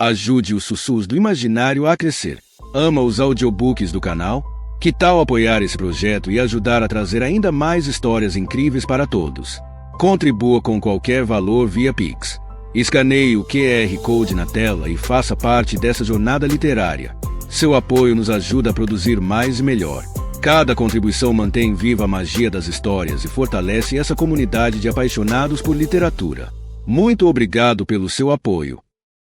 Ajude os sussurros do imaginário a crescer. Ama os audiobooks do canal? Que tal apoiar esse projeto e ajudar a trazer ainda mais histórias incríveis para todos? Contribua com qualquer valor via Pix. Escaneie o QR Code na tela e faça parte dessa jornada literária. Seu apoio nos ajuda a produzir mais e melhor. Cada contribuição mantém viva a magia das histórias e fortalece essa comunidade de apaixonados por literatura. Muito obrigado pelo seu apoio.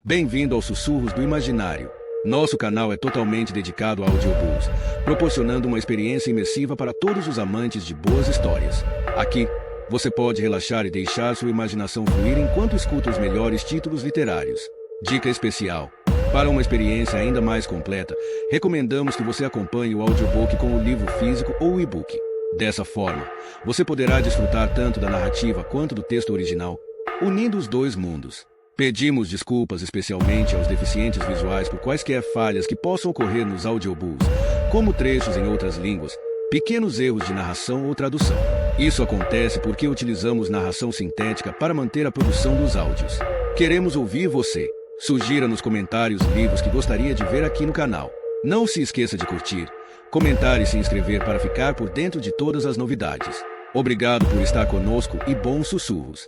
Bem-vindo aos Sussurros do Imaginário. Nosso canal é totalmente dedicado a audiobooks, proporcionando uma experiência imersiva para todos os amantes de boas histórias. Aqui, você pode relaxar e deixar sua imaginação fluir enquanto escuta os melhores títulos literários. Dica especial: para uma experiência ainda mais completa, recomendamos que você acompanhe o audiobook com o livro físico ou o e-book. Dessa forma, você poderá desfrutar tanto da narrativa quanto do texto original, unindo os dois mundos. Pedimos desculpas especialmente aos deficientes visuais por quaisquer falhas que possam ocorrer nos audiobooks, como trechos em outras línguas, pequenos erros de narração ou tradução. Isso acontece porque utilizamos narração sintética para manter a produção dos áudios. Queremos ouvir você. Sugira nos comentários livros que gostaria de ver aqui no canal. Não se esqueça de curtir, comentar e se inscrever para ficar por dentro de todas as novidades. Obrigado por estar conosco e bons sussurros.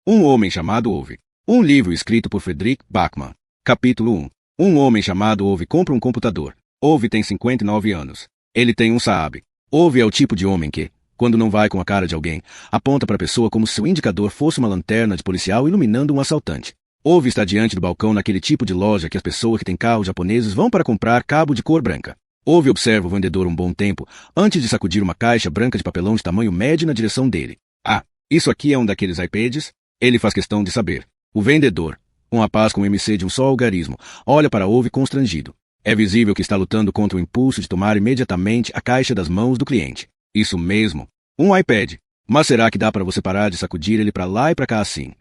Um homem chamado Ove. Um livro escrito por Fredrik Backman. Capítulo 1. Um homem chamado Ove compra um computador. Ove tem 59 anos. Ele tem um Saab. Ove é o tipo de homem que, quando não vai com a cara de alguém, aponta para a pessoa como se seu indicador fosse uma lanterna de policial iluminando um assaltante. Ove está diante do balcão naquele tipo de loja que as pessoas que têm carros japoneses vão para comprar cabo de cor branca. Ove observa o vendedor um bom tempo antes de sacudir uma caixa branca de papelão de tamanho médio na direção dele. Ah, isso aqui é um daqueles iPads? Ele faz questão de saber. O vendedor, um rapaz com MC de um só algarismo, olha para Ove constrangido. É visível que está lutando contra o impulso de tomar imediatamente a caixa das mãos do cliente. Isso mesmo, um iPad. Mas será que dá para você parar de sacudir ele para lá e para cá assim?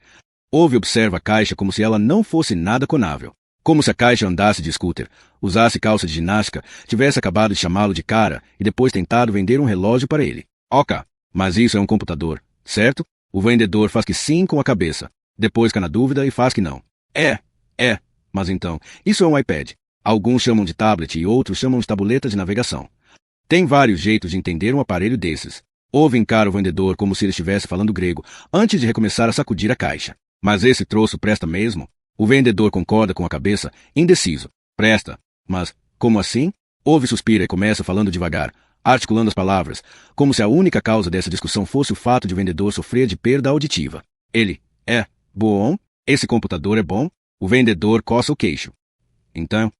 Ove observa a caixa como se ela não fosse nada conável. Como se a caixa andasse de scooter, usasse calça de ginástica, tivesse acabado de chamá-lo de cara e depois tentado vender um relógio para ele. Ok, mas isso é um computador, certo? O vendedor faz que sim com a cabeça. Depois cai na dúvida e faz que não. Mas então, isso é um iPad. Alguns chamam de tablet e outros chamam de tabuleta de navegação. Tem vários jeitos de entender um aparelho desses. Ove encara o vendedor como se ele estivesse falando grego, antes de recomeçar a sacudir a caixa. Mas esse troço presta mesmo? O vendedor concorda com a cabeça, indeciso. Presta. Mas, como assim? Ove suspira e começa falando devagar, articulando as palavras, como se a única causa dessa discussão fosse o fato de o vendedor sofrer de perda auditiva. Ele: bom? Esse computador é bom? O vendedor coça o queixo. Então,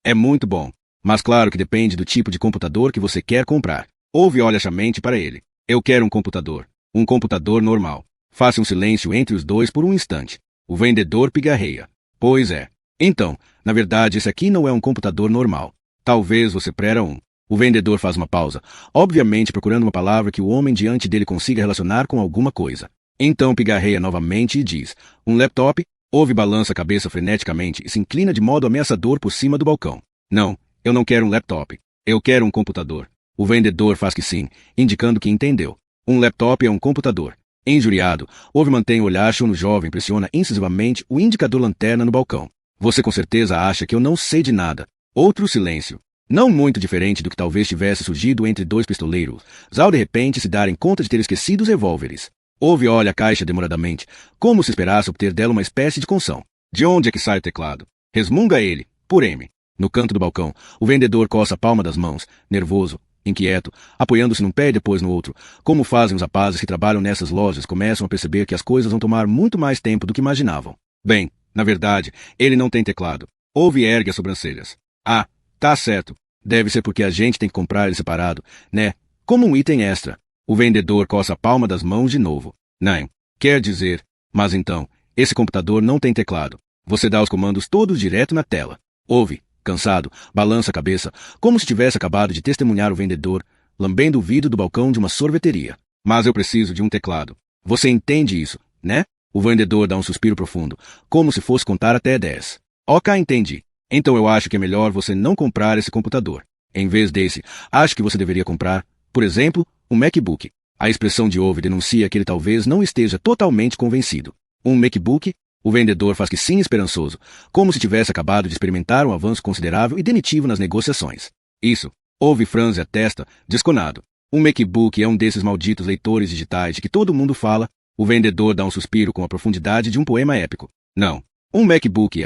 é muito bom. Mas claro que depende do tipo de computador que você quer comprar. Ove olha chamente para ele. Eu quero um computador normal. Faça um silêncio entre os dois por um instante. O vendedor pigarreia. Pois é. Então, na verdade esse aqui não é um computador normal. Talvez você prera um. O vendedor faz uma pausa, obviamente procurando uma palavra que o homem diante dele consiga relacionar com alguma coisa. Então pigarreia novamente e diz: um laptop? Ove balança a cabeça freneticamente e se inclina de modo ameaçador por cima do balcão. Não, eu não quero um laptop. Eu quero um computador. O vendedor faz que sim, indicando que entendeu. Um laptop é um computador. Injuriado, Ove mantém o olhar no jovem e pressiona incisivamente o indicador lanterna no balcão. Você com certeza acha que eu não sei de nada. Outro silêncio. Não muito diferente do que talvez tivesse surgido entre dois pistoleiros, ao de repente se darem conta de ter esquecido os revólveres. Ove olha a caixa demoradamente, como se esperasse obter dela uma espécie de conção. De onde é que sai o teclado? Resmunga ele, por M. No canto do balcão, o vendedor coça a palma das mãos, nervoso, inquieto, apoiando-se num pé e depois no outro. Como fazem os rapazes que trabalham nessas lojas, começam a perceber que as coisas vão tomar muito mais tempo do que imaginavam. Bem, na verdade, ele não tem teclado. Ove ergue as sobrancelhas. Ah, tá certo. Deve ser porque a gente tem que comprar ele separado, né? Como um item extra. O vendedor coça a palma das mãos de novo. Não, quer dizer... Mas então, esse computador não tem teclado. Você dá os comandos todos direto na tela. Ove, cansado, balança a cabeça, como se tivesse acabado de testemunhar o vendedor, lambendo o vidro do balcão de uma sorveteria. Mas eu preciso de um teclado. Você entende isso, né? O vendedor dá um suspiro profundo, como se fosse contar até 10. Ok, entendi. Então eu acho que é melhor você não comprar esse computador. Em vez desse, acho que você deveria comprar, por exemplo, um MacBook. A expressão de Ove denuncia que ele talvez não esteja totalmente convencido. Um MacBook? O vendedor faz que sim esperançoso, como se tivesse acabado de experimentar um avanço considerável e definitivo nas negociações. Isso. Ove franze a testa, desconado. Um MacBook é um desses malditos leitores digitais de que todo mundo fala. O vendedor dá um suspiro com a profundidade de um poema épico. Não. Um MacBook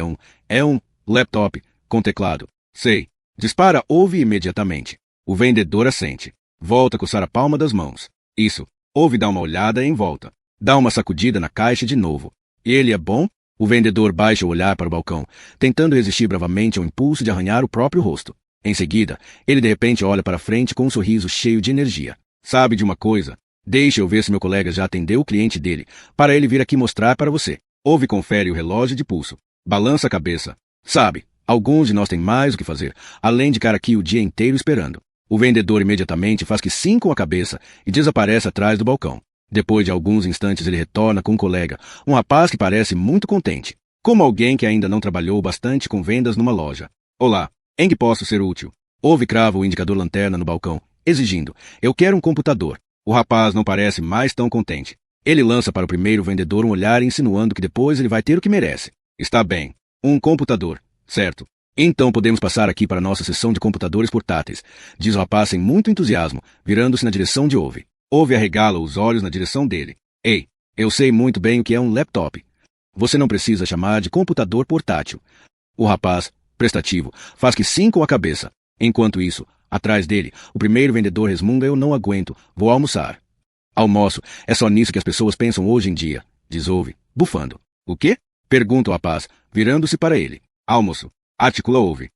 é um laptop com teclado. Sei. Dispara Ove imediatamente. O vendedor assente. Volta a coçar a palma das mãos. Isso. Ove dá uma olhada em volta. Dá uma sacudida na caixa de novo. Ele é bom? O vendedor baixa o olhar para o balcão, tentando resistir bravamente ao impulso de arranhar o próprio rosto. Em seguida, ele de repente olha para frente com um sorriso cheio de energia. Sabe de uma coisa? Deixe eu ver se meu colega já atendeu o cliente dele, para ele vir aqui mostrar para você. Ove confere o relógio de pulso. Balança a cabeça. Sabe, alguns de nós têm mais o que fazer, além de ficar aqui o dia inteiro esperando. O vendedor imediatamente faz que sim com a cabeça e desaparece atrás do balcão. Depois de alguns instantes ele retorna com um colega, um rapaz que parece muito contente, como alguém que ainda não trabalhou bastante com vendas numa loja. Olá, em que posso ser útil? Ove crava o indicador lanterna no balcão, exigindo, eu quero um computador. O rapaz não parece mais tão contente. Ele lança para o primeiro vendedor um olhar insinuando que depois ele vai ter o que merece. Está bem, um computador, certo? Então podemos passar aqui para nossa sessão de computadores portáteis, diz o rapaz sem muito entusiasmo, virando-se na direção de Ove. Ove arregala os olhos na direção dele. Ei, eu sei muito bem o que é um laptop. Você não precisa chamar de computador portátil. O rapaz, prestativo, faz que sim com a cabeça. Enquanto isso, atrás dele, o primeiro vendedor resmunga: eu não aguento, vou almoçar. Almoço, é só nisso que as pessoas pensam hoje em dia, diz Ove, bufando. O quê? Pergunta o rapaz, virando-se para ele. Almoço, articula Ove.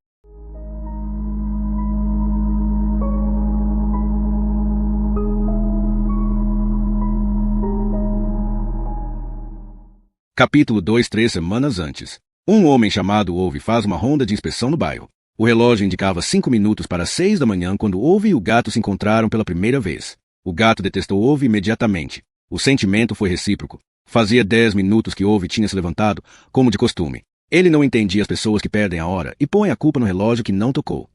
Capítulo 2. 3 semanas antes. Um homem chamado Ove faz uma ronda de inspeção no bairro. O relógio indicava 5 minutos para 6 da manhã quando Ove e o gato se encontraram pela primeira vez. O gato detestou Ove imediatamente. O sentimento foi recíproco. Fazia 10 minutos que Ove tinha se levantado, como de costume. Ele não entendia as pessoas que perdem a hora e põem a culpa no relógio que não tocou.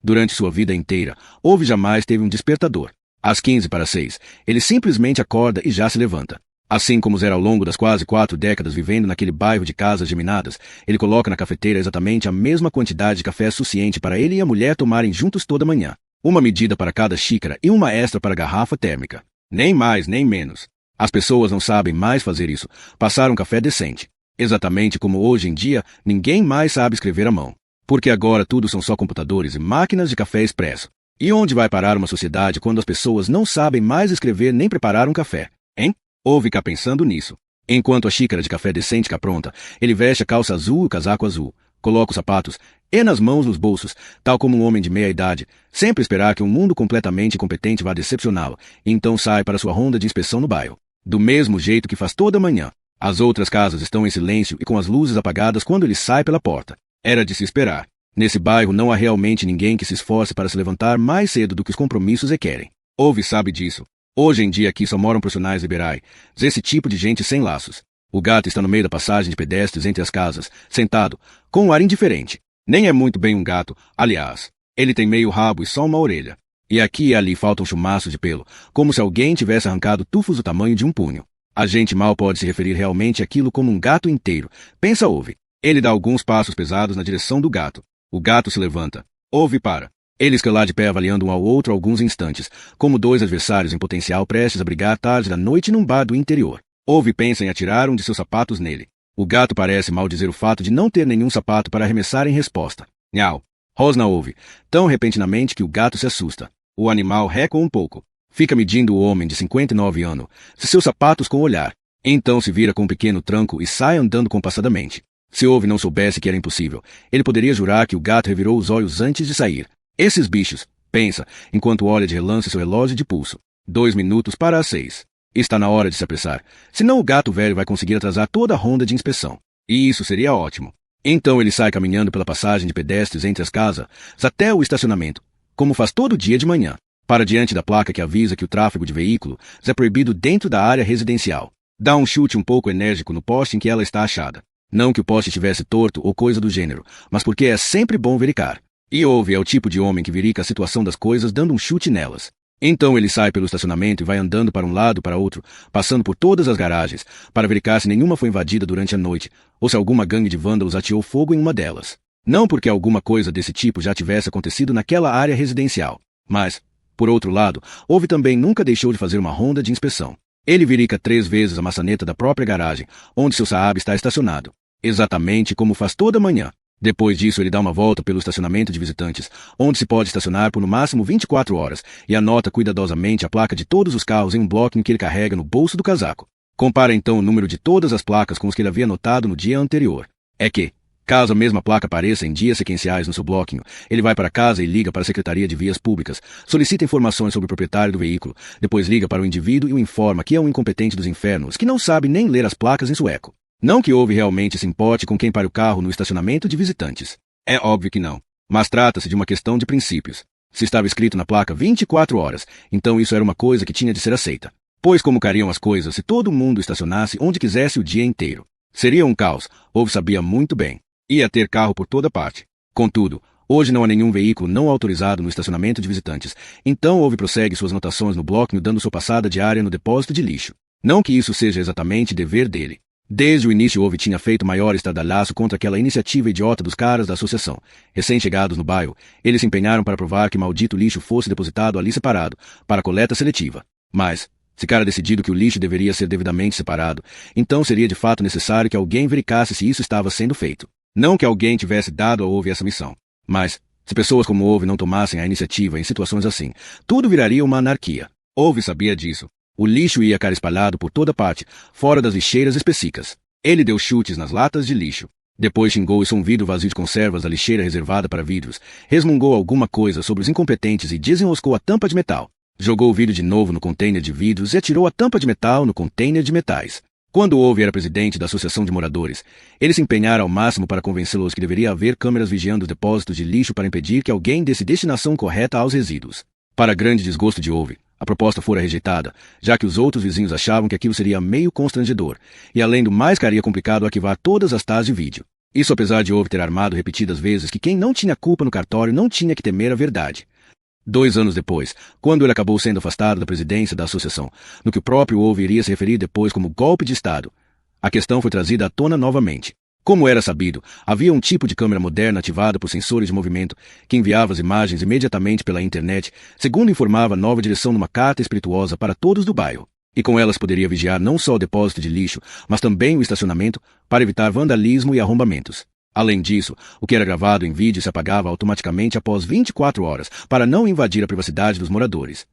Durante sua vida inteira, Ove jamais teve um despertador. Às 15 para 6, ele simplesmente acorda e já se levanta. Assim como era ao longo das quase 4 décadas vivendo naquele bairro de casas geminadas, ele coloca na cafeteira exatamente a mesma quantidade de café suficiente para ele e a mulher tomarem juntos toda manhã. Uma medida para cada xícara e uma extra para a garrafa térmica. Nem mais, nem menos. As pessoas não sabem mais fazer isso, passar um café decente. Exatamente como hoje em dia, ninguém mais sabe escrever à mão. Porque agora tudo são só computadores e máquinas de café expresso. E onde vai parar uma sociedade quando as pessoas não sabem mais escrever nem preparar um café, hein? Ove cá pensando nisso. Enquanto a xícara de café decente cá pronta, ele veste a calça azul e o casaco azul, coloca os sapatos e nas mãos nos bolsos, tal como um homem de meia idade, sempre esperar que um mundo completamente incompetente vá decepcioná-lo, e então sai para sua ronda de inspeção no bairro. Do mesmo jeito que faz toda manhã. As outras casas estão em silêncio e com as luzes apagadas quando ele sai pela porta. Era de se esperar. Nesse bairro não há realmente ninguém que se esforce para se levantar mais cedo do que os compromissos requerem. Ove sabe disso. Hoje em dia aqui só moram profissionais liberais, esse tipo de gente sem laços. O gato está no meio da passagem de pedestres entre as casas, sentado, com um ar indiferente. Nem é muito bem um gato, aliás. Ele tem meio rabo e só uma orelha. E aqui e ali faltam chumaços de pelo, como se alguém tivesse arrancado tufos do tamanho de um punho. A gente mal pode se referir realmente àquilo como um gato inteiro. Pensa Ove. Ele dá alguns passos pesados na direção do gato. O gato se levanta. Ove para. Eles que lá de pé avaliando um ao outro alguns instantes, como dois adversários em potencial prestes a brigar tarde da noite num bar do interior. Ove pensa em atirar um de seus sapatos nele. O gato parece maldizer o fato de não ter nenhum sapato para arremessar em resposta. Nhau. Rosna Ove, tão repentinamente que o gato se assusta. O animal reca um pouco. Fica medindo o homem de 59 anos, seus sapatos com o olhar. Então se vira com um pequeno tranco e sai andando compassadamente. Se Ove não soubesse que era impossível, ele poderia jurar que o gato revirou os olhos antes de sair. Esses bichos, pensa, enquanto olha de relance seu relógio de pulso. 2 minutos para as 6. Está na hora de se apressar, senão o gato velho vai conseguir atrasar toda a ronda de inspeção. E isso seria ótimo. Então ele sai caminhando pela passagem de pedestres entre as casas, até o estacionamento, como faz todo dia de manhã, para diante da placa que avisa que o tráfego de veículos é proibido dentro da área residencial. Dá um chute um pouco enérgico no poste em que ela está achada. Não que o poste estivesse torto ou coisa do gênero, mas porque é sempre bom verificar. E Ove é o tipo de homem que verifica a situação das coisas dando um chute nelas. Então ele sai pelo estacionamento e vai andando para um lado para outro, passando por todas as garagens, para verificar se nenhuma foi invadida durante a noite, ou se alguma gangue de vândalos ateou fogo em uma delas. Não porque alguma coisa desse tipo já tivesse acontecido naquela área residencial, mas, por outro lado, Ove também nunca deixou de fazer uma ronda de inspeção. Ele verifica 3 vezes a maçaneta da própria garagem, onde seu Saab está estacionado, exatamente como faz toda manhã. Depois disso, ele dá uma volta pelo estacionamento de visitantes, onde se pode estacionar por no máximo 24 horas, e anota cuidadosamente a placa de todos os carros em um bloquinho que ele carrega no bolso do casaco. Compara então o número de todas as placas com os que ele havia anotado no dia anterior. É que, caso a mesma placa apareça em dias sequenciais no seu bloquinho, ele vai para casa e liga para a Secretaria de Vias Públicas, solicita informações sobre o proprietário do veículo, depois liga para o indivíduo e o informa que é um incompetente dos infernos que não sabe nem ler as placas em sueco. Não que Ove realmente se importe com quem para o carro no estacionamento de visitantes. É óbvio que não. Mas trata-se de uma questão de princípios. Se estava escrito na placa 24 horas, então isso era uma coisa que tinha de ser aceita. Pois como cariam as coisas se todo mundo estacionasse onde quisesse o dia inteiro? Seria um caos, Ove sabia muito bem. Ia ter carro por toda parte. Contudo, hoje não há nenhum veículo não autorizado no estacionamento de visitantes, então Ove prossegue suas anotações no bloquinho dando sua passada diária no depósito de lixo. Não que isso seja exatamente dever dele. Desde o início Ove tinha feito maior estardalhaço contra aquela iniciativa idiota dos caras da associação. Recém-chegados no bairro, eles se empenharam para provar que maldito lixo fosse depositado ali separado, para coleta seletiva. Mas, se cara decidido que o lixo deveria ser devidamente separado, então seria de fato necessário que alguém verificasse se isso estava sendo feito. Não que alguém tivesse dado a Ove essa missão. Mas, se pessoas como Ove não tomassem a iniciativa em situações assim, tudo viraria uma anarquia. Ove sabia disso. O lixo ia cara espalhado por toda parte, fora das lixeiras específicas. Ele deu chutes nas latas de lixo. Depois xingou um vidro vazio de conservas da lixeira reservada para vidros, resmungou alguma coisa sobre os incompetentes e desenroscou a tampa de metal. Jogou o vidro de novo no container de vidros e atirou a tampa de metal no container de metais. Quando Ove era presidente da Associação de Moradores, ele se empenhara ao máximo para convencê-los que deveria haver câmeras vigiando os depósitos de lixo para impedir que alguém desse destinação correta aos resíduos. Para grande desgosto de Ove, a proposta fora rejeitada, já que os outros vizinhos achavam que aquilo seria meio constrangedor, e além do mais ficaria complicado arquivar todas as tais de vídeo. Isso apesar de Ove ter armado repetidas vezes que quem não tinha culpa no cartório não tinha que temer a verdade. 2 anos depois, quando ele acabou sendo afastado da presidência da associação, no que o próprio Ove iria se referir depois como golpe de Estado, a questão foi trazida à tona novamente. Como era sabido, havia um tipo de câmera moderna ativada por sensores de movimento que enviava as imagens imediatamente pela internet, segundo informava a nova direção numa carta espirituosa para todos do bairro. E com elas poderia vigiar não só o depósito de lixo, mas também o estacionamento, para evitar vandalismo e arrombamentos. Além disso, o que era gravado em vídeo se apagava automaticamente após 24 horas, para não invadir a privacidade dos moradores.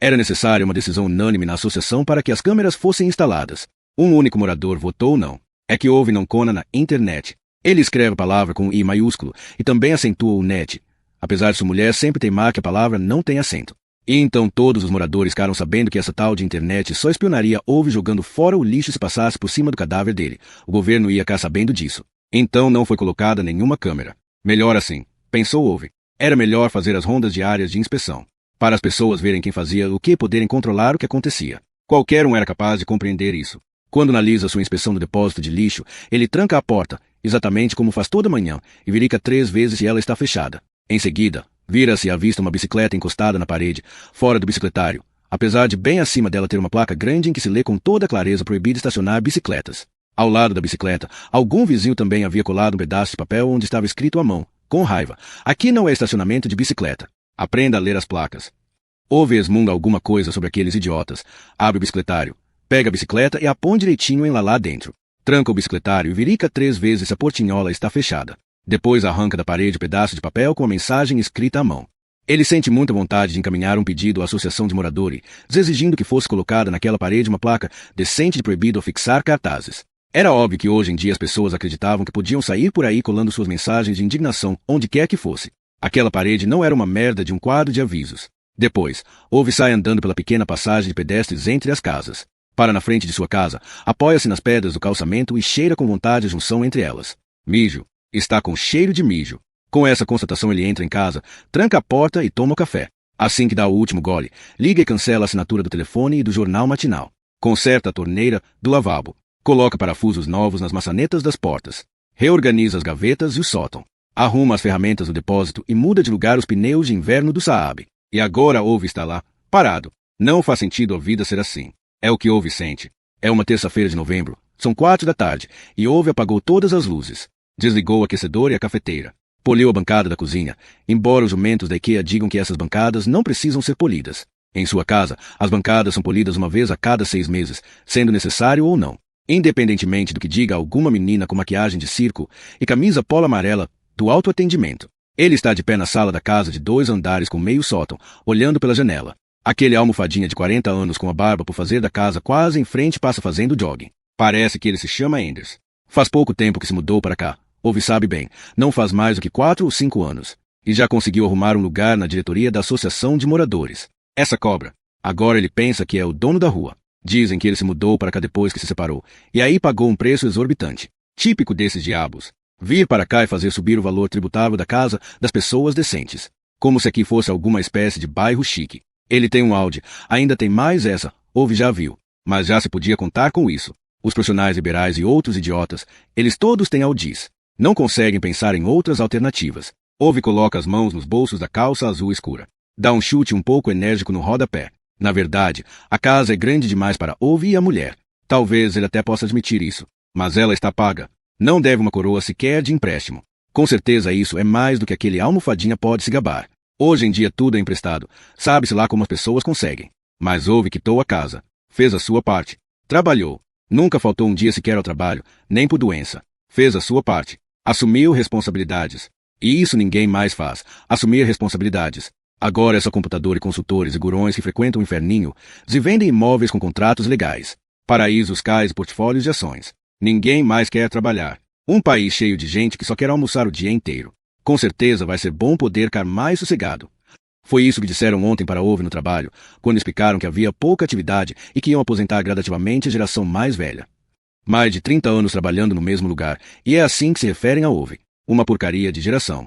Era necessária uma decisão unânime na associação para que as câmeras fossem instaladas. Um único morador votou não. É que Ove não cona na internet. Ele escreve a palavra com I maiúsculo e também acentua o net, apesar de sua mulher sempre teimar que a palavra não tem acento. E então todos os moradores ficaram sabendo que essa tal de internet só espionaria Ove jogando fora o lixo se passasse por cima do cadáver dele. O governo ia ficar sabendo disso. Então não foi colocada nenhuma câmera. Melhor assim, pensou Ove. Era melhor fazer as rondas diárias de inspeção, para as pessoas verem quem fazia o que e poderem controlar o que acontecia. Qualquer um era capaz de compreender isso. Quando analisa sua inspeção do depósito de lixo, ele tranca a porta, exatamente como faz toda manhã, e verifica 3 vezes se ela está fechada. Em seguida, vira-se e avista uma bicicleta encostada na parede, fora do bicicletário, apesar de bem acima dela ter uma placa grande em que se lê com toda clareza proibido estacionar bicicletas. Ao lado da bicicleta, algum vizinho também havia colado um pedaço de papel onde estava escrito à mão, com raiva: "Aqui não é estacionamento de bicicleta. Aprenda a ler as placas." Ove esmunga alguma coisa sobre aqueles idiotas, abre o bicicletário, pega a bicicleta e a põe direitinho em lá dentro. Tranca o bicicletário e verifica 3 vezes se a portinhola está fechada. Depois arranca da parede um pedaço de papel com a mensagem escrita à mão. Ele sente muita vontade de encaminhar um pedido à associação de moradores, exigindo que fosse colocada naquela parede uma placa decente de proibido fixar cartazes. Era óbvio que hoje em dia as pessoas acreditavam que podiam sair por aí colando suas mensagens de indignação onde quer que fosse. Aquela parede não era uma merda de um quadro de avisos. Depois, Ove sai andando pela pequena passagem de pedestres entre as casas. Para na frente de sua casa, apoia-se nas pedras do calçamento e cheira com vontade a junção entre elas. Mijo. Está com cheiro de mijo. Com essa constatação ele entra em casa, tranca a porta e toma o café. Assim que dá o último gole, liga e cancela a assinatura do telefone e do jornal matinal. Conserta a torneira do lavabo. Coloca parafusos novos nas maçanetas das portas. Reorganiza as gavetas e o sótão. Arruma as ferramentas do depósito e muda de lugar os pneus de inverno do Saab. E agora Ove está lá, parado. Não faz sentido a vida ser assim. É o que Ove sente. É uma terça-feira de novembro, são 4 da tarde, e Ove apagou todas as luzes. Desligou o aquecedor e a cafeteira. Poliu a bancada da cozinha, embora os jumentos da IKEA digam que essas bancadas não precisam ser polidas. Em sua casa, as bancadas são polidas uma vez a cada 6 meses, sendo necessário ou não. Independentemente do que diga alguma menina com maquiagem de circo e camisa polo amarela do autoatendimento. Ele está de pé na sala da casa de 2 andares com meio sótão, olhando pela janela. Aquele almofadinha de 40 anos com a barba por fazer da casa quase em frente passa fazendo jogging. Parece que ele se chama Anders. Faz pouco tempo que se mudou para cá. Ove sabe bem, não faz mais do que 4 ou 5 anos. E já conseguiu arrumar um lugar na diretoria da Associação de Moradores. Essa cobra. Agora ele pensa que é o dono da rua. Dizem que ele se mudou para cá depois que se separou. E aí pagou um preço exorbitante. Típico desses diabos. Vir para cá e fazer subir o valor tributável da casa das pessoas decentes. Como se aqui fosse alguma espécie de bairro chique. Ele tem um Audi. Ainda tem mais essa. Ove já viu. Mas já se podia contar com isso. Os profissionais liberais e outros idiotas, eles todos têm Audis. Não conseguem pensar em outras alternativas. Ove coloca as mãos nos bolsos da calça azul escura. Dá um chute um pouco enérgico no rodapé. Na verdade, a casa é grande demais para Ove e a mulher. Talvez ele até possa admitir isso. Mas ela está paga. Não deve uma coroa sequer de empréstimo. Com certeza isso é mais do que aquele almofadinha pode se gabar. Hoje em dia tudo é emprestado. Sabe-se lá como as pessoas conseguem. Mas Ove quitou a casa. Fez a sua parte. Trabalhou. Nunca faltou um dia sequer ao trabalho, nem por doença. Fez a sua parte. Assumiu responsabilidades. E isso ninguém mais faz. Assumir responsabilidades. Agora é só computador e consultores e gurões que frequentam o inferninho e vendem imóveis com contratos legais. Paraísos, cais e portfólios de ações. Ninguém mais quer trabalhar. Um país cheio de gente que só quer almoçar o dia inteiro. Com certeza vai ser bom poder ficar mais sossegado. Foi isso que disseram ontem para Ove no trabalho, quando explicaram que havia pouca atividade e que iam aposentar gradativamente a geração mais velha. Mais de 30 anos trabalhando no mesmo lugar, e é assim que se referem a Ove. Uma porcaria de geração.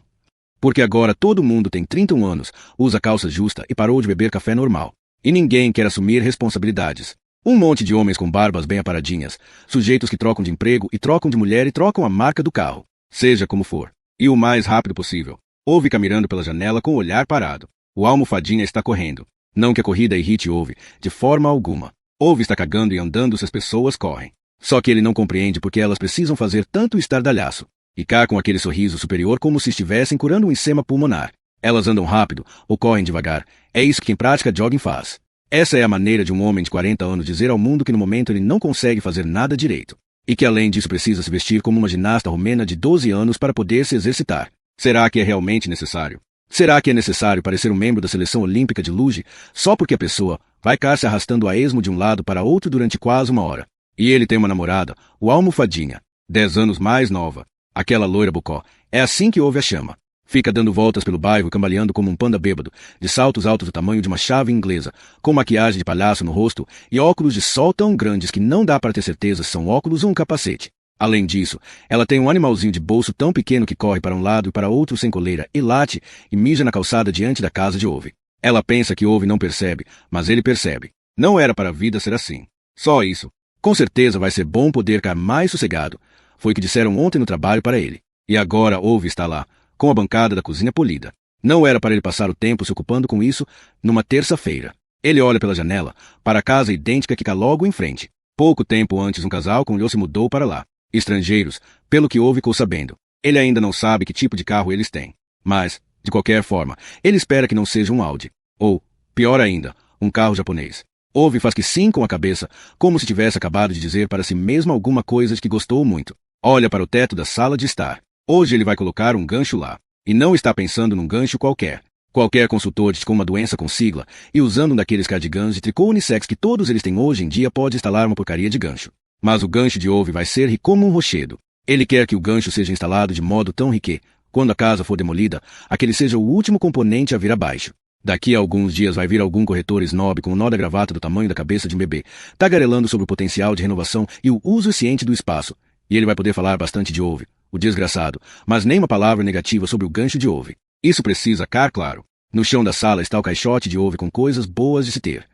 Porque agora todo mundo tem 31 anos, usa calça justa e parou de beber café normal. E ninguém quer assumir responsabilidades. Um monte de homens com barbas bem aparadinhas, sujeitos que trocam de emprego e trocam de mulher e trocam a marca do carro. Seja como for. E o mais rápido possível. Ove fica mirando pela janela com o olhar parado. O almofadinha está correndo. Não que a corrida irrite Ove, de forma alguma. Ove está cagando e andando se as pessoas correm. Só que ele não compreende porque elas precisam fazer tanto estardalhaço. E cá com aquele sorriso superior como se estivessem curando um eczema pulmonar. Elas andam rápido ou correm devagar. É isso que quem pratica jogging faz. Essa é a maneira de um homem de 40 anos dizer ao mundo que no momento ele não consegue fazer nada direito. E que além disso precisa se vestir como uma ginasta romena de 12 anos para poder se exercitar. Será que é realmente necessário? Será que é necessário parecer um membro da seleção olímpica de luge só porque a pessoa vai ficar se arrastando a esmo de um lado para outro durante quase 1 hora? E ele tem uma namorada, o almofadinha, 10 anos mais nova. Aquela loira bocó. É assim que Ove a chama. Fica dando voltas pelo bairro cambaleando como um panda bêbado, de saltos altos do tamanho de uma chave inglesa, com maquiagem de palhaço no rosto e óculos de sol tão grandes que não dá para ter certeza se são óculos ou um capacete. Além disso, ela tem um animalzinho de bolso tão pequeno que corre para um lado e para outro sem coleira e late e mija na calçada diante da casa de Ove. Ela pensa que Ove não percebe, mas ele percebe. Não era para a vida ser assim. Só isso. Com certeza vai ser bom poder ficar mais sossegado. Foi o que disseram ontem no trabalho para ele. E agora Ove está lá, com a bancada da cozinha polida. Não era para ele passar o tempo se ocupando com isso numa terça-feira. Ele olha pela janela, para a casa idêntica que fica logo em frente. Pouco tempo antes um casal com ele se mudou para lá. Estrangeiros, pelo que Ove ficou sabendo. Ele ainda não sabe que tipo de carro eles têm. Mas, de qualquer forma, ele espera que não seja um Audi. Ou, pior ainda, um carro japonês. Ove faz que sim com a cabeça, como se tivesse acabado de dizer para si mesmo alguma coisa de que gostou muito. Olha para o teto da sala de estar. Hoje ele vai colocar um gancho lá. E não está pensando num gancho qualquer. Qualquer consultor com uma doença com sigla e usando um daqueles cardigans de tricô unissex que todos eles têm hoje em dia pode instalar uma porcaria de gancho. Mas o gancho de Ove vai ser como um rochedo. Ele quer que o gancho seja instalado de modo tão rique, quando a casa for demolida, aquele seja o último componente a vir abaixo. Daqui a alguns dias vai vir algum corretor snob com um nó da gravata do tamanho da cabeça de um bebê, tagarelando sobre o potencial de renovação e o uso ciente do espaço. E ele vai poder falar bastante de Ove, o desgraçado, mas nem uma palavra negativa sobre o gancho de Ove. Isso precisa ficar claro. No chão da sala está o caixote de Ove com coisas boas de se ter.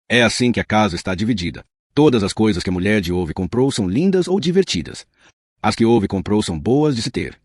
É assim que a casa está dividida. Todas as coisas que a mulher de Ove comprou são lindas ou divertidas. As que Ove comprou são boas de se ter.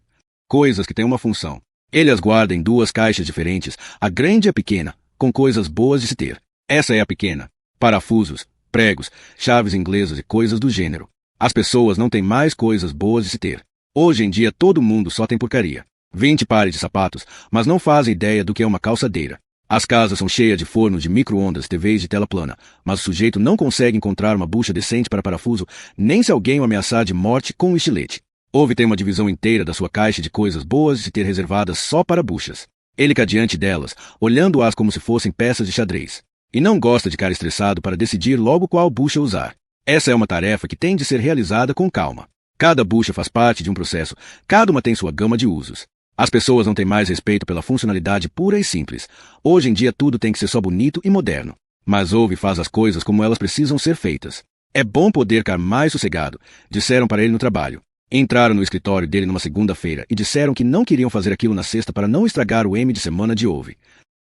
Coisas que têm uma função. Ele as guarda em duas caixas diferentes, a grande e a pequena, com coisas boas de se ter. Essa é a pequena. Parafusos, pregos, chaves inglesas e coisas do gênero. As pessoas não têm mais coisas boas de se ter. Hoje em dia todo mundo só tem porcaria. 20 pares de sapatos, mas não fazem ideia do que é uma calçadeira. As casas são cheias de fornos de micro-ondas, TVs de tela plana, mas o sujeito não consegue encontrar uma bucha decente para parafuso, nem se alguém o ameaçar de morte com um estilete. Houve tem uma divisão inteira da sua caixa de coisas boas de se ter reservadas só para buchas. Ele fica diante delas, olhando-as como se fossem peças de xadrez. E não gosta de ficar estressado para decidir logo qual bucha usar. Essa é uma tarefa que tem de ser realizada com calma. Cada bucha faz parte de um processo, cada uma tem sua gama de usos. As pessoas não têm mais respeito pela funcionalidade pura e simples. Hoje em dia tudo tem que ser só bonito e moderno. Mas ouve e faz as coisas como elas precisam ser feitas. É bom poder ficar mais sossegado, disseram para ele no trabalho. Entraram no escritório dele numa segunda-feira e disseram que não queriam fazer aquilo na sexta para não estragar o M de semana de ouve.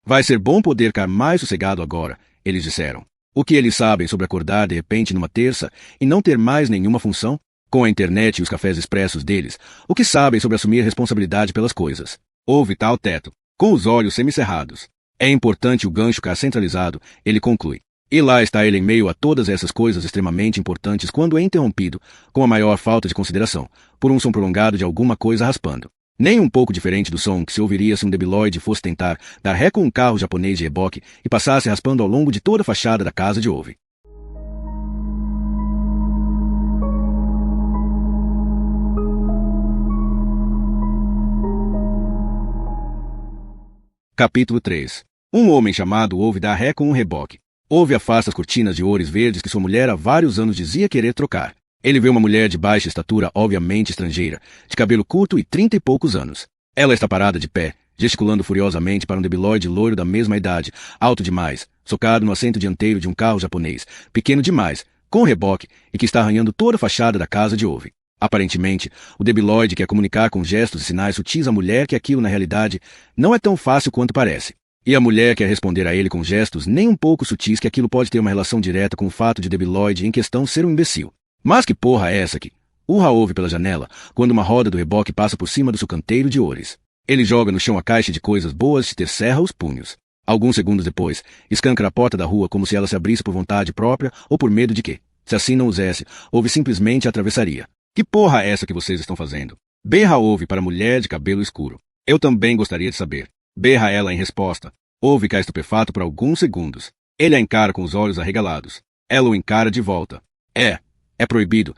Vai ser bom poder ficar mais sossegado agora, eles disseram. O que eles sabem sobre acordar de repente numa terça e não ter mais nenhuma função? Com a internet e os cafés expressos deles, o que sabem sobre assumir responsabilidade pelas coisas? Ouve tal teto, com os olhos semicerrados. É importante o gancho ficar centralizado, ele conclui. E lá está ele em meio a todas essas coisas extremamente importantes quando é interrompido, com a maior falta de consideração, por um som prolongado de alguma coisa raspando. Nem um pouco diferente do som que se ouviria se um debilóide fosse tentar dar ré com um carro japonês de reboque e passasse raspando ao longo de toda a fachada da casa de ouve. Capítulo 3. Um homem chamado Ouve dá ré com um reboque. Ouve afasta as cortinas de oures verdes que sua mulher há vários anos dizia querer trocar. Ele vê uma mulher de baixa estatura, obviamente estrangeira, de cabelo curto e 30 e poucos anos. Ela está parada de pé, gesticulando furiosamente para um debilóide loiro da mesma idade, alto demais, socado no assento dianteiro de um carro japonês, pequeno demais, com reboque e que está arranhando toda a fachada da casa de Ouve. Aparentemente, o debilóide quer comunicar com gestos e sinais sutis à mulher que aquilo, na realidade, não é tão fácil quanto parece. E a mulher quer responder a ele com gestos nem um pouco sutis que aquilo pode ter uma relação direta com o fato de o debilóide em questão ser um imbecil. Mas que porra é essa aqui? Urra ouve pela janela, quando uma roda do reboque passa por cima do seu canteiro de oures. Ele joga no chão a caixa de coisas boas de ter serra os punhos. Alguns segundos depois, escancara a porta da rua como se ela se abrisse por vontade própria ou por medo de que, se assim não usesse, Ouve simplesmente atravessaria. Que porra é essa que vocês estão fazendo? Berra Ouve para a mulher de cabelo escuro. Eu também gostaria de saber. Berra ela em resposta. Ouve cai estupefato por alguns segundos. Ele a encara com os olhos arregalados. Ela o encara de volta. É proibido,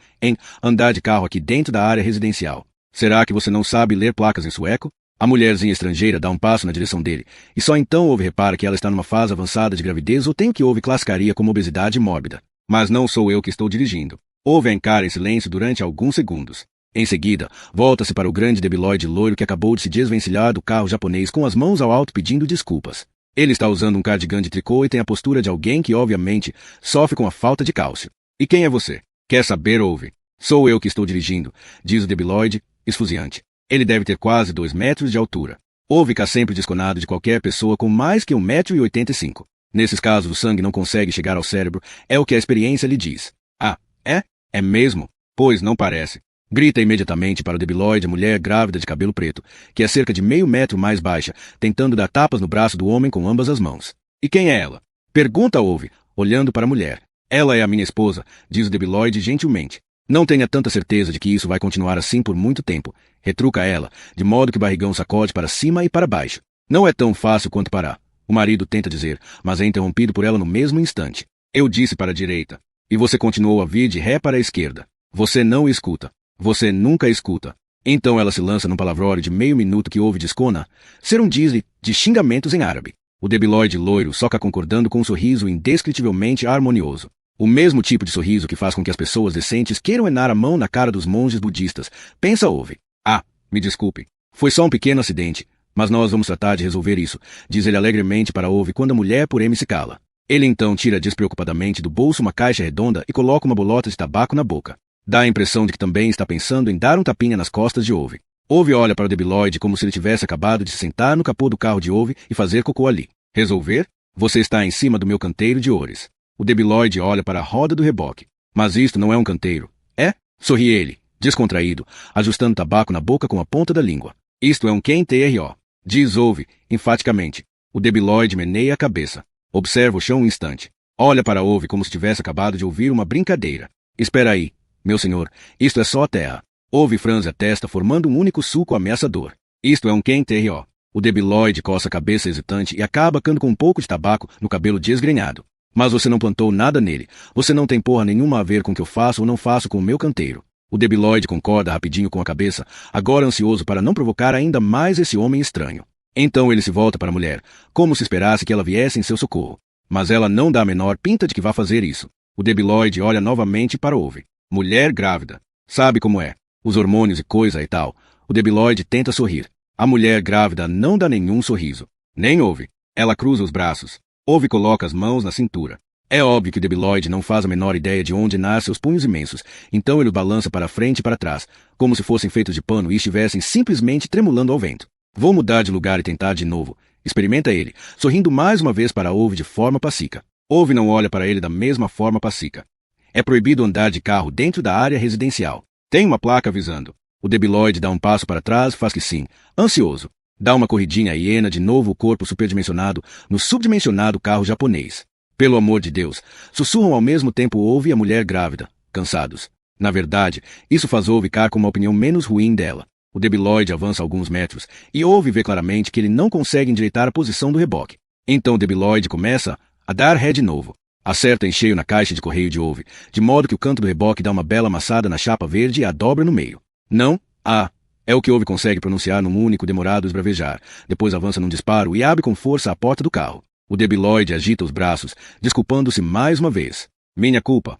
andar de carro aqui dentro da área residencial. Será que você não sabe ler placas em sueco? A mulherzinha estrangeira dá um passo na direção dele, e só então Ouve repara que ela está numa fase avançada de gravidez ou tem o que Ouve classificaria como obesidade mórbida. Mas não sou eu que estou dirigindo. Ouve a encara em silêncio durante alguns segundos. Em seguida, volta-se para o grande debilóide loiro que acabou de se desvencilhar do carro japonês com as mãos ao alto pedindo desculpas. Ele está usando um cardigan de tricô e tem a postura de alguém que, obviamente, sofre com a falta de cálcio. E quem é você? Quer saber, Ouve? Sou eu que estou dirigindo, diz o debilóide, esfuziante. Ele deve ter quase 2 metros de altura. Ouve fica sempre desconado de qualquer pessoa com mais que 1,85 m. Nesses casos o sangue não consegue chegar ao cérebro, é o que a experiência lhe diz. Ah, é? É mesmo? Pois não parece. Grita imediatamente para o debilóide a mulher grávida de cabelo preto, que é cerca de meio metro mais baixa, tentando dar tapas no braço do homem com ambas as mãos. E quem é ela? Pergunta Ouve, olhando para a mulher. Ela é a minha esposa, diz o debilóide gentilmente. Não tenha tanta certeza de que isso vai continuar assim por muito tempo, retruca ela, de modo que o barrigão sacode para cima e para baixo. Não é tão fácil quanto parar. O marido tenta dizer, mas é interrompido por ela no mesmo instante. Eu disse para a direita. E você continuou a vir de ré para a esquerda. Você não escuta. Você nunca escuta. Então ela se lança num palavrório de meio minuto que Ouve descona, ser um dízere de xingamentos em árabe. O debilóide loiro soca concordando com um sorriso indescritivelmente harmonioso. O mesmo tipo de sorriso que faz com que as pessoas decentes queiram enar a mão na cara dos monges budistas. Pensa Ouve. Ah, me desculpe. Foi só um pequeno acidente, mas nós vamos tratar de resolver isso, diz ele alegremente para Ouve quando a mulher por M se cala. Ele então tira despreocupadamente do bolso uma caixa redonda e coloca uma bolota de tabaco na boca. Dá a impressão de que também está pensando em dar um tapinha nas costas de Ouve. Ouve olha para o debilóide como se ele tivesse acabado de se sentar no capô do carro de Ouve e fazer cocô ali. Resolver? Você está em cima do meu canteiro de oures. O debilóide olha para a roda do reboque. Mas isto não é um canteiro. É? Sorri ele, descontraído, ajustando tabaco na boca com a ponta da língua. Isto é um quem TRO. Diz Ove, enfaticamente. O debilóide meneia a cabeça. Observa o chão um instante. Olha para Ove como se tivesse acabado de ouvir uma brincadeira. Espera aí, meu senhor, isto é só a terra. Ove franze a testa formando um único sulco ameaçador. Isto é um quem TRO. O debilóide coça a cabeça hesitante e acaba cando com um pouco de tabaco no cabelo desgrenhado. Mas você não plantou nada nele. Você não tem porra nenhuma a ver com o que eu faço ou não faço com o meu canteiro. O debilóide concorda rapidinho com a cabeça, agora ansioso para não provocar ainda mais esse homem estranho. Então ele se volta para a mulher, como se esperasse que ela viesse em seu socorro. Mas ela não dá a menor pinta de que vá fazer isso. O debilóide olha novamente para Ove. Mulher grávida. Sabe como é. Os hormônios e coisa e tal. O debilóide tenta sorrir. A mulher grávida não dá nenhum sorriso. Nem Ove. Ela cruza os braços. Ove coloca as mãos na cintura. É óbvio que o debilóide não faz a menor ideia de onde nascem os punhos imensos, então ele balança para frente e para trás, como se fossem feitos de pano e estivessem simplesmente tremulando ao vento. Vou mudar de lugar e tentar de novo. Experimenta ele, sorrindo mais uma vez para Ove de forma pacífica. Ove não olha para ele da mesma forma pacífica. É proibido andar de carro dentro da área residencial. Tem uma placa avisando. O debilóide dá um passo para trás e faz que sim, ansioso. Dá uma corridinha e hiena de novo o corpo superdimensionado no subdimensionado carro japonês. Pelo amor de Deus, sussurram ao mesmo tempo Ove e a mulher grávida, cansados. Na verdade, isso faz Ove ficar com uma opinião menos ruim dela. O debilóide avança alguns metros e Ove vê claramente que ele não consegue endireitar a posição do reboque. Então o debilóide começa a dar ré de novo. Acerta em cheio na caixa de correio de Ove, de modo que o canto do reboque dá uma bela amassada na chapa verde e a dobra no meio. Não, é o que Ove consegue pronunciar num único demorado esbravejar. Depois avança num disparo e abre com força a porta do carro. O debilóide agita os braços, desculpando-se mais uma vez. Minha culpa.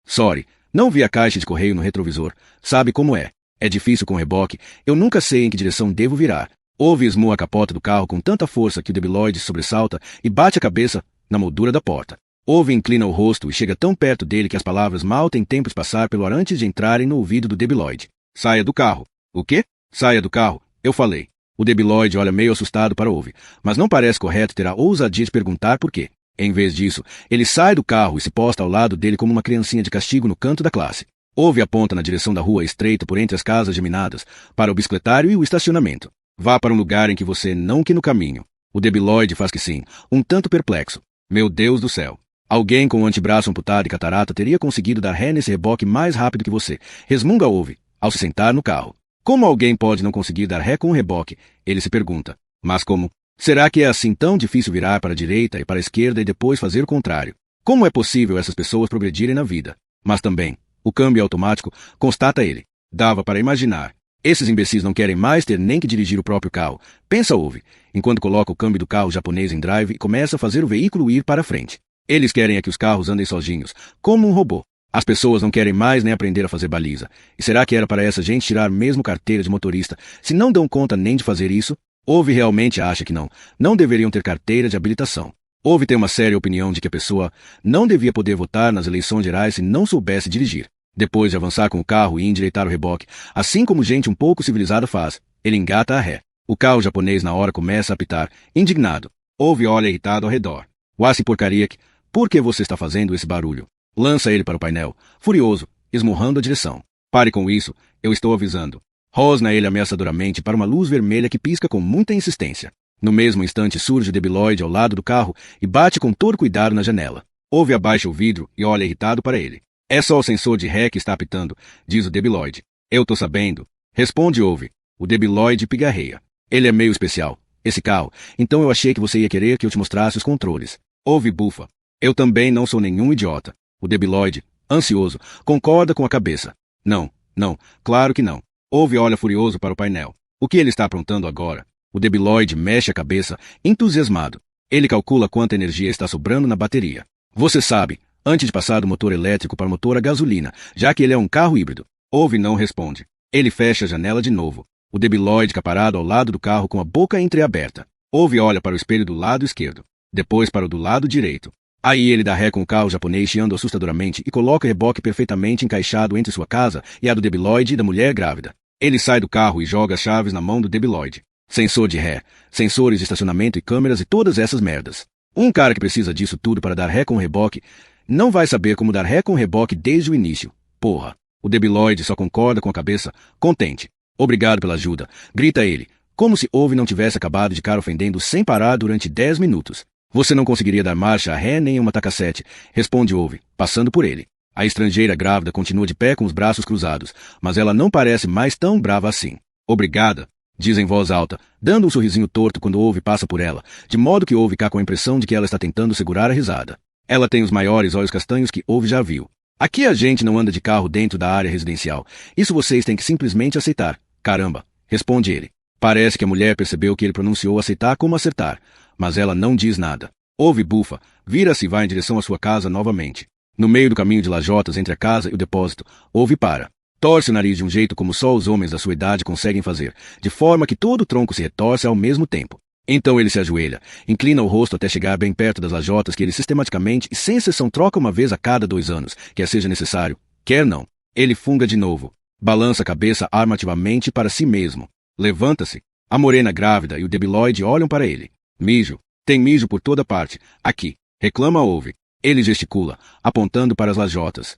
Sorry, não vi a caixa de correio no retrovisor. Sabe como é? É difícil com reboque. Eu nunca sei em que direção devo virar. Ove esmurra a capota do carro com tanta força que o debilóide sobressalta e bate a cabeça na moldura da porta. Ove inclina o rosto e chega tão perto dele que as palavras mal têm tempo de passar pelo ar antes de entrarem no ouvido do debilóide. Saia do carro. O quê? Saia do carro. Eu falei. O debilóide olha meio assustado para Ove, mas não parece correto ter a ousadia de perguntar por quê. Em vez disso, ele sai do carro e se posta ao lado dele como uma criancinha de castigo no canto da classe. Ove aponta na direção da rua estreita por entre as casas geminadas, para o bicicletário e o estacionamento. Vá para um lugar em que você não que no caminho. O debilóide faz que sim, um tanto perplexo. Meu Deus do céu. Alguém com o antebraço amputado e catarata teria conseguido dar ré nesse reboque mais rápido que você. Resmunga Ove, ao se sentar no carro. Como alguém pode não conseguir dar ré com um reboque? Ele se pergunta. Mas como? Será que é assim tão difícil virar para a direita e para a esquerda e depois fazer o contrário? Como é possível essas pessoas progredirem na vida? Mas também, o câmbio automático, constata ele. Dava para imaginar. Esses imbecis não querem mais ter nem que dirigir o próprio carro. Pensa Ove, enquanto coloca o câmbio do carro japonês em drive e começa a fazer o veículo ir para frente. Eles querem é que os carros andem sozinhos, como um robô. As pessoas não querem mais nem aprender a fazer baliza. E será que era para essa gente tirar mesmo carteira de motorista, se não dão conta nem de fazer isso? Ove realmente acha que não deveriam ter carteira de habilitação. Ove tem uma séria opinião de que a pessoa não devia poder votar nas eleições gerais se não soubesse dirigir. Depois de avançar com o carro e endireitar o reboque, assim como gente um pouco civilizada faz, ele engata a ré. O carro japonês na hora começa a apitar, indignado. Ove olha irritado ao redor. Wasi porcaria, por que você está fazendo esse barulho? Lança ele para o painel, furioso, esmurrando a direção. Pare com isso, eu estou avisando. Rosna ele ameaçadoramente para uma luz vermelha que pisca com muita insistência. No mesmo instante surge o debilóide ao lado do carro e bate com todo cuidado na janela. Ove abaixa o vidro e olha irritado para ele. É só o sensor de ré que está apitando, diz o debilóide. Eu tô sabendo. Responde Ove. O debilóide pigarreia. Ele é meio especial, esse carro, então eu achei que você ia querer que eu te mostrasse os controles. Ove bufa. Eu também não sou nenhum idiota. O debilóide, ansioso, concorda com a cabeça. Não, claro que não. Ove olha furioso para o painel. O que ele está aprontando agora? O debilóide mexe a cabeça, entusiasmado. Ele calcula quanta energia está sobrando na bateria. Você sabe, antes de passar do motor elétrico para o motor a gasolina, já que ele é um carro híbrido. Ove não responde. Ele fecha a janela de novo. O debilóide fica parado ao lado do carro com a boca entreaberta. Ove olha para o espelho do lado esquerdo, depois para o do lado direito. Aí ele dá ré com o carro japonês chiando assustadoramente e coloca o reboque perfeitamente encaixado entre sua casa e a do debilóide e da mulher grávida. Ele sai do carro e joga as chaves na mão do debilóide. Sensor de ré, sensores de estacionamento e câmeras e todas essas merdas. Um cara que precisa disso tudo para dar ré com o reboque não vai saber como dar ré com o reboque desde o início. Porra. O debilóide só concorda com a cabeça, contente. Obrigado pela ajuda, grita ele, como se Ove não tivesse acabado de ficar ofendendo sem parar durante 10 minutos. Você não conseguiria dar marcha a ré nem uma tacassete, responde Ove, passando por ele. A estrangeira grávida continua de pé com os braços cruzados, mas ela não parece mais tão brava assim. Obrigada, diz em voz alta, dando um sorrisinho torto quando Ove passa por ela, de modo que Ove fica com a impressão de que ela está tentando segurar a risada. Ela tem os maiores olhos castanhos que Ove já viu. Aqui a gente não anda de carro dentro da área residencial. Isso vocês têm que simplesmente aceitar. Caramba, responde ele. Parece que a mulher percebeu que ele pronunciou aceitar como acertar, mas ela não diz nada. Ove bufa, vira-se e vai em direção à sua casa novamente. No meio do caminho de lajotas entre a casa e o depósito, Ove para. Torce o nariz de um jeito como só os homens da sua idade conseguem fazer, de forma que todo o tronco se retorce ao mesmo tempo. Então ele se ajoelha, inclina o rosto até chegar bem perto das lajotas que ele sistematicamente e sem exceção troca uma vez a cada 2 anos, quer seja necessário, quer não. Ele funga de novo. Balança a cabeça armativamente para si mesmo. Levanta-se. A morena grávida e o debilóide olham para ele. Mijo. Tem mijo por toda parte. Aqui. Reclama Ove. Ele gesticula, apontando para as lajotas.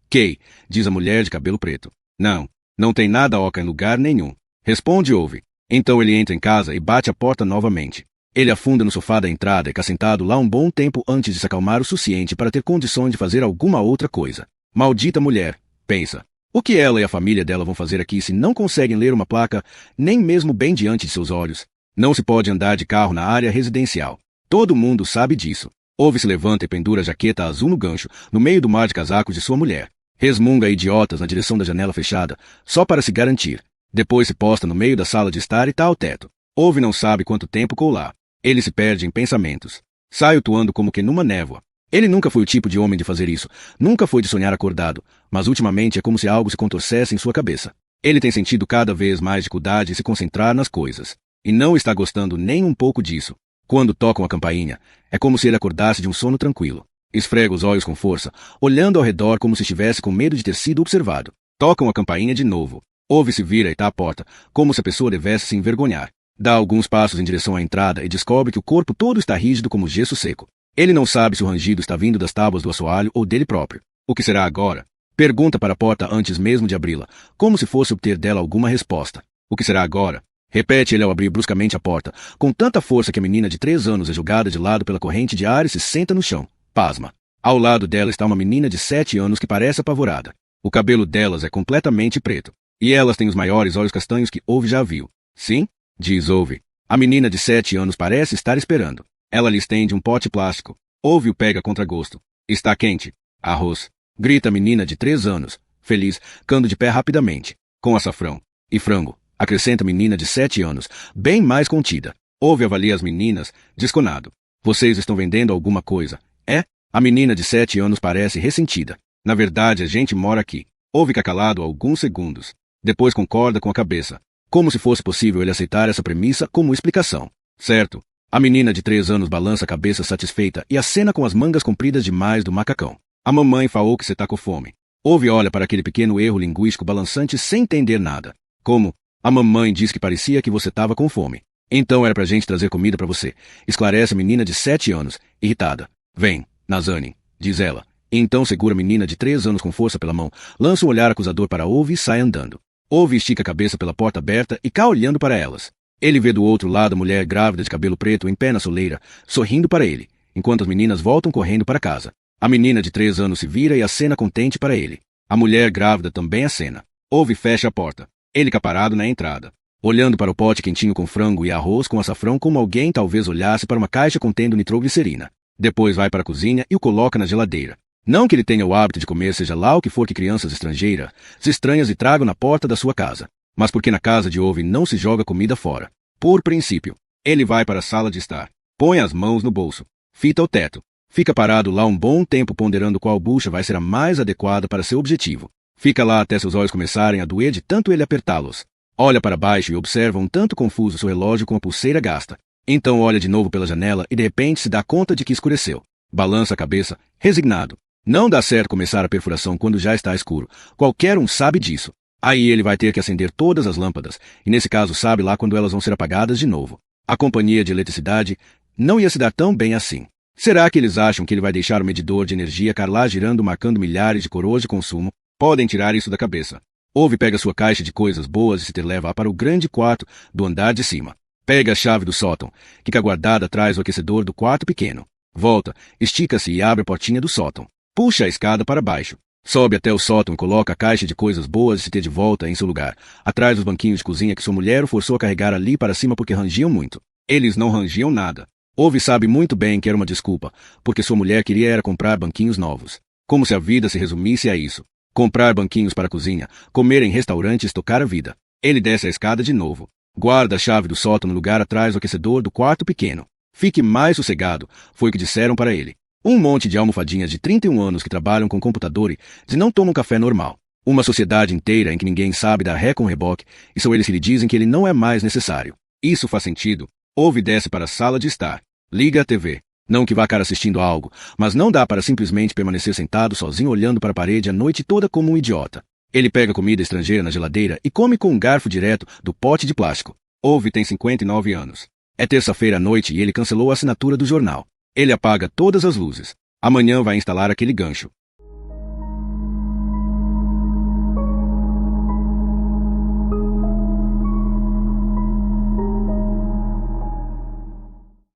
Ok, diz a mulher de cabelo preto. Não tem nada oca em lugar nenhum. Responde Ove. Então ele entra em casa e bate a porta novamente. Ele afunda no sofá da entrada e fica sentado lá um bom tempo antes de se acalmar o suficiente para ter condições de fazer alguma outra coisa. Maldita mulher, pensa. O que ela e a família dela vão fazer aqui se não conseguem ler uma placa, nem mesmo bem diante de seus olhos? Não se pode andar de carro na área residencial. Todo mundo sabe disso. Ove se levanta e pendura a jaqueta azul no gancho, no meio do mar de casacos de sua mulher. Resmunga idiotas na direção da janela fechada, só para se garantir. Depois se posta no meio da sala de estar e tá ao teto. Ove não sabe quanto tempo ficou lá. Ele se perde em pensamentos. Sai atuando como que numa névoa. Ele nunca foi o tipo de homem de fazer isso. Nunca foi de sonhar acordado. Mas ultimamente é como se algo se contorcesse em sua cabeça. Ele tem sentido cada vez mais dificuldade em se concentrar nas coisas. E não está gostando nem um pouco disso. Quando tocam a campainha, é como se ele acordasse de um sono tranquilo. Esfrega os olhos com força, olhando ao redor como se estivesse com medo de ter sido observado. Tocam a campainha de novo. Ove se vira e tá à porta, como se a pessoa devesse se envergonhar. Dá alguns passos em direção à entrada e descobre que o corpo todo está rígido como gesso seco. Ele não sabe se o rangido está vindo das tábuas do assoalho ou dele próprio. O que será agora? Pergunta para a porta antes mesmo de abri-la, como se fosse obter dela alguma resposta. O que será agora? Repete ele ao abrir bruscamente a porta, com tanta força que a menina de 3 anos é jogada de lado pela corrente de ar e se senta no chão. Pasma. Ao lado dela está uma menina de 7 anos que parece apavorada. O cabelo delas é completamente preto. E elas têm os maiores olhos castanhos que Ove já viu. Sim? Diz Ove. A menina de 7 anos parece estar esperando. Ela lhe estende um pote plástico. Ove o pega contra gosto. Está quente. Arroz. Grita a menina de 3 anos, feliz, cando de pé rapidamente. Com açafrão. E frango. Acrescenta a menina de 7 anos, bem mais contida. Ove avalia as meninas, desconado. Vocês estão vendendo alguma coisa? É? A menina de 7 anos parece ressentida. Na verdade, a gente mora aqui. Ove fica calado alguns segundos. Depois concorda com a cabeça. Como se fosse possível ele aceitar essa premissa como explicação. Certo. A menina de 3 anos balança a cabeça satisfeita e acena com as mangas compridas demais do macacão. A mamãe falou que você tá com fome. Ove olha para aquele pequeno erro linguístico balançante sem entender nada. Como? A mamãe disse que parecia que você tava com fome. Então era pra gente trazer comida pra você. Esclarece a menina de 7 anos, irritada. Vem, Nazane, diz ela. Então segura a menina de 3 anos com força pela mão, lança um olhar acusador para Ove e sai andando. Ove estica a cabeça pela porta aberta e cá olhando para elas. Ele vê do outro lado a mulher grávida de cabelo preto em pé na soleira, sorrindo para ele, enquanto as meninas voltam correndo para casa. A menina de 3 anos se vira e acena contente para ele. A mulher grávida também acena. Ove fecha a porta. Ele fica parado na entrada, olhando para o pote quentinho com frango e arroz com açafrão como alguém talvez olhasse para uma caixa contendo nitroglicerina. Depois vai para a cozinha e o coloca na geladeira. Não que ele tenha o hábito de comer seja lá o que for que crianças estrangeiras se estranhas e tragam na porta da sua casa, mas porque na casa de Ove não se joga comida fora. Por princípio, ele vai para a sala de estar, põe as mãos no bolso, fita o teto, fica parado lá um bom tempo ponderando qual bucha vai ser a mais adequada para seu objetivo. Fica lá até seus olhos começarem a doer de tanto ele apertá-los. Olha para baixo e observa um tanto confuso seu relógio com a pulseira gasta. Então olha de novo pela janela e de repente se dá conta de que escureceu. Balança a cabeça, resignado. Não dá certo começar a perfuração quando já está escuro. Qualquer um sabe disso. Aí ele vai ter que acender todas as lâmpadas, e nesse caso sabe lá quando elas vão ser apagadas de novo. A companhia de eletricidade não ia se dar tão bem assim. Será que eles acham que ele vai deixar o medidor de energia cair lá girando marcando milhares de coroas de consumo? Podem tirar isso da cabeça. Ove pega sua caixa de coisas boas e se leva para o grande quarto do andar de cima. Pega a chave do sótão, que fica guardada atrás do aquecedor do quarto pequeno. Volta, estica-se e abre a portinha do sótão. Puxa a escada para baixo. Sobe até o sótão e coloca a caixa de coisas boas e se ter de volta em seu lugar, atrás dos banquinhos de cozinha que sua mulher o forçou a carregar ali para cima porque rangiam muito. Eles não rangiam nada. Ove sabe muito bem que era uma desculpa, porque sua mulher queria era comprar banquinhos novos. Como se a vida se resumisse a isso. Comprar banquinhos para a cozinha, comer em restaurantes, tocar a vida. Ele desce a escada de novo. Guarda a chave do sótão no lugar atrás do aquecedor do quarto pequeno. Fique mais sossegado, foi o que disseram para ele. Um monte de almofadinhas de 31 anos que trabalham com computador e não tomam café normal. Uma sociedade inteira em que ninguém sabe dar ré com reboque, e são eles que lhe dizem que ele não é mais necessário. Isso faz sentido. Ove desce para a sala de estar. Liga a TV. Não que vá ficar assistindo a algo, mas não dá para simplesmente permanecer sentado sozinho olhando para a parede a noite toda como um idiota. Ele pega comida estrangeira na geladeira e come com um garfo direto do pote de plástico. Ove tem 59 anos. É terça-feira à noite e ele cancelou a assinatura do jornal. Ele apaga todas as luzes. Amanhã vai instalar aquele gancho.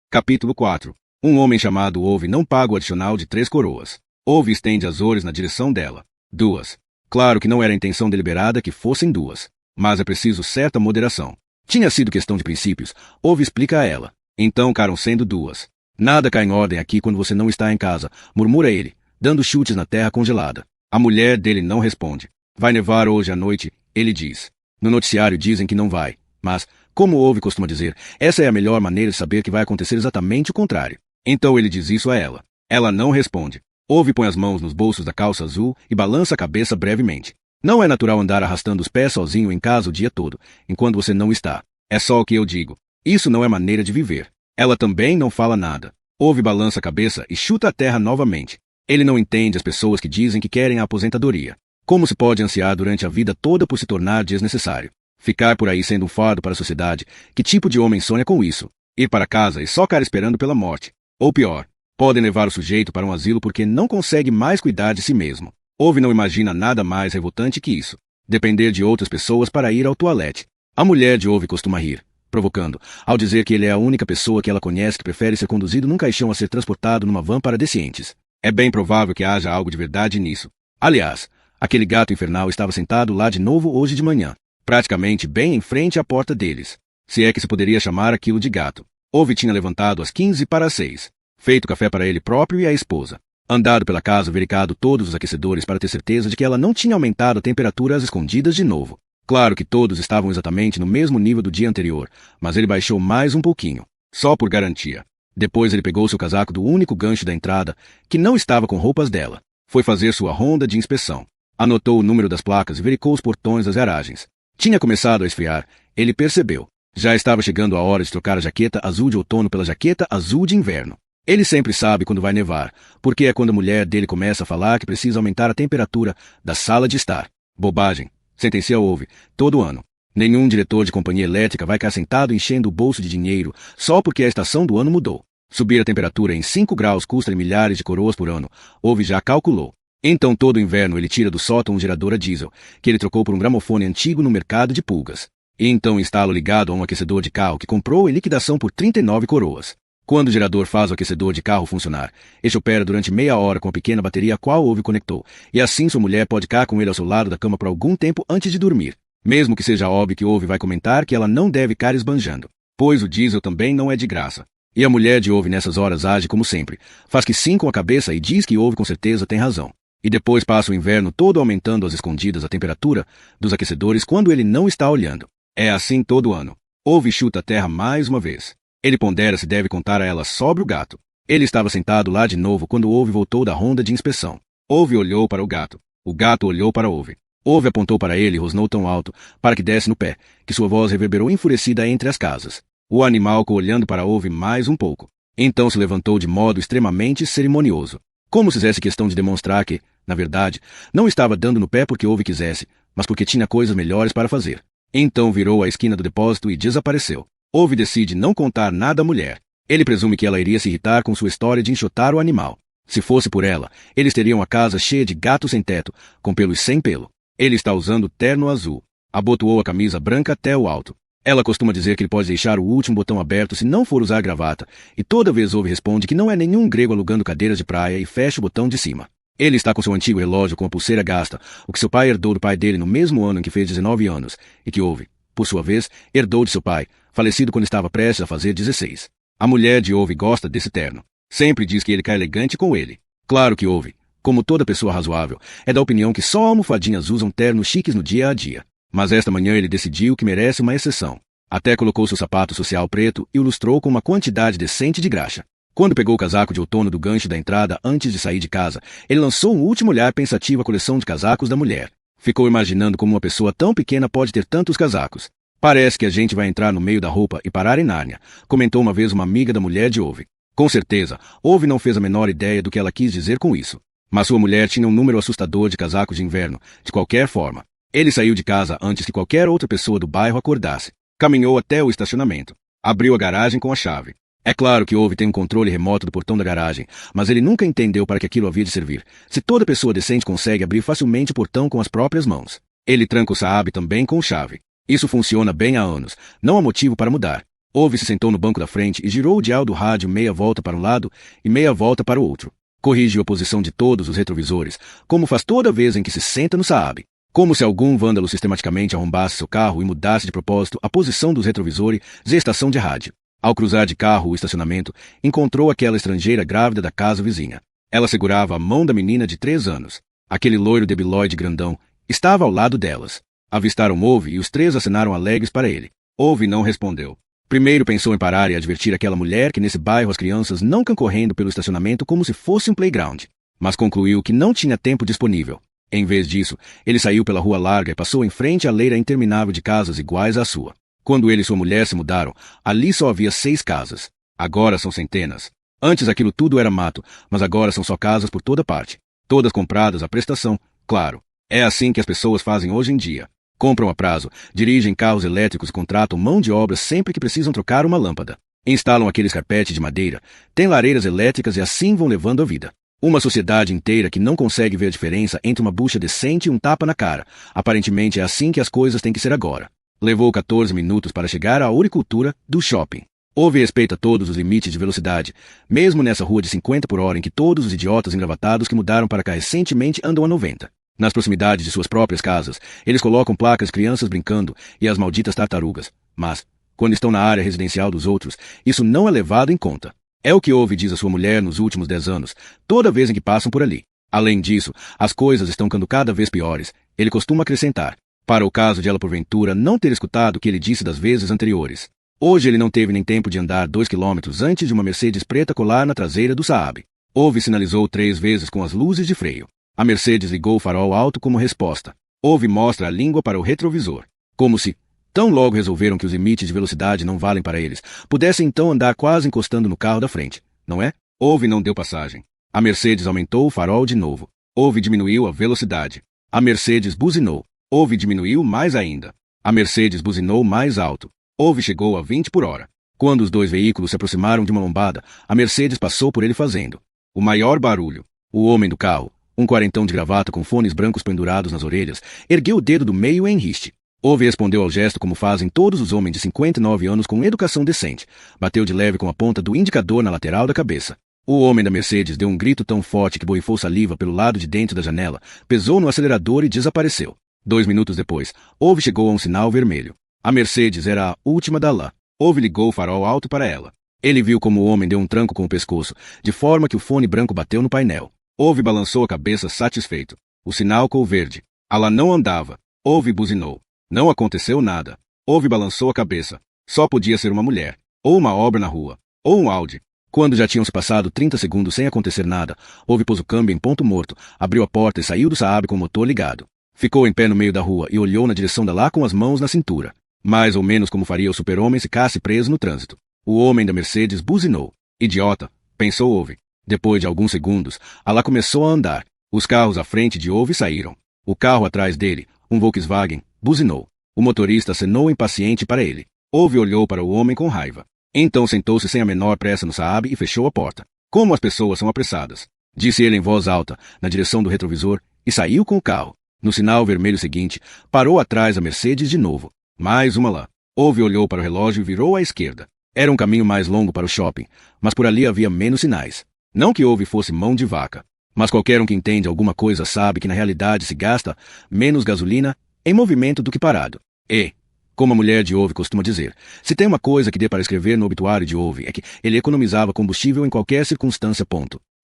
Capítulo 4. Um homem chamado Ove não paga o adicional de 3 coroas. Ove estende Azores na direção dela. 2. Claro que não era a intenção deliberada que fossem 2. Mas é preciso certa moderação. Tinha sido questão de princípios. Ove explica a ela. Então ficaram sendo 2. Nada cai em ordem aqui quando você não está em casa, murmura ele, dando chutes na terra congelada. A mulher dele não responde. Vai nevar hoje à noite, ele diz. No noticiário dizem que não vai, mas, como Ove costuma dizer, essa é a melhor maneira de saber que vai acontecer exatamente o contrário. Então ele diz isso a ela. Ela não responde. Ove põe as mãos nos bolsos da calça azul e balança a cabeça brevemente. Não é natural andar arrastando os pés sozinho em casa o dia todo, enquanto você não está. É só o que eu digo. Isso não é maneira de viver. Ela também não fala nada. Ove balança a cabeça e chuta a terra novamente. Ele não entende as pessoas que dizem que querem a aposentadoria. Como se pode ansiar durante a vida toda por se tornar desnecessário? Ficar por aí sendo um fardo para a sociedade? Que tipo de homem sonha com isso? Ir para casa e só ficar esperando pela morte. Ou pior, podem levar o sujeito para um asilo porque não consegue mais cuidar de si mesmo. Ove não imagina nada mais revoltante que isso. Depender de outras pessoas para ir ao toalete. A mulher de Ove costuma rir, provocando, ao dizer que ele é a única pessoa que ela conhece que prefere ser conduzido num caixão a ser transportado numa van para deficientes. É bem provável que haja algo de verdade nisso. Aliás, aquele gato infernal estava sentado lá de novo hoje de manhã, praticamente bem em frente à porta deles. Se é que se poderia chamar aquilo de gato. Ove tinha levantado às 15 para as 6, feito café para ele próprio e a esposa. Andado pela casa, verificado todos os aquecedores para ter certeza de que ela não tinha aumentado a temperatura às escondidas de novo. Claro que todos estavam exatamente no mesmo nível do dia anterior, mas ele baixou mais um pouquinho, só por garantia. Depois ele pegou seu casaco do único gancho da entrada, que não estava com roupas dela. Foi fazer sua ronda de inspeção. Anotou o número das placas e verificou os portões das garagens. Tinha começado a esfriar, ele percebeu. Já estava chegando a hora de trocar a jaqueta azul de outono pela jaqueta azul de inverno. Ele sempre sabe quando vai nevar, porque é quando a mulher dele começa a falar que precisa aumentar a temperatura da sala de estar. Bobagem, sentencia Ove, todo ano. Nenhum diretor de companhia elétrica vai ficar sentado enchendo o bolso de dinheiro só porque a estação do ano mudou. Subir a temperatura em 5 graus custa milhares de coroas por ano, Ove já calculou. Então todo inverno ele tira do sótão um gerador a diesel, que ele trocou por um gramofone antigo no mercado de pulgas. E então instala ligado a um aquecedor de carro que comprou em liquidação por 39 coroas. Quando o gerador faz o aquecedor de carro funcionar, este opera durante meia hora com a pequena bateria a qual Ove conectou, e assim sua mulher pode ficar com ele ao seu lado da cama por algum tempo antes de dormir. Mesmo que seja óbvio que Ove vai comentar que ela não deve ficar esbanjando, pois o diesel também não é de graça. E a mulher de Ove nessas horas age como sempre, faz que sim com a cabeça e diz que Ove com certeza tem razão. E depois passa o inverno todo aumentando às escondidas a temperatura dos aquecedores quando ele não está olhando. É assim todo ano. Ove chuta a terra mais uma vez. Ele pondera se deve contar a ela sobre o gato. Ele estava sentado lá de novo quando Ove voltou da ronda de inspeção. Ove olhou para o gato. O gato olhou para Ove. Ove apontou para ele e rosnou tão alto, para que desse no pé, que sua voz reverberou enfurecida entre as casas. O animal ficou olhando para Ove mais um pouco. Então se levantou de modo extremamente cerimonioso. Como se fizesse questão de demonstrar que, na verdade, não estava dando no pé porque Ove quisesse, mas porque tinha coisas melhores para fazer. Então virou à esquina do depósito e desapareceu. Ove decide não contar nada à mulher. Ele presume que ela iria se irritar com sua história de enxotar o animal. Se fosse por ela, eles teriam a casa cheia de gatos sem teto, com pelos sem pelo. Ele está usando terno azul. Abotoou a camisa branca até o alto. Ela costuma dizer que ele pode deixar o último botão aberto se não for usar gravata, e toda vez ouve responde que não é nenhum grego alugando cadeiras de praia e fecha o botão de cima. Ele está com seu antigo relógio com a pulseira gasta, o que seu pai herdou do pai dele no mesmo ano em que fez 19 anos, e que Ove, por sua vez, herdou de seu pai, falecido quando estava prestes a fazer 16. A mulher de Ove gosta desse terno. Sempre diz que ele cai elegante com ele. Claro que Ove, como toda pessoa razoável, é da opinião que só almofadinhas usam ternos chiques no dia a dia. Mas esta manhã ele decidiu que merece uma exceção. Até colocou seu sapato social preto e o lustrou com uma quantidade decente de graxa. Quando pegou o casaco de outono do gancho da entrada antes de sair de casa, ele lançou um último olhar pensativo à coleção de casacos da mulher. Ficou imaginando como uma pessoa tão pequena pode ter tantos casacos. Parece que a gente vai entrar no meio da roupa e parar em Nárnia, comentou uma vez uma amiga da mulher de Ove. Com certeza, Ove não fez a menor ideia do que ela quis dizer com isso. Mas sua mulher tinha um número assustador de casacos de inverno, de qualquer forma. Ele saiu de casa antes que qualquer outra pessoa do bairro acordasse. Caminhou até o estacionamento. Abriu a garagem com a chave. É claro que Ove tem um controle remoto do portão da garagem, mas ele nunca entendeu para que aquilo havia de servir. Se toda pessoa decente consegue abrir facilmente o portão com as próprias mãos. Ele tranca o Saab também com chave. Isso funciona bem há anos. Não há motivo para mudar. Ove se sentou no banco da frente e girou o dial do rádio meia volta para um lado e meia volta para o outro. Corrigiu a posição de todos os retrovisores, como faz toda vez em que se senta no Saab. Como se algum vândalo sistematicamente arrombasse seu carro e mudasse de propósito a posição dos retrovisores e a estação de rádio. Ao cruzar de carro o estacionamento, encontrou aquela estrangeira grávida da casa vizinha. Ela segurava a mão da menina de 3 anos. Aquele loiro debilóide grandão estava ao lado delas. Avistaram Ove e os três acenaram alegres para ele. Ove não respondeu. Primeiro pensou em parar e advertir aquela mulher que nesse bairro as crianças não cão correndo pelo estacionamento como se fosse um playground. Mas concluiu que não tinha tempo disponível. Em vez disso, ele saiu pela rua larga e passou em frente à leira interminável de casas iguais à sua. Quando ele e sua mulher se mudaram, ali só havia 6 casas. Agora são centenas. Antes aquilo tudo era mato, mas agora são só casas por toda parte. Todas compradas à prestação, claro. É assim que as pessoas fazem hoje em dia. Compram a prazo, dirigem carros elétricos e contratam mão de obra sempre que precisam trocar uma lâmpada. Instalam aqueles carpetes de madeira, têm lareiras elétricas e assim vão levando a vida. Uma sociedade inteira que não consegue ver a diferença entre uma bucha decente e um tapa na cara. Aparentemente é assim que as coisas têm que ser agora. Levou 14 minutos para chegar à auricultura do shopping. Ove respeita todos os limites de velocidade, mesmo nessa rua de 50 por hora em que todos os idiotas engravatados que mudaram para cá recentemente andam a 90. Nas proximidades de suas próprias casas, eles colocam placas crianças brincando e as malditas tartarugas. Mas, quando estão na área residencial dos outros, isso não é levado em conta. É o que Ove diz a sua mulher nos últimos 10 anos, toda vez em que passam por ali. Além disso, as coisas estão ficando cada vez piores. Ele costuma acrescentar, para o caso de ela porventura não ter escutado o que ele disse das vezes anteriores. Hoje ele não teve nem tempo de andar 2 quilômetros antes de uma Mercedes preta colar na traseira do Saab. Ove sinalizou 3 vezes com as luzes de freio. A Mercedes ligou o farol alto como resposta. Ove mostra a língua para o retrovisor. Como se, tão logo resolveram que os limites de velocidade não valem para eles, pudessem então andar quase encostando no carro da frente, não é? Ove não deu passagem. A Mercedes aumentou o farol de novo. Ove diminuiu a velocidade. A Mercedes buzinou. Ove diminuiu mais ainda. A Mercedes buzinou mais alto. Ove chegou a 20 por hora. Quando os 2 veículos se aproximaram de uma lombada, a Mercedes passou por ele fazendo o maior barulho. O homem do carro, um quarentão de gravata com fones brancos pendurados nas orelhas, ergueu o dedo do meio em riste. Ove respondeu ao gesto como fazem todos os homens de 59 anos com educação decente. Bateu de leve com a ponta do indicador na lateral da cabeça. O homem da Mercedes deu um grito tão forte que borrifou saliva pelo lado de dentro da janela, pesou no acelerador e desapareceu. 2 minutos depois, Ove chegou a um sinal vermelho. A Mercedes era a última da lã. Ove ligou o farol alto para ela. Ele viu como o homem deu um tranco com o pescoço, de forma que o fone branco bateu no painel. Ove balançou a cabeça satisfeito. O sinal cor verde. A lã não andava. Ove buzinou. Não aconteceu nada. Ove balançou a cabeça. Só podia ser uma mulher. Ou uma obra na rua. Ou um Audi. Quando já tinham se passado 30 segundos sem acontecer nada, Ove pôs o câmbio em ponto morto, abriu a porta e saiu do Saab com o motor ligado. Ficou em pé no meio da rua e olhou na direção da lá com as mãos na cintura. Mais ou menos como faria o super-homem se ficasse preso no trânsito. O homem da Mercedes buzinou. Idiota, pensou Ove. Depois de alguns segundos, a lá começou a andar. Os carros à frente de Ove saíram. O carro atrás dele, um Volkswagen, buzinou. O motorista acenou impaciente para ele. Ove olhou para o homem com raiva. Então sentou-se sem a menor pressa no Saab e fechou a porta. Como as pessoas são apressadas, disse ele em voz alta, na direção do retrovisor, e saiu com o carro. No sinal vermelho seguinte, parou atrás a Mercedes de novo. Mais uma lá. Ove olhou para o relógio e virou à esquerda. Era um caminho mais longo para o shopping, mas por ali havia menos sinais. Não que Ove fosse mão de vaca, mas qualquer um que entende alguma coisa sabe que na realidade se gasta menos gasolina em movimento do que parado. E, como a mulher de Ove costuma dizer, se tem uma coisa que dê para escrever no obituário de Ove é que ele economizava combustível em qualquer circunstância.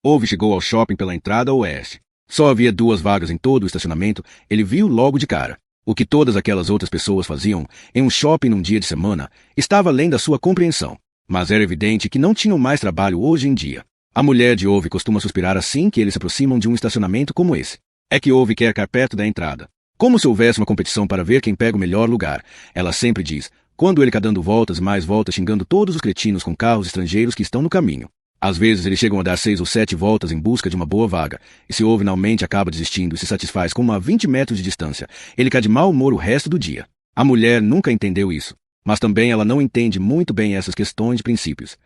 Ove chegou ao shopping pela entrada oeste. Só havia 2 vagas em todo o estacionamento, ele viu logo de cara. O que todas aquelas outras pessoas faziam em um shopping num dia de semana estava além da sua compreensão. Mas era evidente que não tinham mais trabalho hoje em dia. A mulher de Ove costuma suspirar assim que eles se aproximam de um estacionamento como esse. É que Ove quer ficar perto da entrada. Como se houvesse uma competição para ver quem pega o melhor lugar. Ela sempre diz, quando ele está dando voltas e mais voltas xingando todos os cretinos com carros estrangeiros que estão no caminho. Às vezes eles chegam a dar 6 ou 7 voltas em busca de uma boa vaga, e se Ove finalmente acaba desistindo e se satisfaz com uma a 20 metros de distância, ele cai de mau humor o resto do dia. A mulher nunca entendeu isso, mas também ela não entende muito bem essas questões de princípios.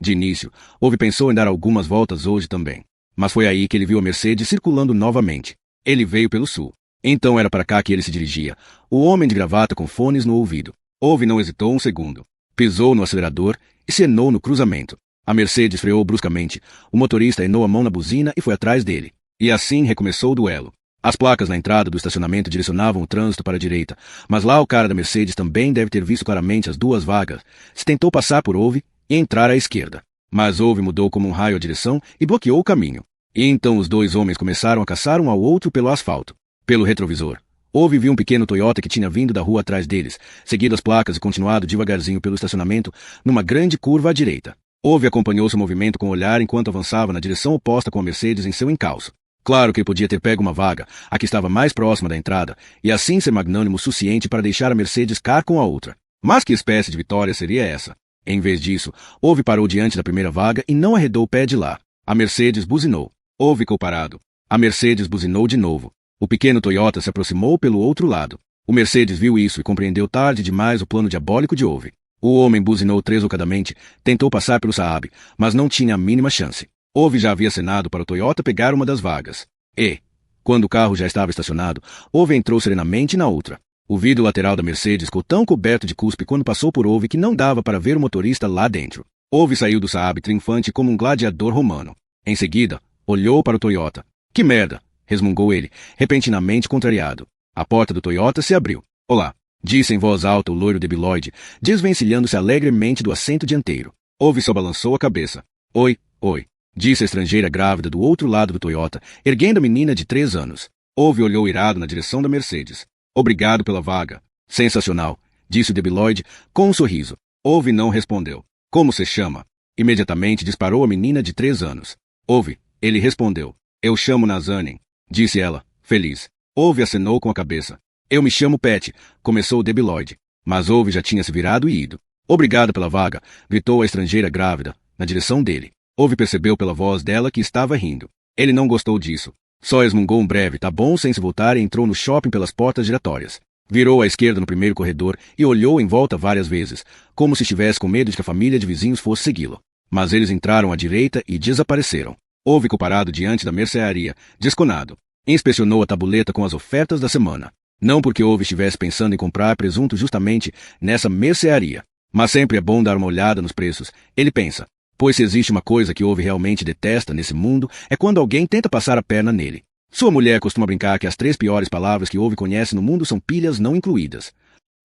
De início, Ove pensou em dar algumas voltas hoje também, mas foi aí que ele viu a Mercedes circulando novamente. Ele veio pelo sul. Então era para cá que ele se dirigia, o homem de gravata com fones no ouvido. Ove não hesitou um segundo. Pisou no acelerador e acenou no cruzamento. A Mercedes freou bruscamente, o motorista enou a mão na buzina e foi atrás dele. E assim recomeçou o duelo. As placas na entrada do estacionamento direcionavam o trânsito para a direita, mas lá o cara da Mercedes também deve ter visto claramente as 2 vagas. Se tentou passar por Ove e entrar à esquerda. Mas Ove mudou como um raio a direção e bloqueou o caminho. E então os 2 homens começaram a caçar um ao outro pelo asfalto. Pelo retrovisor, Ove viu um pequeno Toyota que tinha vindo da rua atrás deles, seguido as placas e continuado devagarzinho pelo estacionamento, numa grande curva à direita. Ove acompanhou seu movimento com o olhar enquanto avançava na direção oposta com a Mercedes em seu encalço. Claro que ele podia ter pego uma vaga, a que estava mais próxima da entrada, e assim ser magnânimo o suficiente para deixar a Mercedes car com a outra. Mas que espécie de vitória seria essa? Em vez disso, Ove parou diante da primeira vaga e não arredou o pé de lá. A Mercedes buzinou. Ove ficou parado. A Mercedes buzinou de novo. O pequeno Toyota se aproximou pelo outro lado. O Mercedes viu isso e compreendeu tarde demais o plano diabólico de Ove. O homem buzinou três-ocadamente, tentou passar pelo Saab, mas não tinha a mínima chance. Ove já havia acenado para o Toyota pegar uma das vagas. E, quando o carro já estava estacionado, Ove entrou serenamente na outra. O vidro lateral da Mercedes ficou tão coberto de cuspe quando passou por Ove que não dava para ver o motorista lá dentro. Ove saiu do Saab triunfante como um gladiador romano. Em seguida, olhou para o Toyota. Que merda! Resmungou ele, repentinamente contrariado. A porta do Toyota se abriu. Olá! Disse em voz alta o loiro debilóide, desvencilhando-se alegremente do assento dianteiro. Ove só balançou a cabeça. Oi, oi, disse a estrangeira grávida do outro lado do Toyota, erguendo a menina de 3 anos. Ove olhou irado na direção da Mercedes. Obrigado pela vaga. Sensacional, disse o debilóide, com um sorriso. Ove não respondeu. Como se chama? Imediatamente disparou a menina de 3 anos. Ove, ele respondeu. Eu chamo Nazanin, disse ela, feliz. Ove acenou com a cabeça. Eu me chamo Pat, começou o debilóide. Mas Ove já tinha se virado e ido. Obrigado pela vaga, gritou a estrangeira grávida, na direção dele. Ove percebeu pela voz dela que estava rindo. Ele não gostou disso. Só resmungou um breve tá bom sem se voltar e entrou no shopping pelas portas giratórias. Virou à esquerda no primeiro corredor e olhou em volta várias vezes, como se estivesse com medo de que a família de vizinhos fosse segui-lo. Mas eles entraram à direita e desapareceram. Ove ficou parado diante da mercearia, desconado. Inspecionou a tabuleta com as ofertas da semana. Não porque Ove estivesse pensando em comprar presunto justamente nessa mercearia. Mas sempre é bom dar uma olhada nos preços, ele pensa. Pois se existe uma coisa que Ove realmente detesta nesse mundo, é quando alguém tenta passar a perna nele. Sua mulher costuma brincar que as 3 piores palavras que Ove conhece no mundo são pilhas não incluídas.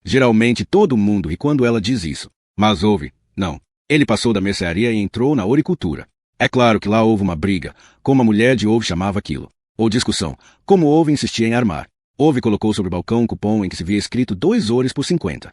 Geralmente todo mundo ri quando ela diz isso. Mas Ove, não. Ele passou da mercearia e entrou na oricultura. É claro que lá houve uma briga, como a mulher de Ove chamava aquilo. Ou discussão, como Ove insistia em armar. Ove colocou sobre o balcão um cupom em que se via escrito 2 oures por 50.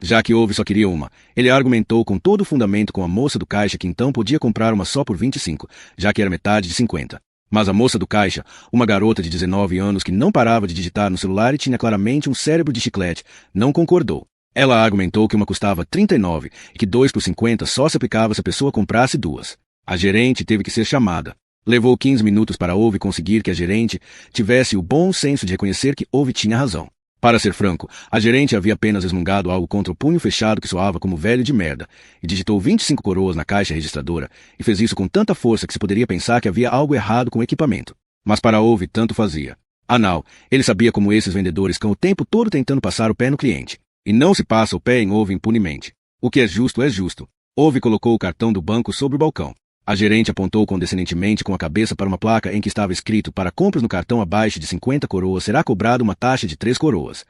Já que Ove só queria uma, ele argumentou com todo o fundamento com a moça do caixa que então podia comprar uma só por 25, já que era metade de 50. Mas a moça do caixa, uma garota de 19 anos que não parava de digitar no celular e tinha claramente um cérebro de chiclete, não concordou. Ela argumentou que uma custava 39 e que 2 por 50 só se aplicava se a pessoa comprasse 2. A gerente teve que ser chamada. Levou 15 minutos para Ove conseguir que a gerente tivesse o bom senso de reconhecer que Ove tinha razão. Para ser franco, a gerente havia apenas resmungado algo contra o punho fechado que soava como velho de merda, e digitou 25 coroas na caixa registradora, e fez isso com tanta força que se poderia pensar que havia algo errado com o equipamento. Mas para Ove tanto fazia. Anal, ele sabia como esses vendedores ficam o tempo todo tentando passar o pé no cliente. E não se passa o pé em Ove impunemente. O que é justo é justo. Ove colocou o cartão do banco sobre o balcão. A gerente apontou condescendentemente com a cabeça para uma placa em que estava escrito: para compras no cartão abaixo de 50 coroas será cobrada uma taxa de 3 coroas.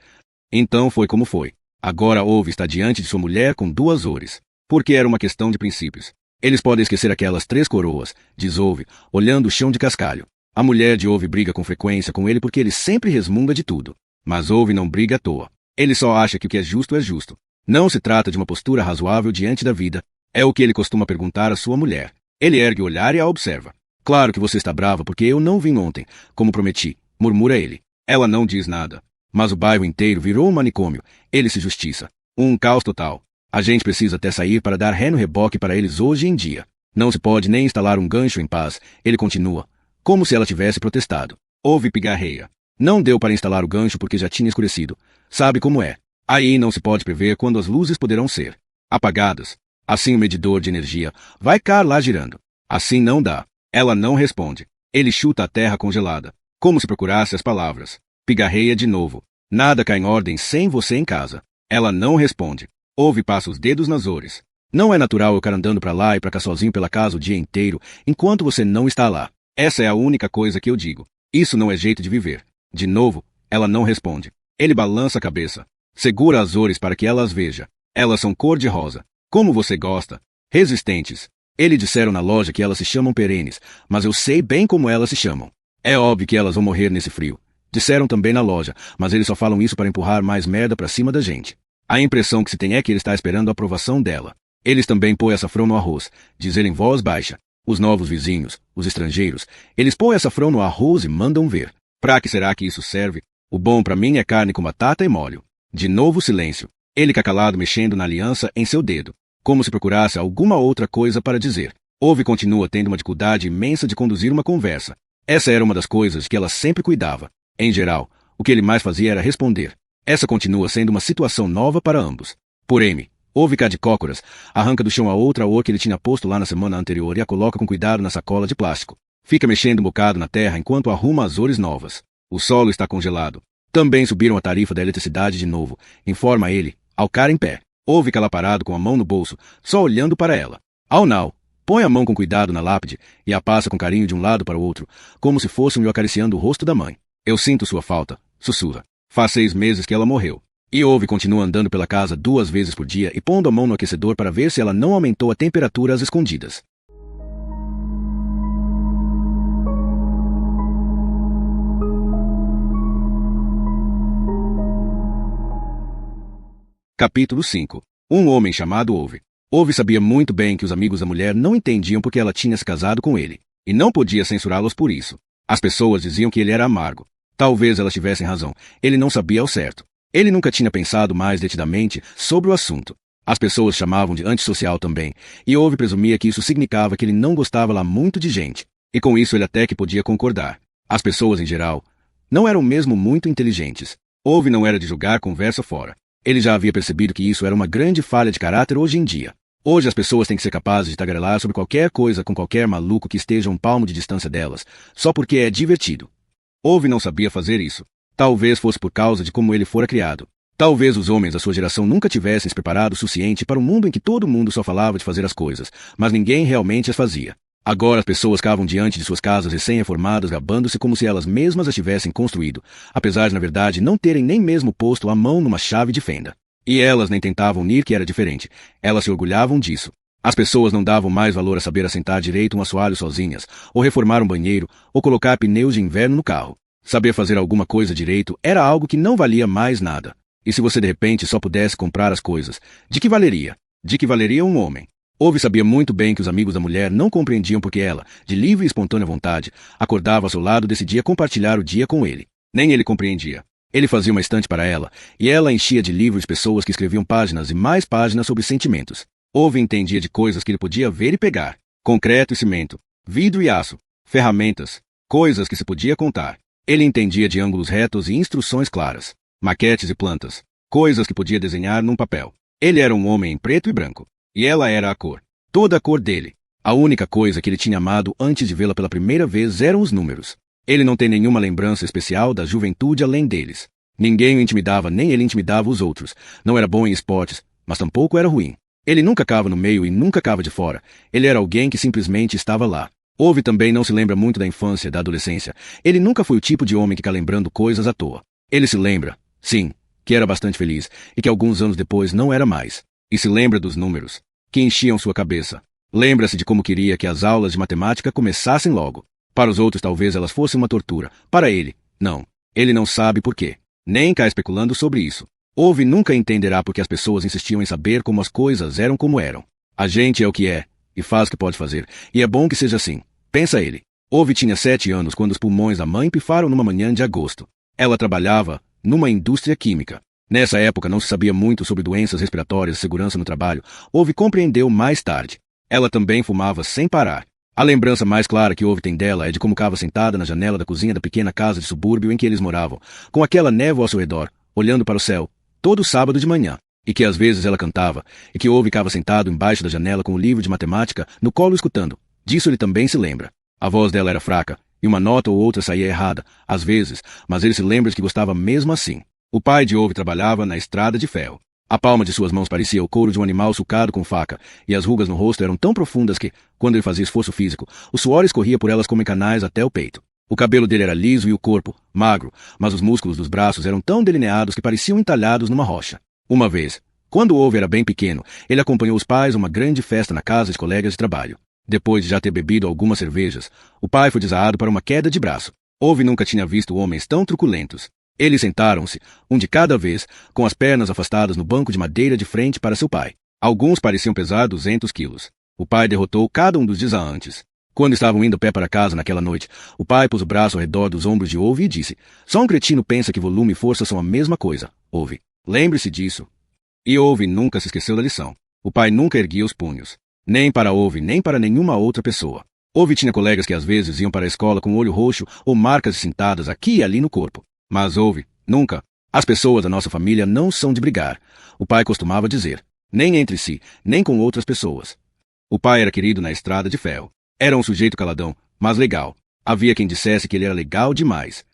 Então foi como foi. Agora Ove está diante de sua mulher com 2 ores. Porque era uma questão de princípios. Eles podem esquecer aquelas 3 coroas, diz Ove, olhando o chão de cascalho. A mulher de Ove briga com frequência com ele porque ele sempre resmunga de tudo. Mas Ove não briga à toa. Ele só acha que o que é justo é justo. Não se trata de uma postura razoável diante da vida. É o que ele costuma perguntar à sua mulher. Ele ergue o olhar e a observa. Claro que você está brava porque eu não vim ontem, como prometi, murmura ele. Ela não diz nada. Mas o bairro inteiro virou um manicômio. Ele se justiça. Um caos total. A gente precisa até sair para dar ré no reboque para eles hoje em dia. Não se pode nem instalar um gancho em paz. Ele continua, como se ela tivesse protestado. Houve pigarreia. Não deu para instalar o gancho porque já tinha escurecido. Sabe como é. Aí não se pode prever quando as luzes poderão ser apagadas. Assim o medidor de energia vai ficar lá girando. Assim não dá. Ela não responde. Ele chuta a terra congelada, como se procurasse as palavras. Pigarreia de novo. Nada cai em ordem sem você em casa. Ela não responde. Ove passa os dedos nas ores. Não é natural eu ficar andando para lá e para cá sozinho pela casa o dia inteiro, enquanto você não está lá. Essa é a única coisa que eu digo. Isso não é jeito de viver. De novo, ela não responde. Ele balança a cabeça. Segura as ores para que ela as veja. Elas são cor-de-rosa. Como você gosta. Resistentes. Eles disseram na loja que elas se chamam perenes, mas eu sei bem como elas se chamam. É óbvio que elas vão morrer nesse frio. Disseram também na loja, mas eles só falam isso para empurrar mais merda para cima da gente. A impressão que se tem é que ele está esperando a aprovação dela. Eles também põem açafrão no arroz, diz ele em voz baixa. Os novos vizinhos, os estrangeiros, eles põem açafrão no arroz e mandam ver. Pra que será que isso serve? O bom para mim é carne com batata e molho. De novo silêncio. Ele fica calado mexendo na aliança em seu dedo, como se procurasse alguma outra coisa para dizer. Ove continua tendo uma dificuldade imensa de conduzir uma conversa. Essa era uma das coisas que ela sempre cuidava. Em geral, o que ele mais fazia era responder. Essa continua sendo uma situação nova para ambos. Porém, Ove cá de cócoras, arranca do chão a outra or que ele tinha posto lá na semana anterior e a coloca com cuidado na sacola de plástico. Fica mexendo um bocado na terra enquanto arruma as ores novas. O solo está congelado. Também subiram a tarifa da eletricidade de novo, informa ele, ao cara em pé. Ove fica lá parado com a mão no bolso, só olhando para ela. Aunau, põe a mão com cuidado na lápide e a passa com carinho de um lado para o outro, como se fosse acariciando o rosto da mãe. Eu sinto sua falta, sussurra. Faz 6 meses que ela morreu. E Ove continua andando pela casa 2 vezes por dia e pondo a mão no aquecedor para ver se ela não aumentou a temperatura às escondidas. Capítulo 5. Um homem chamado Ove. Ove sabia muito bem que os amigos da mulher não entendiam porque ela tinha se casado com ele, e não podia censurá-los por isso. As pessoas diziam que ele era amargo. Talvez elas tivessem razão. Ele não sabia ao certo. Ele nunca tinha pensado mais detidamente sobre o assunto. As pessoas chamavam de antissocial também, e Ove presumia que isso significava que ele não gostava lá muito de gente. E com isso ele até que podia concordar. As pessoas, em geral, não eram mesmo muito inteligentes. Ove não era de jogar conversa fora. Ele já havia percebido que isso era uma grande falha de caráter hoje em dia. Hoje as pessoas têm que ser capazes de tagarelar sobre qualquer coisa com qualquer maluco que esteja a um palmo de distância delas, só porque é divertido. Ove não sabia fazer isso. Talvez fosse por causa de como ele fora criado. Talvez os homens da sua geração nunca tivessem se preparado o suficiente para um mundo em que todo mundo só falava de fazer as coisas, mas ninguém realmente as fazia. Agora as pessoas ficavam diante de suas casas recém-reformadas gabando-se como se elas mesmas as tivessem construído, apesar de na verdade não terem nem mesmo posto a mão numa chave de fenda. E elas nem tentavam unir que era diferente. Elas se orgulhavam disso. As pessoas não davam mais valor a saber assentar direito um assoalho sozinhas, ou reformar um banheiro, ou colocar pneus de inverno no carro. Saber fazer alguma coisa direito era algo que não valia mais nada. E se você de repente só pudesse comprar as coisas, de que valeria? De que valeria um homem? Ove sabia muito bem que os amigos da mulher não compreendiam porque ela, de livre e espontânea vontade, acordava ao seu lado e decidia compartilhar o dia com ele. Nem ele compreendia. Ele fazia uma estante para ela, e ela enchia de livros pessoas que escreviam páginas e mais páginas sobre sentimentos. Ove entendia de coisas que ele podia ver e pegar. Concreto e cimento, vidro e aço, ferramentas, coisas que se podia contar. Ele entendia de ângulos retos e instruções claras, maquetes e plantas, coisas que podia desenhar num papel. Ele era um homem em preto e branco, e ela era a cor. Toda a cor dele. A única coisa que ele tinha amado antes de vê-la pela primeira vez eram os números. Ele não tem nenhuma lembrança especial da juventude além deles. Ninguém o intimidava, nem ele intimidava os outros. Não era bom em esportes, mas tampouco era ruim. Ele nunca cava no meio e nunca cava de fora. Ele era alguém que simplesmente estava lá. Ove também não se lembra muito da infância, da adolescência. Ele nunca foi o tipo de homem que fica lembrando coisas à toa. Ele se lembra, sim, que era bastante feliz e que alguns anos depois não era mais. E se lembra dos números, que enchiam sua cabeça. Lembra-se de como queria que as aulas de matemática começassem logo. Para os outros talvez elas fossem uma tortura. Para ele, não. Ele não sabe por quê. Nem cá especulando sobre isso. Ove nunca entenderá porque as pessoas insistiam em saber como as coisas eram como eram. A gente é o que é, e faz o que pode fazer, e é bom que seja assim. Pensa ele. Ove tinha 7 anos quando os pulmões da mãe pifaram numa manhã de agosto. Ela trabalhava numa indústria química. Nessa época não se sabia muito sobre doenças respiratórias e segurança no trabalho. Ove compreendeu mais tarde. Ela também fumava sem parar. A lembrança mais clara que Ove tem dela é de como ficava sentada na janela da cozinha da pequena casa de subúrbio em que eles moravam, com aquela névoa ao seu redor, olhando para o céu, todo sábado de manhã, e que às vezes ela cantava, e que Ove ficava sentado embaixo da janela com o livro de matemática no colo escutando. Disso ele também se lembra. A voz dela era fraca, e uma nota ou outra saía errada, às vezes, mas ele se lembra de que gostava mesmo assim. O pai de Ove trabalhava na estrada de ferro. A palma de suas mãos parecia o couro de um animal sulcado com faca, e as rugas no rosto eram tão profundas que, quando ele fazia esforço físico, o suor escorria por elas como em canais até o peito. O cabelo dele era liso e o corpo, magro, mas os músculos dos braços eram tão delineados que pareciam entalhados numa rocha. Uma vez, quando Ove era bem pequeno, ele acompanhou os pais a uma grande festa na casa de colegas de trabalho. Depois de já ter bebido algumas cervejas, o pai foi desaado para uma queda de braço. Ove nunca tinha visto homens tão truculentos. Eles sentaram-se, um de cada vez, com as pernas afastadas no banco de madeira de frente para seu pai. Alguns pareciam pesar 200 quilos. O pai derrotou cada um dos desaantes. Quando estavam indo a pé para casa naquela noite, o pai pôs o braço ao redor dos ombros de Ove e disse: "Só um cretino pensa que volume e força são a mesma coisa, Ove. Lembre-se disso." E Ove nunca se esqueceu da lição. O pai nunca erguia os punhos. Nem para Ove, nem para nenhuma outra pessoa. Ove tinha colegas que às vezes iam para a escola com o olho roxo ou marcas cintadas aqui e ali no corpo. Mas Ove, nunca. As pessoas da nossa família não são de brigar. O pai costumava dizer. Nem entre si, nem com outras pessoas. O pai era querido na estrada de ferro. Era um sujeito caladão, mas legal. Havia quem dissesse que ele era legal demais.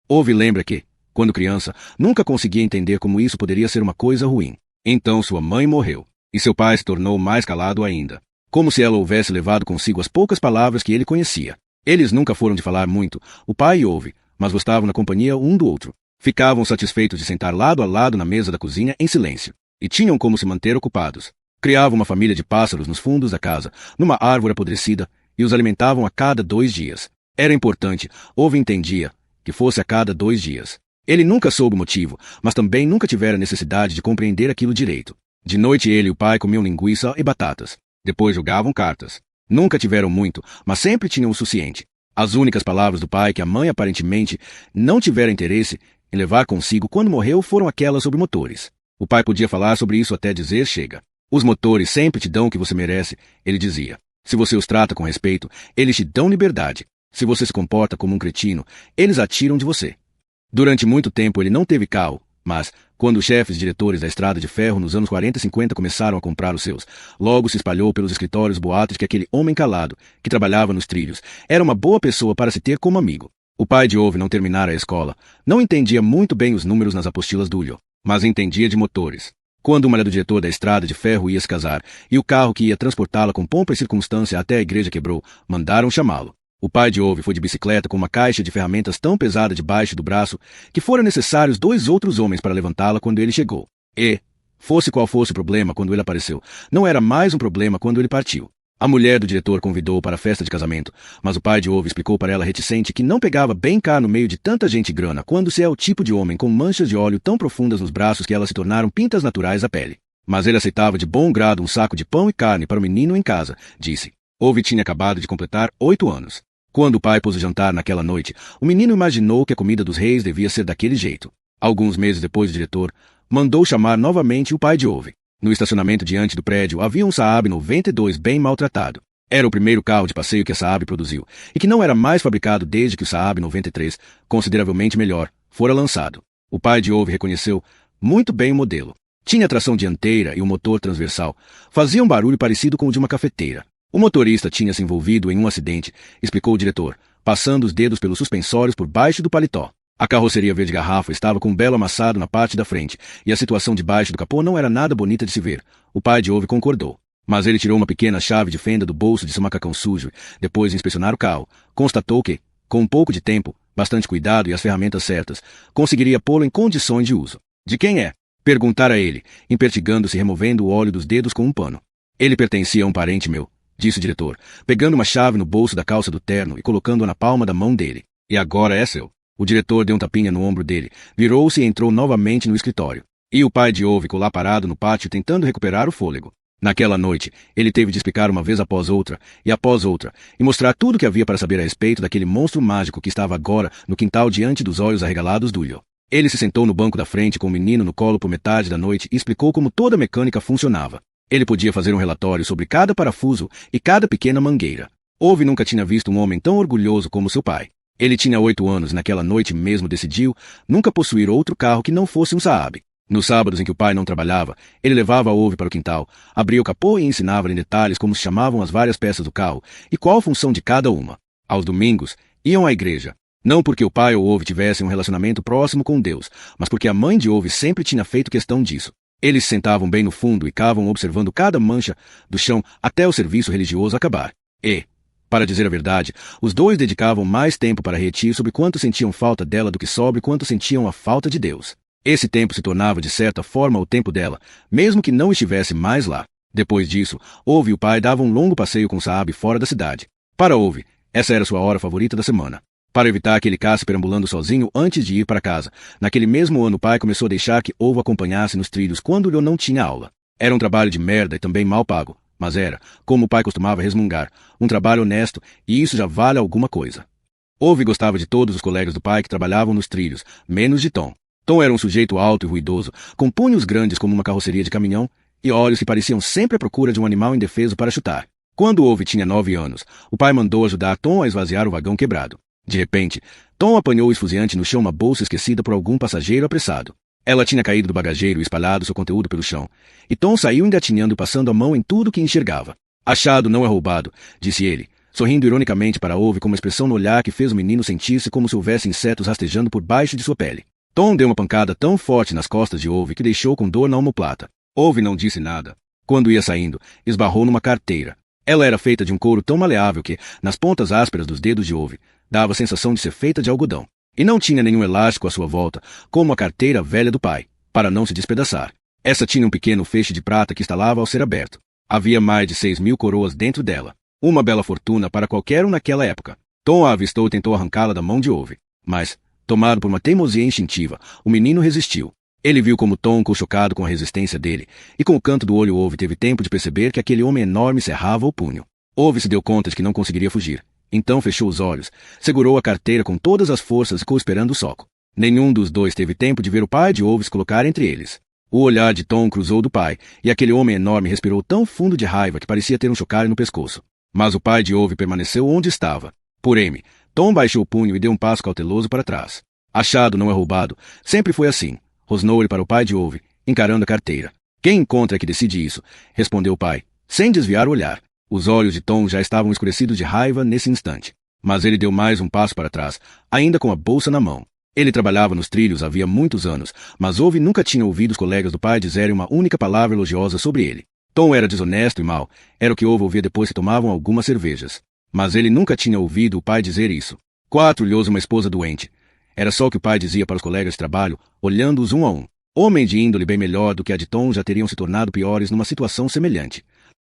Ove lembra que, quando criança, nunca conseguia entender como isso poderia ser uma coisa ruim. Então sua mãe morreu, e seu pai se tornou mais calado ainda. Como se ela houvesse levado consigo as poucas palavras que ele conhecia. Eles nunca foram de falar muito, o pai e Ove, mas gostavam da companhia um do outro. Ficavam satisfeitos de sentar lado a lado na mesa da cozinha em silêncio. E tinham como se manter ocupados. Criavam uma família de pássaros nos fundos da casa, numa árvore apodrecida, e os alimentavam a cada 2 dias. Era importante, Ove entendia, que fosse a cada 2 dias. Ele nunca soube o motivo, mas também nunca tivera necessidade de compreender aquilo direito. De noite ele e o pai comiam linguiça e batatas. Depois jogavam cartas. Nunca tiveram muito, mas sempre tinham o suficiente. As únicas palavras do pai que a mãe aparentemente não tivera interesse em levar consigo quando morreu foram aquelas sobre motores. O pai podia falar sobre isso até dizer chega. Os motores sempre te dão o que você merece, ele dizia. Se você os trata com respeito, eles te dão liberdade. Se você se comporta como um cretino, eles atiram de você. Durante muito tempo ele não teve carro, mas, quando os chefes diretores da estrada de ferro nos anos 40 e 50 começaram a comprar os seus, logo se espalhou pelos escritórios boatos que aquele homem calado, que trabalhava nos trilhos, era uma boa pessoa para se ter como amigo. O pai de Ove não terminara a escola, não entendia muito bem os números nas apostilas do Ulho, mas entendia de motores. Quando uma mulher do diretor da estrada de ferro ia se casar, e o carro que ia transportá-la com pompa e circunstância até a igreja quebrou, mandaram chamá-lo. O pai de Ove foi de bicicleta com uma caixa de ferramentas tão pesada debaixo do braço que foram necessários 2 outros homens para levantá-la quando ele chegou. E, fosse qual fosse o problema quando ele apareceu, não era mais um problema quando ele partiu. A mulher do diretor convidou-o para a festa de casamento, mas o pai de Ove explicou para ela reticente que não pegava bem cá no meio de tanta gente grana quando se é o tipo de homem com manchas de óleo tão profundas nos braços que elas se tornaram pintas naturais à pele. Mas ele aceitava de bom grado um saco de pão e carne para o menino em casa, disse. Ove tinha acabado de completar 8 anos. Quando o pai pôs o jantar naquela noite, o menino imaginou que a comida dos reis devia ser daquele jeito. Alguns meses depois o diretor mandou chamar novamente o pai de Ove. No estacionamento diante do prédio havia um Saab 92 bem maltratado. Era o primeiro carro de passeio que a Saab produziu, e que não era mais fabricado desde que o Saab 93, consideravelmente melhor, fora lançado. O pai de Ove reconheceu muito bem o modelo. Tinha tração dianteira e um motor transversal. Fazia um barulho parecido com o de uma cafeteira. O motorista tinha se envolvido em um acidente, explicou o diretor, passando os dedos pelos suspensórios por baixo do paletó. A carroceria verde garrafa estava com um belo amassado na parte da frente, e a situação debaixo do capô não era nada bonita de se ver. O pai de Ove concordou. Mas ele tirou uma pequena chave de fenda do bolso de seu macacão sujo, depois de inspecionar o carro. Constatou que, com um pouco de tempo, bastante cuidado e as ferramentas certas, conseguiria pô-lo em condições de uso. De quem é? Perguntara ele, impertigando-se e removendo o óleo dos dedos com um pano. Ele pertencia a um parente meu, disse o diretor, pegando uma chave no bolso da calça do terno e colocando-a na palma da mão dele. E agora é seu. O diretor deu um tapinha no ombro dele, virou-se e entrou novamente no escritório. E o pai de Ove ficou lá parado no pátio tentando recuperar o fôlego. Naquela noite, ele teve de explicar uma vez após outra, e mostrar tudo o que havia para saber a respeito daquele monstro mágico que estava agora no quintal diante dos olhos arregalados do Lho. Ele se sentou no banco da frente com o menino no colo por metade da noite e explicou como toda a mecânica funcionava. Ele podia fazer um relatório sobre cada parafuso e cada pequena mangueira. Ove nunca tinha visto um homem tão orgulhoso como seu pai. Ele tinha 8 anos e naquela noite mesmo decidiu nunca possuir outro carro que não fosse um Saab. Nos sábados em que o pai não trabalhava, ele levava a Ove para o quintal, abria o capô e ensinava-lhe em detalhes como se chamavam as várias peças do carro e qual a função de cada uma. Aos domingos, iam à igreja. Não porque o pai ou Ove tivessem um relacionamento próximo com Deus, mas porque a mãe de Ove sempre tinha feito questão disso. Eles se sentavam bem no fundo e ficavam observando cada mancha do chão até o serviço religioso acabar. E, para dizer a verdade, os dois dedicavam mais tempo para refletir sobre quanto sentiam falta dela do que sobre quanto sentiam a falta de Deus. Esse tempo se tornava, de certa forma, o tempo dela, mesmo que não estivesse mais lá. Depois disso, Ove e o pai davam um longo passeio com Saab fora da cidade. Para Ove, essa era sua hora favorita da semana. Para evitar que ele ficasse perambulando sozinho antes de ir para casa, naquele mesmo ano o pai começou a deixar que Ove acompanhasse nos trilhos quando ele não tinha aula. Era um trabalho de merda e também mal pago, mas era, como o pai costumava resmungar, um trabalho honesto e isso já vale alguma coisa. Ove gostava de todos os colegas do pai que trabalhavam nos trilhos, menos de Tom. Tom era um sujeito alto e ruidoso, com punhos grandes como uma carroceria de caminhão e olhos que pareciam sempre à procura de um animal indefeso para chutar. Quando Ove tinha 9 anos, o pai mandou ajudar Tom a esvaziar o vagão quebrado. De repente, Tom apanhou esfuziante no chão uma bolsa esquecida por algum passageiro apressado. Ela tinha caído do bagageiro e espalhado seu conteúdo pelo chão, e Tom saiu engatinhando e passando a mão em tudo que enxergava. Achado não é roubado, disse ele, sorrindo ironicamente para Ove com uma expressão no olhar que fez o menino sentir-se como se houvesse insetos rastejando por baixo de sua pele. Tom deu uma pancada tão forte nas costas de Ove que deixou com dor na omoplata. Ove não disse nada. Quando ia saindo, esbarrou numa carteira. Ela era feita de um couro tão maleável que, nas pontas ásperas dos dedos de Ove, dava a sensação de ser feita de algodão. E não tinha nenhum elástico à sua volta, como a carteira velha do pai, para não se despedaçar. Essa tinha um pequeno feixe de prata que estalava ao ser aberto. Havia mais de 6.000 coroas dentro dela. Uma bela fortuna para qualquer um naquela época. Tom a avistou e tentou arrancá-la da mão de Ove. Mas, tomado por uma teimosia instintiva, o menino resistiu. Ele viu como Tom ficou chocado com a resistência dele, e com o canto do olho Ove teve tempo de perceber que aquele homem enorme cerrava o punho. Ove se deu conta de que não conseguiria fugir. Então fechou os olhos, segurou a carteira com todas as forças e ficou esperando o soco. Nenhum dos dois teve tempo de ver o pai de Ove se colocar entre eles. O olhar de Tom cruzou do pai, e aquele homem enorme respirou tão fundo de raiva que parecia ter um chocalho no pescoço. Mas o pai de Ove permaneceu onde estava. Porém, Tom baixou o punho e deu um passo cauteloso para trás. Achado não é roubado, sempre foi assim, rosnou ele para o pai de Ove, encarando a carteira. Quem encontra é que decide isso, respondeu o pai, sem desviar o olhar. Os olhos de Tom já estavam escurecidos de raiva nesse instante. Mas ele deu mais um passo para trás, ainda com a bolsa na mão. Ele trabalhava nos trilhos havia muitos anos, mas Ove nunca tinha ouvido os colegas do pai dizerem uma única palavra elogiosa sobre ele. Tom era desonesto e mau, era o que Ove ouvia depois que tomavam algumas cervejas. Mas ele nunca tinha ouvido o pai dizer isso. 4 uma esposa doente. Era só o que o pai dizia para os colegas de trabalho, olhando-os um a um. Homens de índole bem melhor do que a de Tom já teriam se tornado piores numa situação semelhante.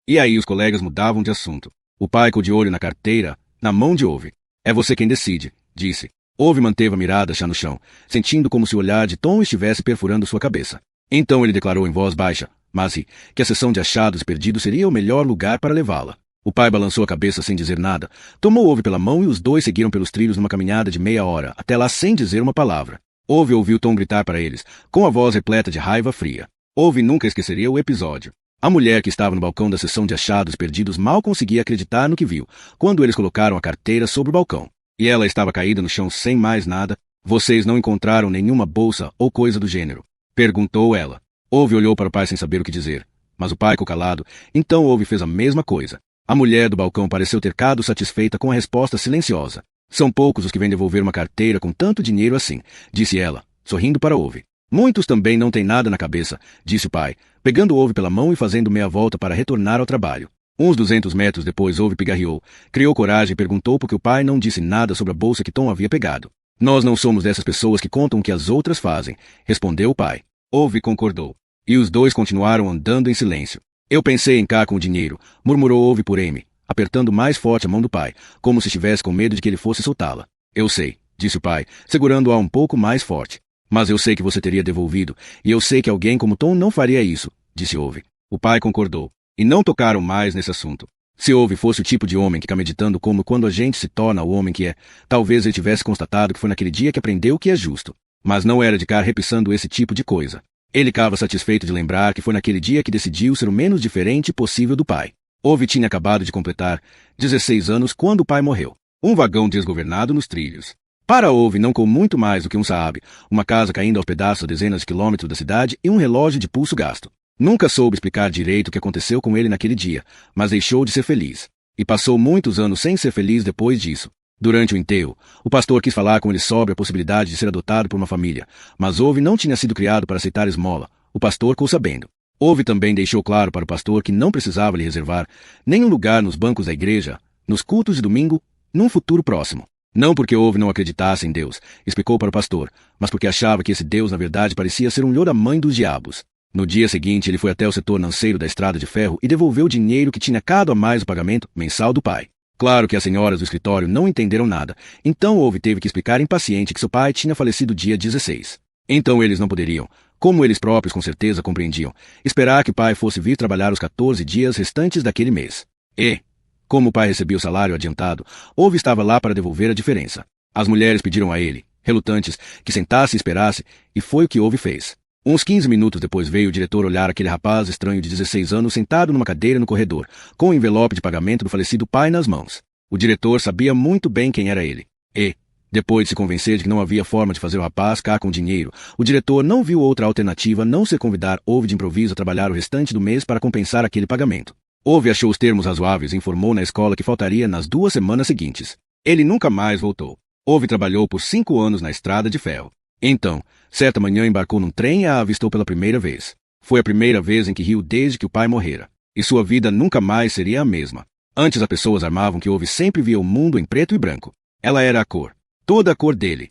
E aí os colegas mudavam de assunto. O pai ficou de olho na carteira, na mão de Ove. É você quem decide, disse. Ove manteve a mirada já no chão, sentindo como se o olhar de Tom estivesse perfurando sua cabeça. Então ele declarou em voz baixa, mas que a seção de achados perdidos seria o melhor lugar para levá-la. O pai balançou a cabeça sem dizer nada, tomou Ove pela mão e os dois seguiram pelos trilhos numa caminhada de meia hora, até lá sem dizer uma palavra. Ove ouviu Tom gritar para eles, com a voz repleta de raiva fria. Ove nunca esqueceria o episódio. A mulher que estava no balcão da seção de achados perdidos mal conseguia acreditar no que viu, quando eles colocaram a carteira sobre o balcão. E ela estava caída no chão sem mais nada. Vocês não encontraram nenhuma bolsa ou coisa do gênero? Perguntou ela. Ove olhou para o pai sem saber o que dizer. Mas o pai ficou calado, então Ove fez a mesma coisa. A mulher do balcão pareceu ter ficado satisfeita com a resposta silenciosa. São poucos os que vêm devolver uma carteira com tanto dinheiro assim, disse ela, sorrindo para Ove. Muitos também não têm nada na cabeça, disse o pai, pegando Ove pela mão e fazendo meia volta para retornar ao trabalho. Uns 200 metros depois Ove pigarreou, criou coragem e perguntou por que o pai não disse nada sobre a bolsa que Tom havia pegado. Nós não somos dessas pessoas que contam o que as outras fazem, respondeu o pai. Ove concordou. E os dois continuaram andando em silêncio. Eu pensei em cá com o dinheiro, murmurou Ove por Amy, apertando mais forte a mão do pai, como se estivesse com medo de que ele fosse soltá-la. Eu sei, disse o pai, segurando-a um pouco mais forte. Mas eu sei que você teria devolvido, e eu sei que alguém como Tom não faria isso, disse Ove. O pai concordou. E não tocaram mais nesse assunto. Se Ove fosse o tipo de homem que fica meditando como quando a gente se torna o homem que é, talvez ele tivesse constatado que foi naquele dia que aprendeu o que é justo. Mas não era de ficar repensando esse tipo de coisa. Ele ficava satisfeito de lembrar que foi naquele dia que decidiu ser o menos diferente possível do pai. Ove tinha acabado de completar 16 anos quando o pai morreu. Um vagão desgovernado nos trilhos. Para Ove não com muito mais do que um Saab, uma casa caindo aos pedaços a dezenas de quilômetros da cidade e um relógio de pulso gasto. Nunca soube explicar direito o que aconteceu com ele naquele dia, mas deixou de ser feliz. E passou muitos anos sem ser feliz depois disso. Durante o enterro, o pastor quis falar com ele sobre a possibilidade de ser adotado por uma família, mas Ove não tinha sido criado para aceitar esmola. O pastor ficou sabendo. Ove também deixou claro para o pastor que não precisava lhe reservar nenhum lugar nos bancos da igreja, nos cultos de domingo, num futuro próximo. Não porque Ove não acreditasse em Deus, explicou para o pastor, mas porque achava que esse Deus na verdade parecia ser um lhoramãe dos diabos. No dia seguinte, ele foi até o setor financeiro da estrada de ferro e devolveu o dinheiro que tinha cado a mais o pagamento mensal do pai. Claro que as senhoras do escritório não entenderam nada, então Ove teve que explicar impaciente que seu pai tinha falecido dia 16. Então eles não poderiam, como eles próprios com certeza compreendiam, esperar que o pai fosse vir trabalhar os 14 dias restantes daquele mês. E, como o pai recebia o salário adiantado, Ove estava lá para devolver a diferença. As mulheres pediram a ele, relutantes, que sentasse e esperasse, e foi o que Ove fez. Uns 15 minutos depois veio o diretor olhar aquele rapaz estranho de 16 anos sentado numa cadeira no corredor, com o envelope de pagamento do falecido pai nas mãos. O diretor sabia muito bem quem era ele. E, depois de se convencer de que não havia forma de fazer o rapaz cá com dinheiro, o diretor não viu outra alternativa a não ser convidar Ove de improviso a trabalhar o restante do mês para compensar aquele pagamento. Ove achou os termos razoáveis e informou na escola que faltaria nas 2 semanas seguintes. Ele nunca mais voltou. Ove trabalhou por 5 anos na estrada de ferro. Então, certa manhã embarcou num trem e a avistou pela primeira vez. Foi a primeira vez em que riu desde que o pai morrera. E sua vida nunca mais seria a mesma. Antes as pessoas armavam que Ove sempre via o mundo em preto e branco. Ela era a cor. Toda a cor dele.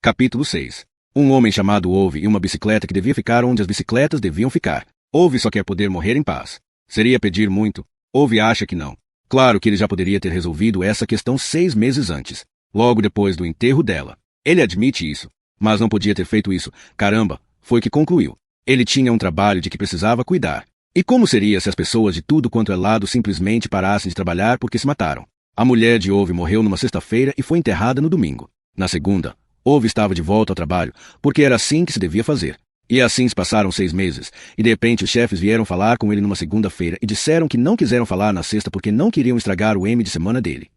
Capítulo 6. Um homem chamado Ove e uma bicicleta que devia ficar onde as bicicletas deviam ficar. Ove só quer poder morrer em paz. Seria pedir muito? Ove acha que não. Claro que ele já poderia ter resolvido essa questão 6 meses antes, logo depois do enterro dela. Ele admite isso, mas não podia ter feito isso. Caramba, foi que concluiu. Ele tinha um trabalho de que precisava cuidar. E como seria se as pessoas de tudo quanto é lado simplesmente parassem de trabalhar porque se mataram? A mulher de Ove morreu numa sexta-feira e foi enterrada no domingo. Na segunda, Ove estava de volta ao trabalho, porque era assim que se devia fazer. E assim se passaram 6 meses, e de repente os chefes vieram falar com ele numa segunda-feira e disseram que não quiseram falar na sexta porque não queriam estragar o M de semana dele.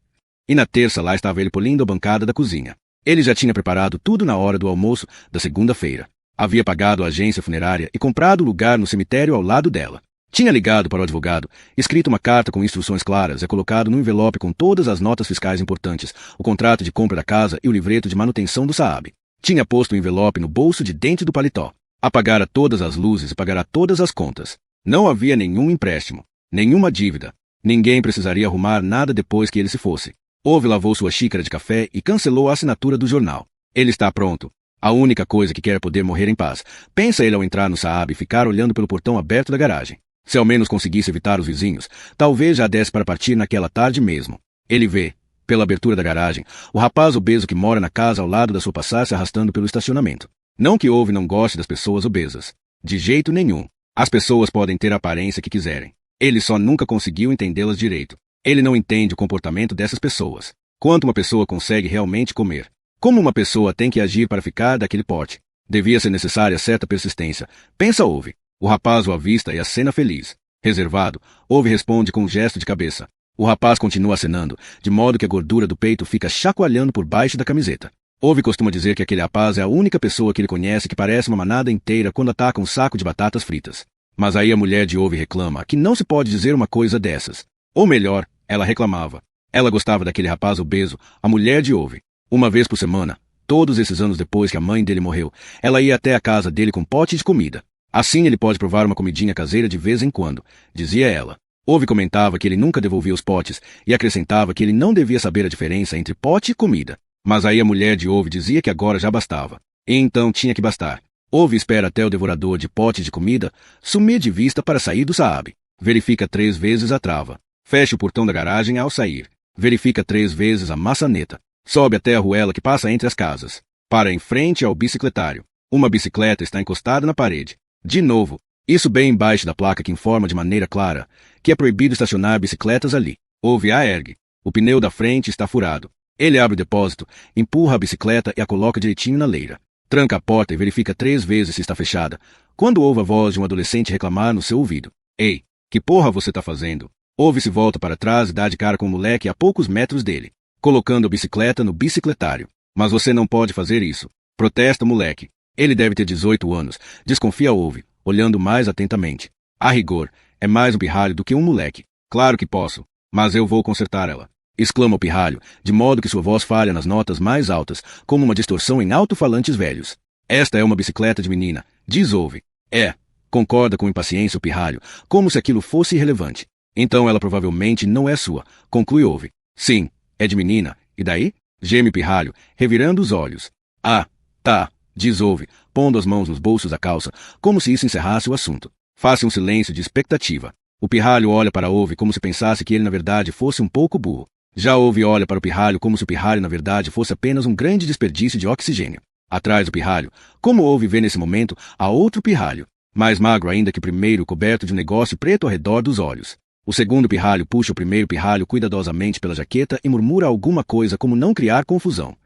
E na terça lá estava ele polindo a bancada da cozinha. Ele já tinha preparado tudo na hora do almoço da segunda-feira. Havia pagado a agência funerária e comprado lugar no cemitério ao lado dela. Tinha ligado para o advogado, escrito uma carta com instruções claras e colocado no envelope com todas as notas fiscais importantes, o contrato de compra da casa e o livreto de manutenção do Saab. Tinha posto o envelope no bolso de dentro do paletó. Apagara todas as luzes e pagará todas as contas. Não havia nenhum empréstimo, nenhuma dívida. Ninguém precisaria arrumar nada depois que ele se fosse. Ove lavou sua xícara de café e cancelou a assinatura do jornal. Ele está pronto. A única coisa que quer é poder morrer em paz. Pensa ele ao entrar no Saab e ficar olhando pelo portão aberto da garagem. Se ao menos conseguisse evitar os vizinhos, talvez já desse para partir naquela tarde mesmo. Ele vê, pela abertura da garagem, o rapaz obeso que mora na casa ao lado da sua passar se arrastando pelo estacionamento. Não que Ove não goste das pessoas obesas. De jeito nenhum. As pessoas podem ter a aparência que quiserem. Ele só nunca conseguiu entendê-las direito. Ele não entende o comportamento dessas pessoas. Quanto uma pessoa consegue realmente comer. Como uma pessoa tem que agir para ficar daquele porte. Devia ser necessária certa persistência. Pensa Ove. O rapaz o avista e acena feliz. Reservado, Ove responde com um gesto de cabeça. O rapaz continua acenando, de modo que a gordura do peito fica chacoalhando por baixo da camiseta. Ove costuma dizer que aquele rapaz é a única pessoa que ele conhece que parece uma manada inteira quando ataca um saco de batatas fritas. Mas aí a mulher de Ove reclama que não se pode dizer uma coisa dessas. Ou melhor, ela reclamava. Ela gostava daquele rapaz obeso, a mulher de Ove. Uma vez por semana, todos esses anos depois que a mãe dele morreu, ela ia até a casa dele com pote de comida. Assim ele pode provar uma comidinha caseira de vez em quando, dizia ela. Ove comentava que ele nunca devolvia os potes e acrescentava que ele não devia saber a diferença entre pote e comida. Mas aí a mulher de Ove dizia que agora já bastava. E então tinha que bastar. Ove espera até o devorador de potes de comida sumir de vista para sair do Saab. Verifica 3 vezes a trava. Fecha o portão da garagem ao sair. Verifica 3 vezes a maçaneta. Sobe até a ruela que passa entre as casas. Para em frente ao bicicletário. Uma bicicleta está encostada na parede. De novo. Isso bem embaixo da placa que informa de maneira clara que é proibido estacionar bicicletas ali. Ove a ergue. O pneu da frente está furado. Ele abre o depósito, empurra a bicicleta e a coloca direitinho na leira. Tranca a porta e verifica 3 vezes se está fechada, quando ouve a voz de um adolescente reclamar no seu ouvido. Ei, que porra você tá fazendo? Ove se volta para trás e dá de cara com o moleque a poucos metros dele, colocando a bicicleta no bicicletário. Mas você não pode fazer isso. Protesta o moleque. Ele deve ter 18 anos, desconfia Ove, olhando mais atentamente. A rigor, é mais um pirralho do que um moleque. Claro que posso, mas eu vou consertar ela. Exclama o pirralho, de modo que sua voz falha nas notas mais altas, como uma distorção em alto-falantes velhos. Esta é uma bicicleta de menina, diz Ove. É, concorda com impaciência o pirralho, como se aquilo fosse irrelevante. Então ela provavelmente não é sua, conclui Ove. Sim, é de menina, e daí? Geme o pirralho, revirando os olhos. Ah, tá, diz Ove, pondo as mãos nos bolsos da calça, como se isso encerrasse o assunto. Faça um silêncio de expectativa. O pirralho olha para Ove como se pensasse que ele na verdade fosse um pouco burro. Já Ove olha para o pirralho como se o pirralho na verdade fosse apenas um grande desperdício de oxigênio. Atrás do pirralho, como Ove vê nesse momento, há outro pirralho, mais magro ainda que o primeiro, coberto de um negócio preto ao redor dos olhos. O segundo pirralho puxa o primeiro pirralho cuidadosamente pela jaqueta e murmura alguma coisa como não criar confusão.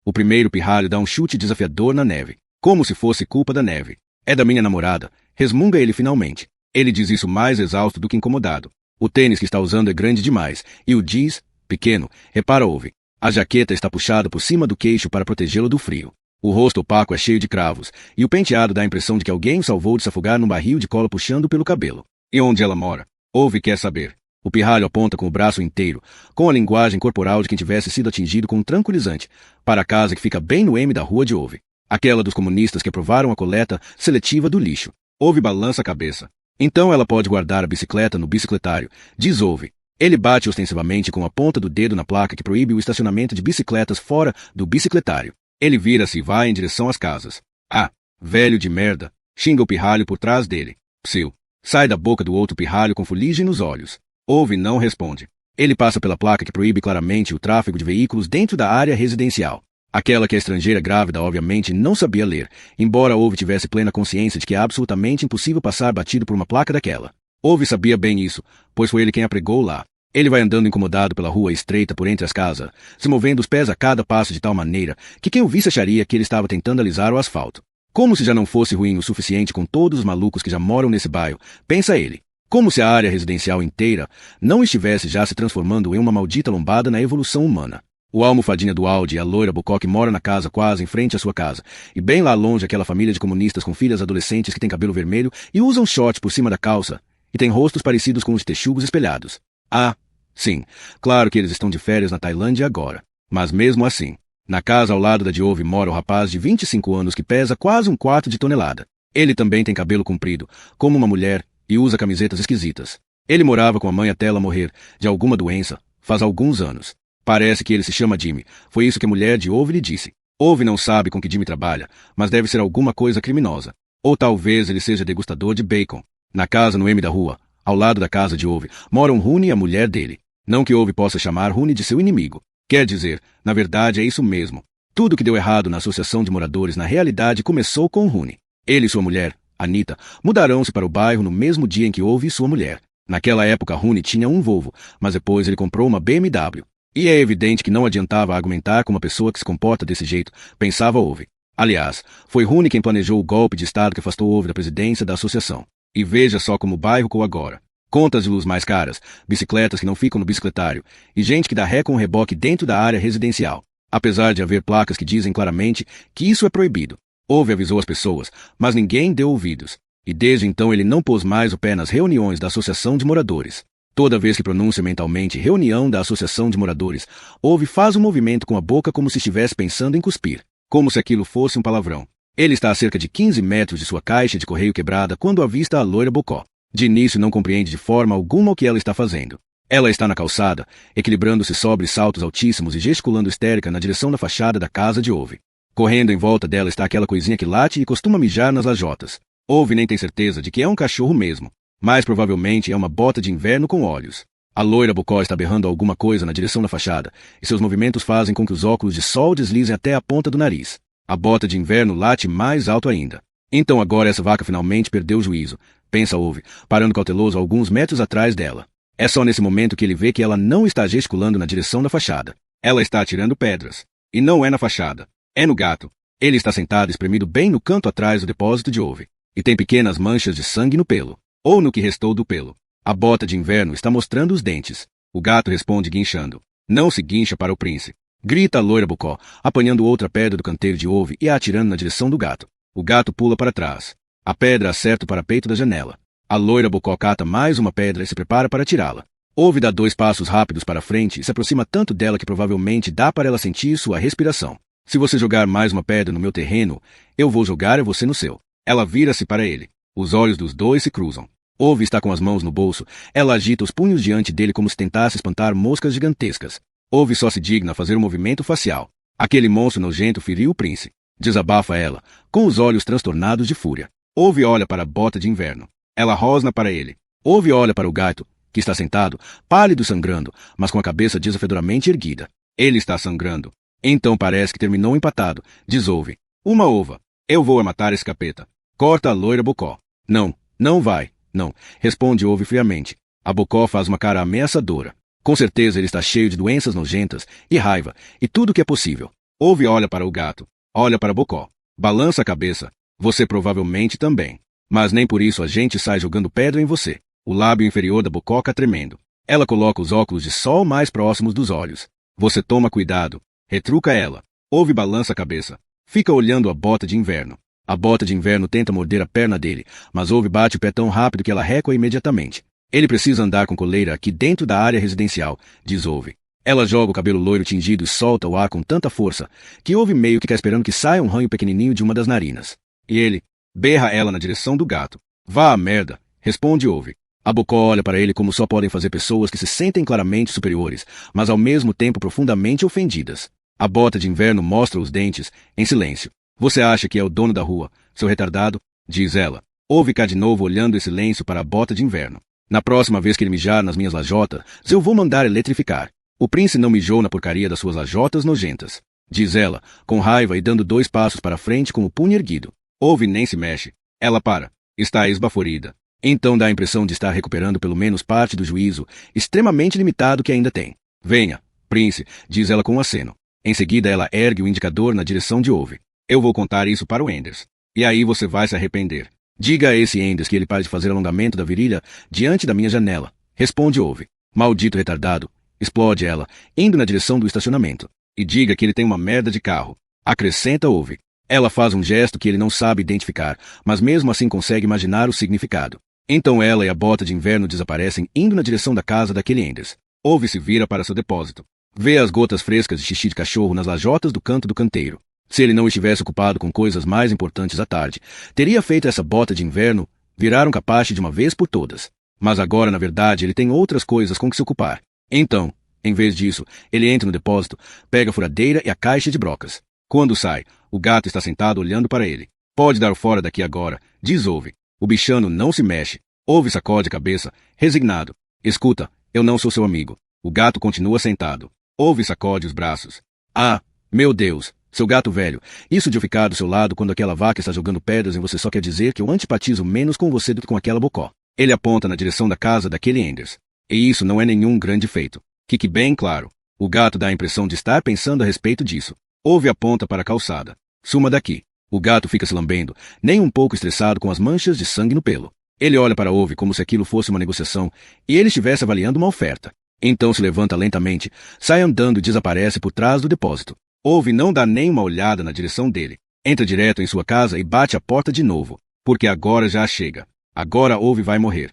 O primeiro pirralho dá um chute desafiador na neve, como se fosse culpa da neve. É da minha namorada, resmunga ele finalmente. Ele diz isso mais exausto do que incomodado. O tênis que está usando é grande demais, e o jeans, pequeno, repara Ove. A jaqueta está puxada por cima do queixo para protegê-lo do frio. O rosto opaco é cheio de cravos, e o penteado dá a impressão de que alguém o salvou de se afogar num barril de cola puxando pelo cabelo. E onde ela mora? Ove quer saber. O pirralho aponta com o braço inteiro, com a linguagem corporal de quem tivesse sido atingido com um tranquilizante, para a casa que fica bem no M da rua de Ove. Aquela dos comunistas que aprovaram a coleta seletiva do lixo. Ove balança a cabeça. Então ela pode guardar a bicicleta no bicicletário, diz Ove. Ele bate ostensivamente com a ponta do dedo na placa que proíbe o estacionamento de bicicletas fora do bicicletário. Ele vira-se e vai em direção às casas. Ah, velho de merda, xinga o pirralho por trás dele. Psiu. Sai da boca do outro pirralho com fuligem nos olhos. Ove não responde. Ele passa pela placa que proíbe claramente o tráfego de veículos dentro da área residencial. Aquela que a estrangeira grávida obviamente não sabia ler, embora Ove tivesse plena consciência de que é absolutamente impossível passar batido por uma placa daquela. Ove sabia bem isso, pois foi ele quem a pregou lá. Ele vai andando incomodado pela rua estreita por entre as casas, se movendo os pés a cada passo de tal maneira que quem o visse acharia que ele estava tentando alisar o asfalto. Como se já não fosse ruim o suficiente com todos os malucos que já moram nesse bairro, pensa ele. Como se a área residencial inteira não estivesse já se transformando em uma maldita lombada na evolução humana. O almofadinha do Audi e a loira Bocoque mora na casa quase em frente à sua casa, e bem lá longe aquela família de comunistas com filhas adolescentes que tem cabelo vermelho e usam shorts por cima da calça, e tem rostos parecidos com os de texugos espelhados. Ah, sim, claro que eles estão de férias na Tailândia agora. Mas mesmo assim, na casa ao lado da de Ove mora o rapaz de 25 anos que pesa quase 1/4 de tonelada. Ele também tem cabelo comprido, como uma mulher, e usa camisetas esquisitas. Ele morava com a mãe até ela morrer, de alguma doença, faz alguns anos. Parece que ele se chama Jimmy, foi isso que a mulher de Ove lhe disse. Ove não sabe com que Jimmy trabalha, mas deve ser alguma coisa criminosa. Ou talvez ele seja degustador de bacon. Na casa no M da rua, ao lado da casa de Ove, moram Rooney e a mulher dele. Não que Ove possa chamar Rooney de seu inimigo. Quer dizer, na verdade é isso mesmo. Tudo que deu errado na associação de moradores na realidade começou com Rooney. Ele e sua mulher, Anita, mudaram-se para o bairro no mesmo dia em que Ove e sua mulher. Naquela época Rooney tinha um Volvo, mas depois ele comprou uma BMW. E é evidente que não adiantava argumentar com uma pessoa que se comporta desse jeito, pensava Ove. Aliás, foi Rooney quem planejou o golpe de Estado que afastou Ove da presidência da associação. E veja só como o bairro ficou agora. Contas de luz mais caras, bicicletas que não ficam no bicicletário, e gente que dá ré com o reboque dentro da área residencial. apesar de haver placas que dizem claramente que isso é proibido. Ove avisou as pessoas, mas ninguém deu ouvidos. E desde então ele não pôs mais o pé nas reuniões da Associação de Moradores. Toda vez que pronuncia mentalmente reunião da Associação de Moradores, Ove faz um movimento com a boca como se estivesse pensando em cuspir, como se aquilo fosse um palavrão. Ele está a cerca de 15 metros de sua caixa de correio quebrada quando avista a loira Bocó. De início não compreende de forma alguma o que ela está fazendo. Ela está na calçada, equilibrando-se sobre saltos altíssimos e gesticulando histérica na direção da fachada da casa de Ove. Correndo em volta dela está aquela coisinha que late e costuma mijar nas lajotas. Ove nem tem certeza de que é um cachorro mesmo, mas provavelmente é uma bota de inverno com olhos. A loira Bocó está berrando alguma coisa na direção da fachada, e seus movimentos fazem com que os óculos de sol deslizem até a ponta do nariz. A bota de inverno late mais alto ainda. Então agora essa vaca finalmente perdeu o juízo, pensa Ove, parando cauteloso alguns metros atrás dela. É só nesse momento que ele vê que ela não está gesticulando na direção da fachada. Ela está atirando pedras. E não é na fachada. É no gato. Ele está sentado espremido bem no canto atrás do depósito de Ove. E tem pequenas manchas de sangue no pelo. Ou no que restou do pelo. A bota de inverno está mostrando os dentes. O gato responde guinchando. Não se guincha para o príncipe. Grita a loira Bocó, apanhando outra pedra do canteiro de Ove e a atirando na direção do gato. O gato pula para trás. A pedra acerta o parapeito da janela. A loira Bocó cata mais uma pedra e se prepara para tirá-la. Ove dá 2 passos rápidos para frente e se aproxima tanto dela que provavelmente dá para ela sentir sua respiração. Se você jogar mais uma pedra no meu terreno, eu vou jogar você no seu. Ela vira-se para ele. Os olhos dos dois se cruzam. Ove está com as mãos no bolso. Ela agita os punhos diante dele como se tentasse espantar moscas gigantescas. Ove só se digna a fazer um movimento facial. Aquele monstro nojento feriu o príncipe. Desabafa ela, com os olhos transtornados de fúria. Ove olha para a bota de inverno. Ela rosna para ele. Ove olha para o gato, que está sentado, pálido e sangrando, mas com a cabeça desafiadoramente erguida. Ele está sangrando. Então parece que terminou empatado, diz Ove. Uma ova. Eu vou matar esse capeta. Corta a loira Bocó. Não, não vai, não, responde Ove friamente. A Bocó faz uma cara ameaçadora. Com certeza ele está cheio de doenças nojentas, e raiva, e tudo o que é possível. Ove olha para o gato, olha para Bocó, balança a cabeça. Você provavelmente também. Mas nem por isso a gente sai jogando pedra em você. O lábio inferior da Bococa tremendo. Ela coloca os óculos de sol mais próximos dos olhos. Você toma cuidado. Retruca ela. Ove balança a cabeça. Fica olhando a bota de inverno. A bota de inverno tenta morder a perna dele, mas Ove bate o pé tão rápido que ela recua imediatamente. Ele precisa andar com coleira aqui dentro da área residencial, diz Ove. Ela joga o cabelo loiro tingido e solta o ar com tanta força, que Ove meio que está esperando que saia um ranho pequenininho de uma das narinas. E ele berra ela na direção do gato. Vá à merda, responde Ove. A Bocó olha para ele como só podem fazer pessoas que se sentem claramente superiores, mas ao mesmo tempo profundamente ofendidas. A bota de inverno mostra os dentes, em silêncio. Você acha que é o dono da rua, seu retardado? Diz ela. Ove cá de novo olhando em silêncio para a bota de inverno. Na próxima vez que ele mijar nas minhas lajotas, eu vou mandar eletrificar. O príncipe não mijou na porcaria das suas lajotas nojentas. Diz ela, com raiva e dando 2 passos para frente com o punho erguido. Ove nem se mexe. Ela para. Está esbaforida. Então dá a impressão de estar recuperando pelo menos parte do juízo, extremamente limitado que ainda tem. Venha, príncipe, diz ela com um aceno. Em seguida ela ergue o indicador na direção de Ove. Eu vou contar isso para o Enders. E aí você vai se arrepender. Diga a esse Enders que ele pare de fazer alongamento da virilha diante da minha janela. Responde Ove. Maldito retardado. Explode ela, indo na direção do estacionamento. E diga que ele tem uma merda de carro. Acrescenta Ove. Ela faz um gesto que ele não sabe identificar, mas mesmo assim consegue imaginar o significado. Então ela e a bota de inverno desaparecem indo na direção da casa daquele Enders. Ove se vira para seu depósito. Vê as gotas frescas de xixi de cachorro nas lajotas do canto do canteiro. Se ele não estivesse ocupado com coisas mais importantes à tarde, teria feito essa bota de inverno virar um capache de uma vez por todas. Mas agora, na verdade, ele tem outras coisas com que se ocupar. Então, em vez disso, ele entra no depósito, pega a furadeira e a caixa de brocas. Quando sai, o gato está sentado olhando para ele. Pode dar fora daqui agora, diz Ove. O bichano não se mexe. Ove sacode a cabeça, resignado. Escuta, eu não sou seu amigo. O gato continua sentado. Ove sacode os braços. Ah, meu Deus, seu gato velho, isso de eu ficar do seu lado quando aquela vaca está jogando pedras em você só quer dizer que eu antipatizo menos com você do que com aquela Bocó. Ele aponta na direção da casa daquele Enders. E isso não é nenhum grande feito. Fique bem claro. O gato dá a impressão de estar pensando a respeito disso. Ove aponta para a calçada. Suma daqui. O gato fica se lambendo, nem um pouco estressado com as manchas de sangue no pelo. Ele olha para Ove como se aquilo fosse uma negociação e ele estivesse avaliando uma oferta. Então se levanta lentamente, sai andando e desaparece por trás do depósito. Ove não dá nem uma olhada na direção dele. Entra direto em sua casa e bate a porta de novo, porque agora já chega. Agora Ove vai morrer.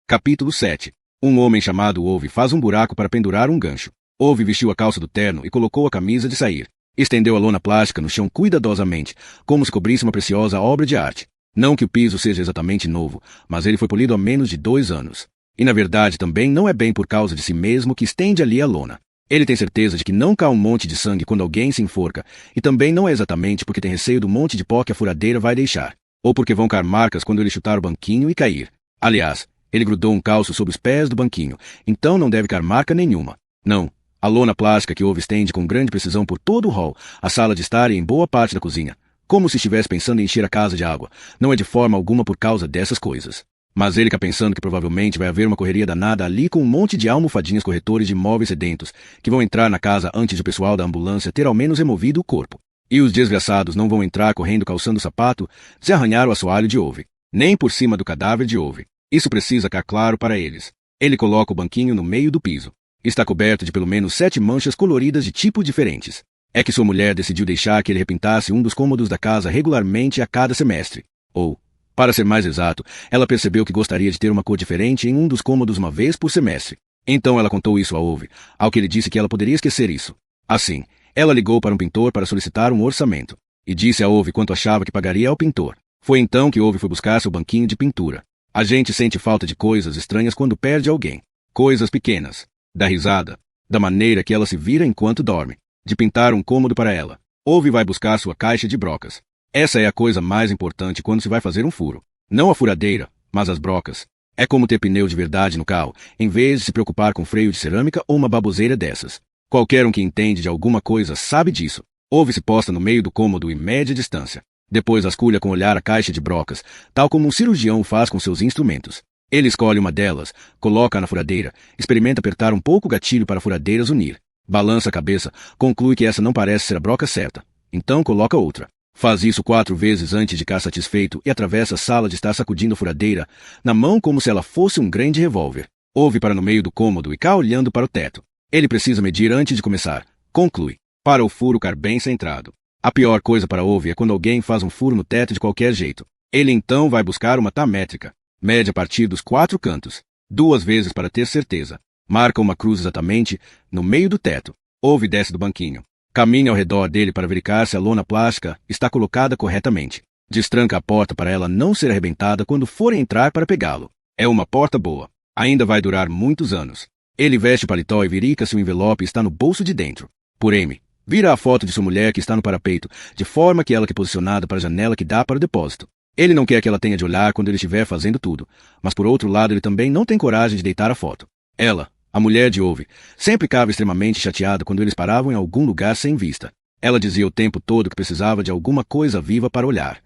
Capítulo 7. Um homem chamado Ove faz um buraco para pendurar um gancho. Ove vestiu a calça do terno e colocou a camisa de sair. Estendeu a lona plástica no chão cuidadosamente, como se cobrisse uma preciosa obra de arte. Não que o piso seja exatamente novo, mas ele foi polido há menos de 2 anos. E na verdade também não é bem por causa de si mesmo que estende ali a lona. Ele tem certeza de que não cai um monte de sangue quando alguém se enforca, e também não é exatamente porque tem receio do monte de pó que a furadeira vai deixar, ou porque vão cair marcas quando ele chutar o banquinho e cair. Aliás, ele grudou um calço sob os pés do banquinho, então não deve cair marca nenhuma. Não, a lona plástica que Ove estende com grande precisão por todo o hall, a sala de estar e em boa parte da cozinha, como se estivesse pensando em encher a casa de água, não é de forma alguma por causa dessas coisas. Mas ele está pensando que provavelmente vai haver uma correria danada ali com um monte de almofadinhas corretores de imóveis sedentos, que vão entrar na casa antes do pessoal da ambulância ter ao menos removido o corpo. E os desgraçados não vão entrar correndo calçando o sapato, se arranhar o assoalho de Ove, nem por cima do cadáver de Ove. Isso precisa ficar claro para eles. Ele coloca o banquinho no meio do piso. Está coberto de pelo menos 7 manchas coloridas de tipos diferentes. É que sua mulher decidiu deixar que ele repintasse um dos cômodos da casa regularmente a cada semestre. Ou, para ser mais exato, ela percebeu que gostaria de ter uma cor diferente em um dos cômodos uma vez por semestre. Então ela contou isso a Ove, ao que ele disse que ela poderia esquecer isso. Assim, ela ligou para um pintor para solicitar um orçamento. E disse a Ove quanto achava que pagaria ao pintor. Foi então que Ove foi buscar seu banquinho de pintura. A gente sente falta de coisas estranhas quando perde alguém. Coisas pequenas. Da risada. Da maneira que ela se vira enquanto dorme. De pintar um cômodo para ela. Ove vai buscar sua caixa de brocas. Essa é a coisa mais importante quando se vai fazer um furo. Não a furadeira, mas as brocas. É como ter pneu de verdade no carro, em vez de se preocupar com freio de cerâmica ou uma baboseira dessas. Qualquer um que entende de alguma coisa sabe disso. Ove se posta no meio do cômodo em média distância. Depois vasculha com olhar a caixa de brocas, tal como um cirurgião faz com seus instrumentos. Ele escolhe uma delas, coloca-a na furadeira, experimenta apertar um pouco o gatilho para a furadeira unir. Balança a cabeça, conclui que essa não parece ser a broca certa. Então coloca outra. Faz isso 4 vezes antes de ficar satisfeito e atravessa a sala de estar sacudindo a furadeira, na mão como se ela fosse um grande revólver. Ove para no meio do cômodo e cá olhando para o teto. Ele precisa medir antes de começar. Conclui. Para o furo ficar bem centrado. A pior coisa para Ove é quando alguém faz um furo no teto de qualquer jeito. Ele então vai buscar uma tá métrica. Mede a partir dos 4 cantos. 2 vezes para ter certeza. Marca uma cruz exatamente no meio do teto. Ove desce do banquinho. Caminha ao redor dele para verificar se a lona plástica está colocada corretamente. Destranca a porta para ela não ser arrebentada quando forem entrar para pegá-lo. É uma porta boa. Ainda vai durar muitos anos. Ele veste o paletó e verifica se o envelope está no bolso de dentro. Por M. Vira a foto de sua mulher que está no parapeito, de forma que ela que é posicionada para a janela que dá para o depósito. Ele não quer que ela tenha de olhar quando ele estiver fazendo tudo, mas por outro lado ele também não tem coragem de deitar a foto. Ela, a mulher de Ove, sempre ficava extremamente chateada quando eles paravam em algum lugar sem vista. Ela dizia o tempo todo que precisava de alguma coisa viva para olhar.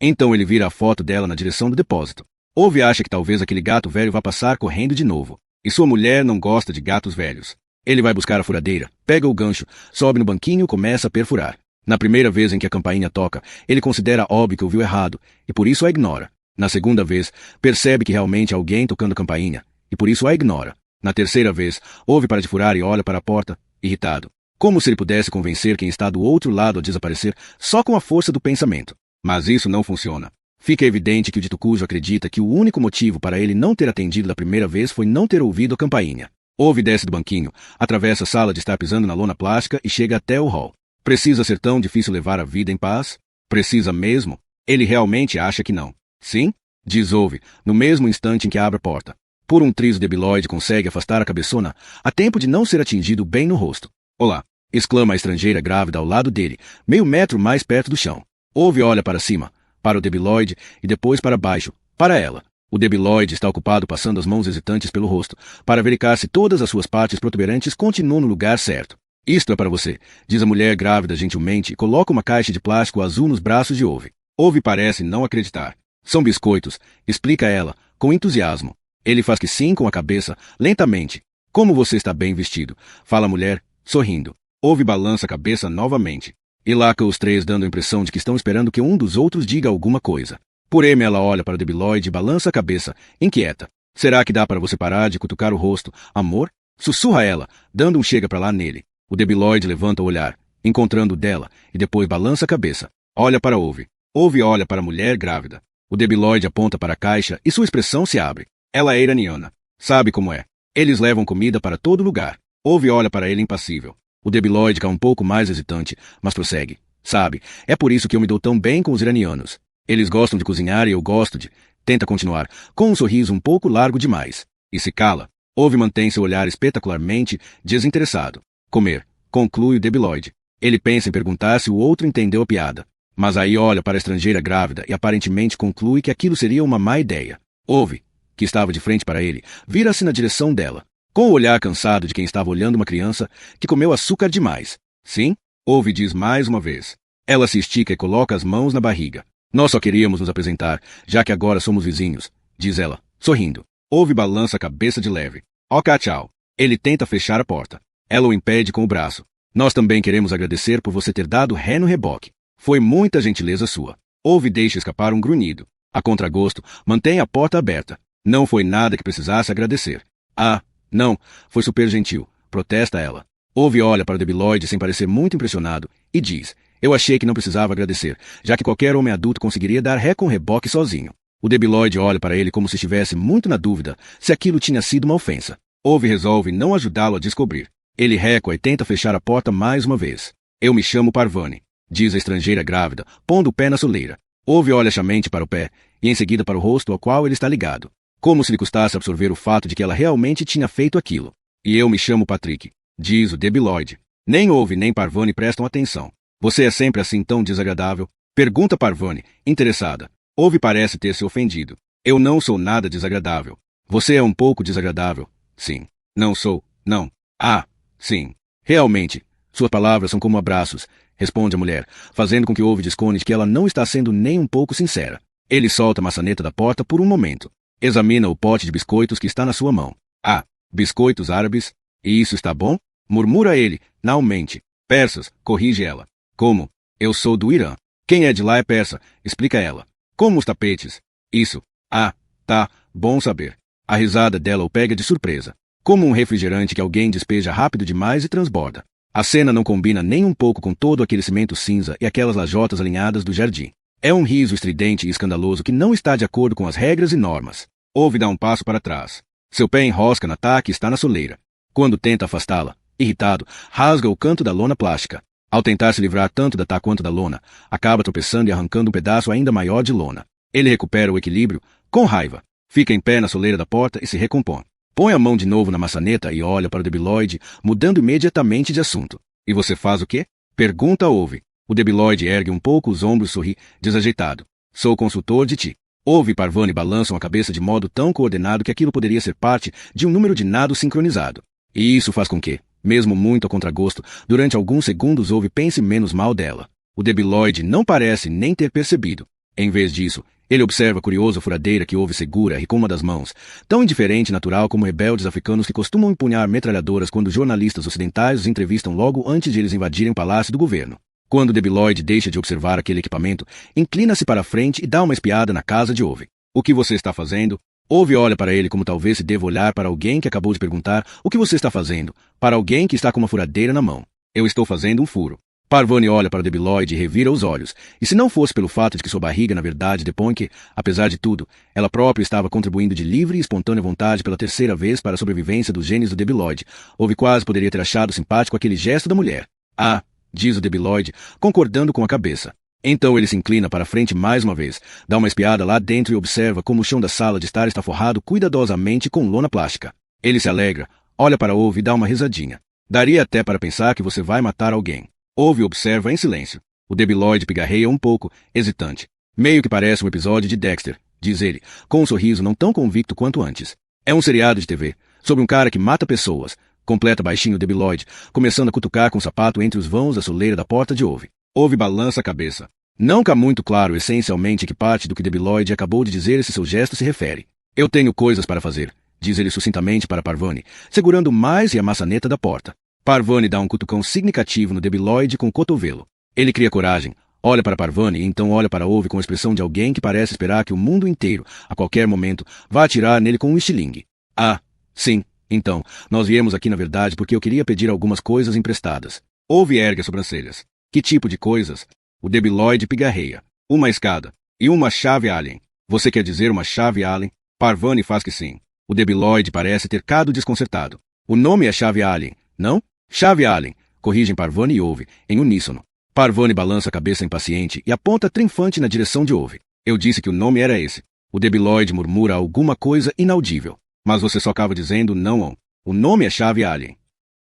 Então ele vira a foto dela na direção do depósito. Ove acha que talvez aquele gato velho vá passar correndo de novo. E sua mulher não gosta de gatos velhos. Ele vai buscar a furadeira, pega o gancho, sobe no banquinho e começa a perfurar. Na primeira vez em que a campainha toca, ele considera óbvio que ouviu errado, e por isso a ignora. Na segunda vez, percebe que realmente há alguém tocando a campainha, e por isso a ignora. Na terceira vez, ouve para de furar e olha para a porta, irritado. Como se ele pudesse convencer quem está do outro lado a desaparecer só com a força do pensamento. Mas isso não funciona. Fica evidente que o dito cujo acredita que o único motivo para ele não ter atendido da primeira vez foi não ter ouvido a campainha. Ove desce do banquinho, atravessa a sala de estar pisando na lona plástica e chega até o hall. Precisa ser tão difícil levar a vida em paz? Precisa mesmo? Ele realmente acha que não. Sim? Diz Ove, no mesmo instante em que abre a porta. Por um triso debilóide consegue afastar a cabeçona, a tempo de não ser atingido bem no rosto. Olá! Exclama a estrangeira grávida ao lado dele, meio metro mais perto do chão. Ove olha para cima, para o debilóide e depois para baixo, para ela. O debilóide está ocupado passando as mãos hesitantes pelo rosto, para verificar se todas as suas partes protuberantes continuam no lugar certo. Isto é para você, diz a mulher grávida gentilmente e coloca uma caixa de plástico azul nos braços de Ove. Ove parece não acreditar. São biscoitos, explica ela, com entusiasmo. Ele faz que sim com a cabeça, lentamente. Como você está bem vestido, fala a mulher, sorrindo. Ove balança a cabeça novamente. E laca os três dando a impressão de que estão esperando que um dos outros diga alguma coisa. Por M ela olha para o debilóide e balança a cabeça, inquieta. Será que dá para você parar de cutucar o rosto, amor? Sussurra ela, dando um chega pra lá nele. O debilóide levanta o olhar, encontrando o dela, e depois balança a cabeça. Olha para Ove. Ove olha para a mulher grávida. O debilóide aponta para a caixa e sua expressão se abre. Ela é iraniana. Sabe como é. Eles levam comida para todo lugar. Ove olha para ele impassível. O debilóide fica um pouco mais hesitante, mas prossegue. Sabe, é por isso que eu me dou tão bem com os iranianos. Eles gostam de cozinhar e eu gosto de... Tenta continuar, com um sorriso um pouco largo demais. E se cala. Ove mantém seu olhar espetacularmente desinteressado. Comer, conclui o debilóide. Ele pensa em perguntar se o outro entendeu a piada. Mas aí olha para a estrangeira grávida e aparentemente conclui que aquilo seria uma má ideia. Ove, que estava de frente para ele, vira-se na direção dela, com o olhar cansado de quem estava olhando uma criança que comeu açúcar demais. Sim? Ove diz mais uma vez. Ela se estica e coloca as mãos na barriga. Nós só queríamos nos apresentar, já que agora somos vizinhos, diz ela, sorrindo. Ove balança a cabeça de leve. Ok, tchau. Ele tenta fechar a porta. Ela o impede com o braço. Nós também queremos agradecer por você ter dado ré no reboque. Foi muita gentileza sua. Ove deixa escapar um grunhido. A contragosto, mantém a porta aberta. Não foi nada que precisasse agradecer. Ah, não, foi super gentil, protesta ela. Ove olha para o debilóide sem parecer muito impressionado e diz, eu achei que não precisava agradecer, já que qualquer homem adulto conseguiria dar ré com reboque sozinho. O debilóide olha para ele como se estivesse muito na dúvida se aquilo tinha sido uma ofensa. Ove resolve não ajudá-lo a descobrir. Ele recua e tenta fechar a porta mais uma vez. Eu me chamo Parvani, diz a estrangeira grávida, pondo o pé na soleira. Ove olha chamente para o pé e em seguida para o rosto ao qual ele está ligado, como se lhe custasse absorver o fato de que ela realmente tinha feito aquilo. E eu me chamo Patrick, diz o debilóide. Nem Ove nem Parvani prestam atenção. Você é sempre assim tão desagradável? Pergunta Parvani, interessada. Ove parece ter se ofendido. Eu não sou nada desagradável. Você é um pouco desagradável. Sim. Não sou. Não. Ah, sim. Realmente. Suas palavras são como abraços, responde a mulher, fazendo com que Ove desconte que ela não está sendo nem um pouco sincera. Ele solta a maçaneta da porta por um momento. Examina o pote de biscoitos que está na sua mão. Ah, biscoitos árabes? E isso está bom? Murmura ele, naumente. Persas, corrige ela. Como? Eu sou do Irã. Quem é de lá é persa, explica ela. Como os tapetes? Isso. Ah, tá, bom saber. A risada dela o pega de surpresa. Como um refrigerante que alguém despeja rápido demais e transborda. A cena não combina nem um pouco com todo aquele cimento cinza e aquelas lajotas alinhadas do jardim. É um riso estridente e escandaloso que não está de acordo com as regras e normas. Ove dá um passo para trás. Seu pé enrosca na taca e está na soleira. Quando tenta afastá-la, irritado, rasga o canto da lona plástica. Ao tentar se livrar tanto da taca quanto da lona, acaba tropeçando e arrancando um pedaço ainda maior de lona. Ele recupera o equilíbrio, com raiva. Fica em pé na soleira da porta e se recompõe. Põe a mão de novo na maçaneta e olha para o debilóide, mudando imediatamente de assunto. E você faz o quê? Pergunta Ove. O debilóide ergue um pouco os ombros e sorri, desajeitado. Sou consultor de ti. Ove e Parvani balançam a cabeça de modo tão coordenado que aquilo poderia ser parte de um número de nado sincronizado. E isso faz com que, mesmo muito a contragosto, durante alguns segundos Ove pense menos mal dela. O debilóide não parece nem ter percebido. Em vez disso, ele observa curioso a furadeira que Ove segura e com uma das mãos, tão indiferente e natural como rebeldes africanos que costumam empunhar metralhadoras quando jornalistas ocidentais os entrevistam logo antes de eles invadirem o palácio do governo. Quando o debilóide deixa de observar aquele equipamento, inclina-se para a frente e dá uma espiada na casa de Ove. O que você está fazendo? Ove olha para ele como talvez se deva olhar para alguém que acabou de perguntar o que você está fazendo, para alguém que está com uma furadeira na mão. Eu estou fazendo um furo. Parvani olha para o debilóide e revira os olhos, e se não fosse pelo fato de que sua barriga na verdade depõe que, apesar de tudo, ela própria estava contribuindo de livre e espontânea vontade pela terceira vez para a sobrevivência dos genes do debilóide, Ove quase poderia ter achado simpático aquele gesto da mulher. Ah, diz o debilóide, concordando com a cabeça. Então ele se inclina para a frente mais uma vez, dá uma espiada lá dentro e observa como o chão da sala de estar está forrado cuidadosamente com lona plástica. Ele se alegra, olha para Ove e dá uma risadinha. Daria até para pensar que você vai matar alguém. Ove observa em silêncio. O debilóide pigarreia um pouco, hesitante. Meio que parece um episódio de Dexter, diz ele, com um sorriso não tão convicto quanto antes. É um seriado de TV, sobre um cara que mata pessoas, completa baixinho o debilóide, começando a cutucar com o sapato entre os vãos da soleira da porta de Ove. Ove balança a cabeça. Não fica muito claro essencialmente que parte do que o debilóide acabou de dizer esse seu gesto se refere. Eu tenho coisas para fazer, diz ele sucintamente para Parvani, segurando mais e a maçaneta da porta. Parvani dá um cutucão significativo no debilóide com o cotovelo. Ele cria coragem, Olha para Parvani e então olha para Ove com a expressão de alguém que parece esperar que o mundo inteiro, a qualquer momento, vá atirar nele com um estilingue. Ah, sim, então, nós viemos aqui na verdade porque eu queria pedir algumas coisas emprestadas. Ove ergue as sobrancelhas. Que tipo de coisas? O debilóide pigarreia. Uma escada. E uma chave Allen. Você quer dizer uma chave Allen? Parvani faz que sim. O debilóide parece ter cado desconcertado. O nome é chave Allen, não? Chave Allen, corrigem Parvani e Ove, em uníssono. Parvani balança a cabeça impaciente e aponta triunfante na direção de Ove. Eu disse que o nome era esse. O debilóide murmura alguma coisa inaudível. Mas você só acaba dizendo não. O nome é chave Allen.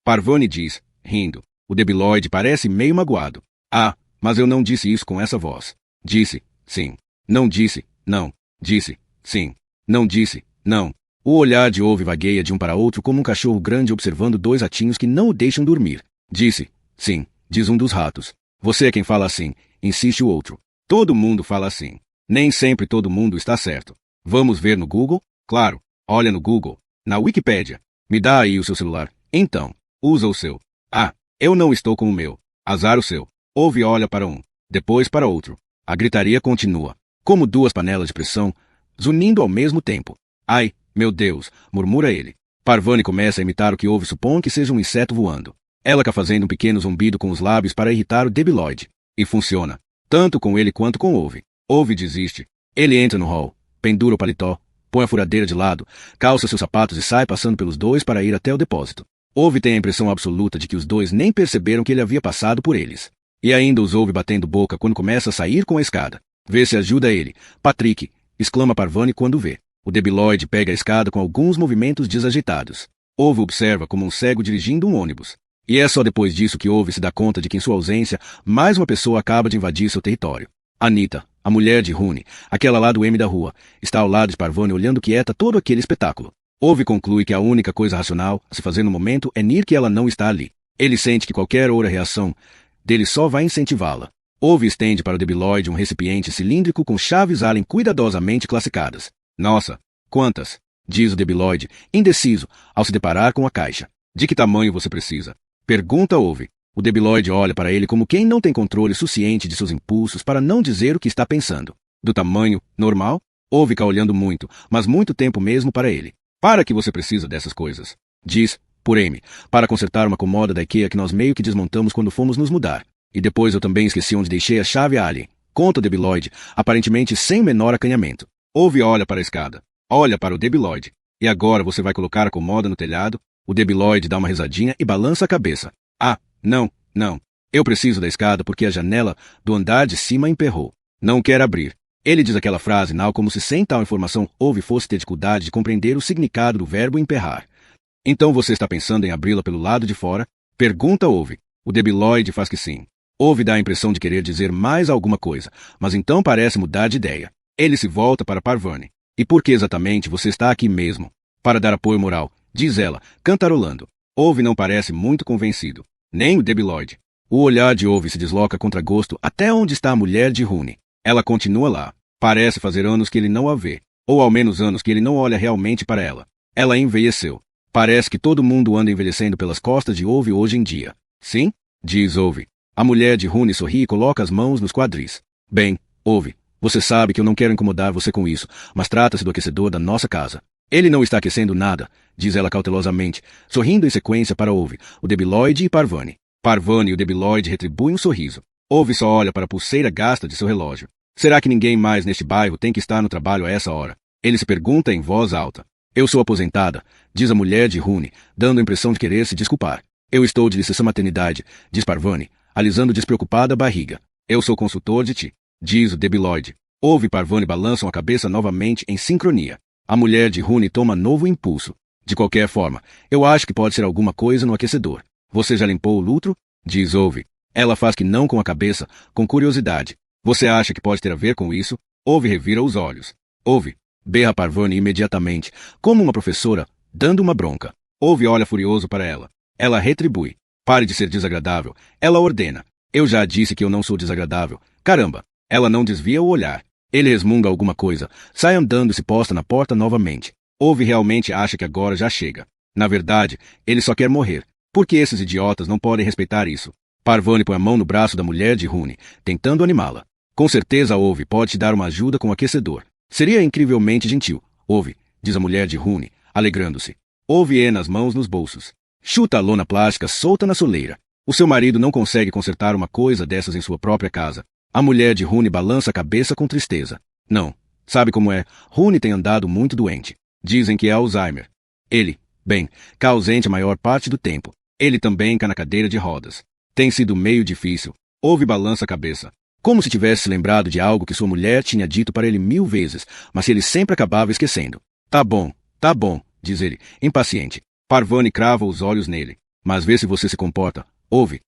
Parvani diz, rindo. O debilóide parece meio magoado. Ah, mas eu não disse isso com essa voz. Disse, sim. Não disse, não. Disse, sim. Não disse, não. O olhar de Ove vagueia de um para outro como um cachorro grande observando dois ratinhos que não o deixam dormir. Disse, sim, diz um dos ratos. Você é quem fala assim, insiste o outro. Todo mundo fala assim. Nem sempre todo mundo está certo. Vamos ver no Google? Claro, olha no Google. Na Wikipédia. Me dá aí o seu celular. Então, usa o seu. Ah, eu não estou com o meu. Azar o seu. Ove olha para um, depois para outro. A gritaria continua, como duas panelas de pressão, zunindo ao mesmo tempo. Ai, meu Deus, murmura ele. Parvani começa a imitar o que Ove supõe que seja um inseto voando. Ela está fazendo um pequeno zumbido com os lábios para irritar o debilóide. E funciona. Tanto com ele quanto com Ove. Ove desiste. Ele entra no hall, pendura o paletó, põe a furadeira de lado, calça seus sapatos e sai passando pelos dois para ir até o depósito. Ove tem a impressão absoluta de que os dois nem perceberam que ele havia passado por eles. E ainda os ouve batendo boca quando começa a sair com a escada. Vê se ajuda ele. Patrick, exclama Parvani quando vê. O debilóide pega a escada com alguns movimentos desajeitados. Ove observa como um cego dirigindo um ônibus. E é só depois disso que Ove se dá conta de que em sua ausência, mais uma pessoa acaba de invadir seu território. Anita, a mulher de Rooney, aquela lá do M da rua, está ao lado de Parvani olhando quieta todo aquele espetáculo. Ove conclui que a única coisa racional a se fazer no momento é nir que ela não está ali. Ele sente que qualquer outra reação dele só vai incentivá-la. Ove estende para o debilóide um recipiente cilíndrico com chaves Allen cuidadosamente classificadas. Nossa, quantas? Diz o debilóide, indeciso, ao se deparar com a caixa. De que tamanho você precisa? Pergunta Ove. O debilóide olha para ele como quem não tem controle suficiente de seus impulsos para não dizer o que está pensando. Do tamanho normal? Ove fica olhando muito, mas muito tempo mesmo para ele. Para que você precisa dessas coisas? Diz, por M, para consertar uma comoda da IKEA que nós meio que desmontamos quando fomos nos mudar. E depois eu também esqueci onde deixei a chave Allen. Conta o debilóide, aparentemente sem o menor acanhamento. Ove olha para a escada. Olha para o debilóide. E agora você vai colocar a comoda no telhado? O debilóide dá uma risadinha e balança a cabeça. Ah, não. Eu preciso da escada porque a janela do andar de cima emperrou. Não quer abrir. Ele diz aquela frase não como se sem tal informação Ove fosse ter dificuldade de compreender o significado do verbo emperrar. Então você está pensando em abri-la pelo lado de fora? Pergunta Ove. O debilóide faz que sim. Ove dá a impressão de querer dizer mais alguma coisa, mas então parece mudar de ideia. Ele se volta para Parvani. E por que exatamente você está aqui mesmo? Para dar apoio moral, diz ela, cantarolando. Ove não parece muito convencido. Nem o debilóide. O olhar de Ove se desloca contra gosto até onde está a mulher de Rooney. Ela continua lá. Parece fazer anos que ele não a vê. Ou ao menos anos que ele não olha realmente para ela. Ela envelheceu. Parece que todo mundo anda envelhecendo pelas costas de Ove hoje em dia. Sim? Diz Ove. A mulher de Rooney sorri e coloca as mãos nos quadris. Bem, Ove, você sabe que eu não quero incomodar você com isso, mas trata-se do aquecedor da nossa casa. Ele não está aquecendo nada, diz ela cautelosamente, sorrindo em sequência para Ove, o debilóide e Parvani. Parvani e o debilóide retribuem um sorriso. Ove só olha para a pulseira gasta de seu relógio. Será que ninguém mais neste bairro tem que estar no trabalho a essa hora? Ele se pergunta em voz alta. Eu sou aposentada, diz a mulher de Rooney, dando a impressão de querer se desculpar. Eu estou de licença maternidade, diz Parvani, alisando despreocupada a barriga. Eu sou consultor de ti, diz o debilóide. Ove e Parvani balançam a cabeça novamente em sincronia. A mulher de Rooney toma novo impulso. De qualquer forma, eu acho que pode ser alguma coisa no aquecedor. Você já limpou o lutro? Diz Ove. Ela faz que não com a cabeça, com curiosidade. Você acha que pode ter a ver com isso? Ove revira os olhos. Ove, berra Parvani imediatamente, como uma professora, dando uma bronca. Ove olha furioso para ela. Ela retribui. Pare de ser desagradável. Ela ordena. Eu já disse que eu não sou desagradável. Caramba! Ela não desvia o olhar. Ele resmunga alguma coisa, sai andando e se posta na porta novamente. Ove realmente acha que agora já chega. Na verdade, ele só quer morrer. Porque esses idiotas não podem respeitar isso. Parvani põe a mão no braço da mulher de Rooney, tentando animá-la. Com certeza Ove pode te dar uma ajuda com o aquecedor. Seria incrivelmente gentil. Ove, diz a mulher de Rooney, alegrando-se. Ove é nas mãos nos bolsos. Chuta a lona plástica solta na soleira. O seu marido não consegue consertar uma coisa dessas em sua própria casa. A mulher de Rooney balança a cabeça com tristeza. Não. Sabe como é? Rooney tem andado muito doente. Dizem que é Alzheimer. Ele, bem, cá ausente a maior parte do tempo. Ele também cá na cadeira de rodas. Tem sido meio difícil. Ove balança a cabeça. Como se tivesse se lembrado de algo que sua mulher tinha dito para ele 1000 vezes, mas ele sempre acabava esquecendo. Tá bom, diz ele, impaciente. Parvani crava os olhos nele. Mas vê se você se comporta. Ove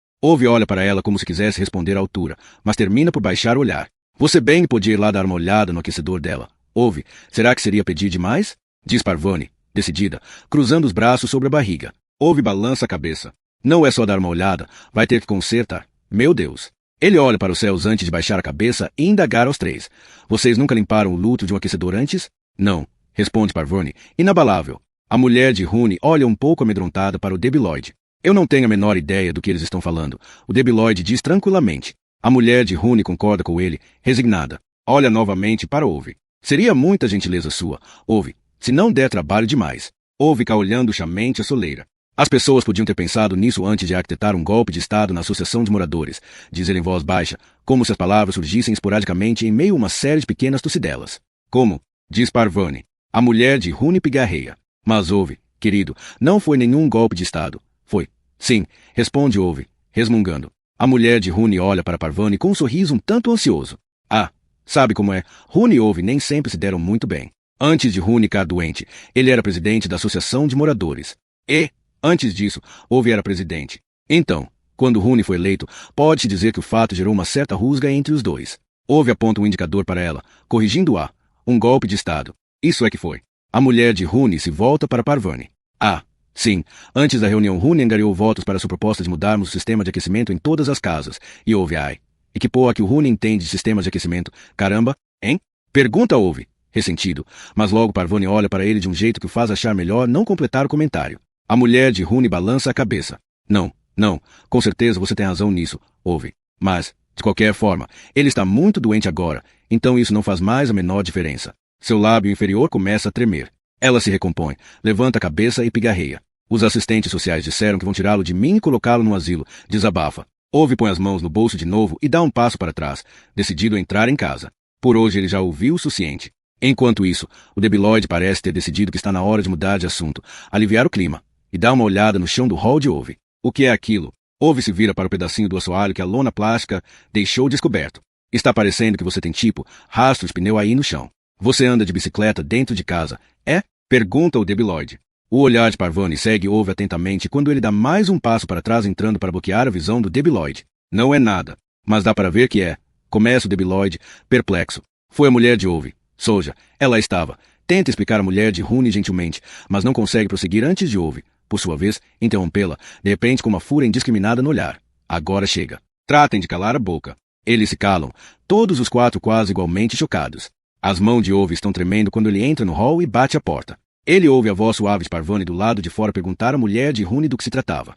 olha para ela como se quisesse responder à altura, mas termina por baixar o olhar. Você bem podia ir lá dar uma olhada no aquecedor dela. Ove, será que seria pedir demais? Diz Parvani, decidida, cruzando os braços sobre a barriga. Ove balança a cabeça. Não é só dar uma olhada, vai ter que consertar. Meu Deus. Ele olha para os céus antes de baixar a cabeça e indagar aos três. Vocês nunca limparam o luto de um aquecedor antes? Não, responde Parvani, inabalável. A mulher de Rooney olha um pouco amedrontada para o debilóide. Eu não tenho a menor ideia do que eles estão falando. O debilóide diz tranquilamente. A mulher de Rooney concorda com ele, resignada. Olha novamente para Ove. Seria muita gentileza sua, Ove, se não der trabalho demais. Ove cá olhando chamente a soleira. As pessoas podiam ter pensado nisso antes de arquitetar um golpe de Estado na Associação de Moradores, diz ele em voz baixa, como se as palavras surgissem esporadicamente em meio a uma série de pequenas tossidelas. Como? Diz Parvani. A mulher de Rooney pigarreia. Mas Ove, querido, não foi nenhum golpe de Estado. Foi. Sim, responde Ove, resmungando. A mulher de Rooney olha para Parvani com um sorriso um tanto ansioso. Ah, sabe como é? Rooney e Ove nem sempre se deram muito bem. Antes de Rooney ficar doente, ele era presidente da Associação de Moradores. E, antes disso, Ove era presidente. Então, quando Rooney foi eleito, pode-se dizer que o fato gerou uma certa rusga entre os dois. Ove aponta um indicador para ela, corrigindo-a. Um golpe de Estado. Isso é que foi. A mulher de Rooney se volta para Parvani. Ah, sim. Antes da reunião, Rooney angariou votos para sua proposta de mudarmos o sistema de aquecimento em todas as casas. E Ove, ai. E que porra que o Rooney entende de sistemas de aquecimento? Caramba, hein? Pergunta Ove, ressentido. Mas logo Parvani olha para ele de um jeito que o faz achar melhor não completar o comentário. A mulher de Rooney balança a cabeça. Não, com certeza você tem razão nisso, Ove. Mas, de qualquer forma, ele está muito doente agora, então isso não faz mais a menor diferença. Seu lábio inferior começa a tremer. Ela se recompõe, levanta a cabeça e pigarreia. Os assistentes sociais disseram que vão tirá-lo de mim e colocá-lo no asilo. Desabafa. Ove põe as mãos no bolso de novo e dá um passo para trás, decidido a entrar em casa. Por hoje ele já ouviu o suficiente. Enquanto isso, o debilóide parece ter decidido que está na hora de mudar de assunto, aliviar o clima, e dá uma olhada no chão do hall de Ove. O que é aquilo? Ove se vira para o pedacinho do assoalho que a lona plástica deixou descoberto. Está parecendo que você tem tipo rastro de pneu aí no chão. Você anda de bicicleta dentro de casa, é? Pergunta o debilóide. O olhar de Parvani segue Ove atentamente quando ele dá mais um passo para trás entrando para bloquear a visão do debilóide. Não é nada, mas dá para ver que é. Começa o debilóide, perplexo. Foi a mulher de Ove. Soja, ela estava. Tenta explicar a mulher de Rooney gentilmente, mas não consegue prosseguir antes de Ove, por sua vez, interrompê-la, de repente com uma fúria indiscriminada no olhar. Agora chega. Tratem de calar a boca. Eles se calam, todos os quatro quase igualmente chocados. As mãos de Ove estão tremendo quando ele entra no hall e bate a porta. Ele ouve a voz suave de Parvani do lado de fora perguntar à mulher de Rooney do que se tratava.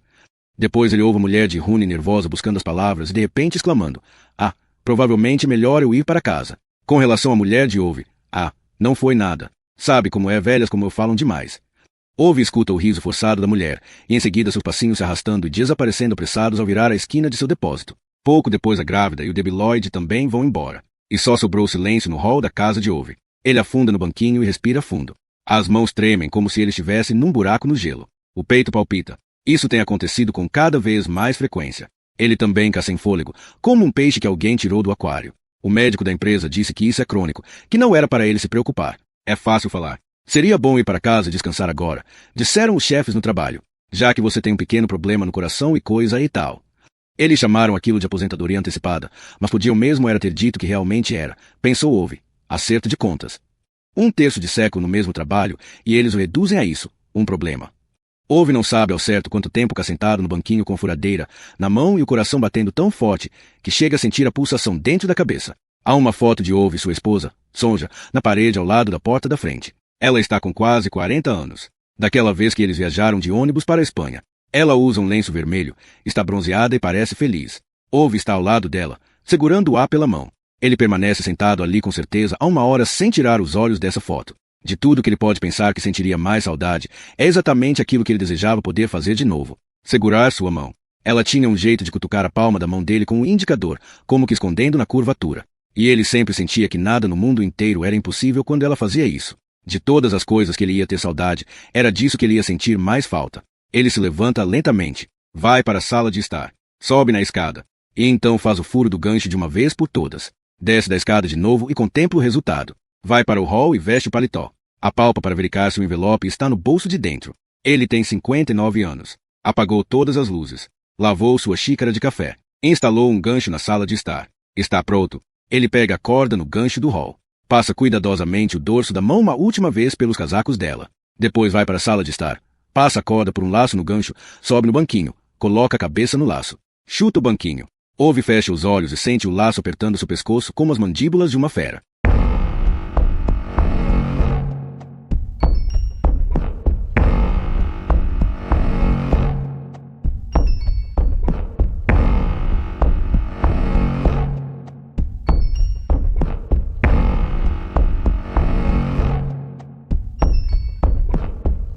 Depois ele ouve a mulher de Rooney nervosa buscando as palavras e de repente exclamando: Ah, provavelmente é melhor eu ir para casa. Com relação à mulher de Ove, ah, não foi nada. Sabe como é, velhas como eu falam demais. Ove escuta o riso forçado da mulher, e em seguida seus passinhos se arrastando e desaparecendo apressados ao virar a esquina de seu depósito. Pouco depois a grávida e o debilóide também vão embora. E só sobrou silêncio no hall da casa de Ove. Ele afunda no banquinho e respira fundo. As mãos tremem como se ele estivesse num buraco no gelo. O peito palpita. Isso tem acontecido com cada vez mais frequência. Ele também cá sem fôlego, como um peixe que alguém tirou do aquário. O médico da empresa disse que isso é crônico, que não era para ele se preocupar. É fácil falar. Seria bom ir para casa e descansar agora, disseram os chefes no trabalho, já que você tem um pequeno problema no coração e coisa e tal. Eles chamaram aquilo de aposentadoria antecipada, mas podiam mesmo era ter dito que realmente era, pensou Ove. Acerto de contas. 1/3 de século no mesmo trabalho, e eles o reduzem a isso, um problema. Ove não sabe ao certo quanto tempo cá sentado no banquinho com furadeira, na mão e o coração batendo tão forte, que chega a sentir a pulsação dentro da cabeça. Há uma foto de Ove e sua esposa, Sonja, na parede ao lado da porta da frente. Ela está com quase 40 anos. Daquela vez que eles viajaram de ônibus para a Espanha. Ela usa um lenço vermelho, está bronzeada e parece feliz. Ove está ao lado dela, segurando-a pela mão. Ele permanece sentado ali com certeza há 1 hora sem tirar os olhos dessa foto. De tudo que ele pode pensar que sentiria mais saudade, é exatamente aquilo que ele desejava poder fazer de novo. Segurar sua mão. Ela tinha um jeito de cutucar a palma da mão dele com um indicador, como que escondendo na curvatura. E ele sempre sentia que nada no mundo inteiro era impossível quando ela fazia isso. De todas as coisas que ele ia ter saudade, era disso que ele ia sentir mais falta. Ele se levanta lentamente, vai para a sala de estar, sobe na escada, e então faz o furo do gancho de uma vez por todas. Desce da escada de novo e contempla o resultado. Vai para o hall e veste o paletó. Apalpa para verificar se o envelope está no bolso de dentro. Ele tem 59 anos. Apagou todas as luzes. Lavou sua xícara de café. Instalou um gancho na sala de estar. Está pronto. Ele pega a corda no gancho do hall. Passa cuidadosamente o dorso da mão uma última vez pelos casacos dela. Depois vai para a sala de estar. Passa a corda por um laço no gancho, sobe no banquinho, coloca a cabeça no laço. Chuta o banquinho. Ove fecha os olhos e sente o laço apertando seu pescoço como as mandíbulas de uma fera.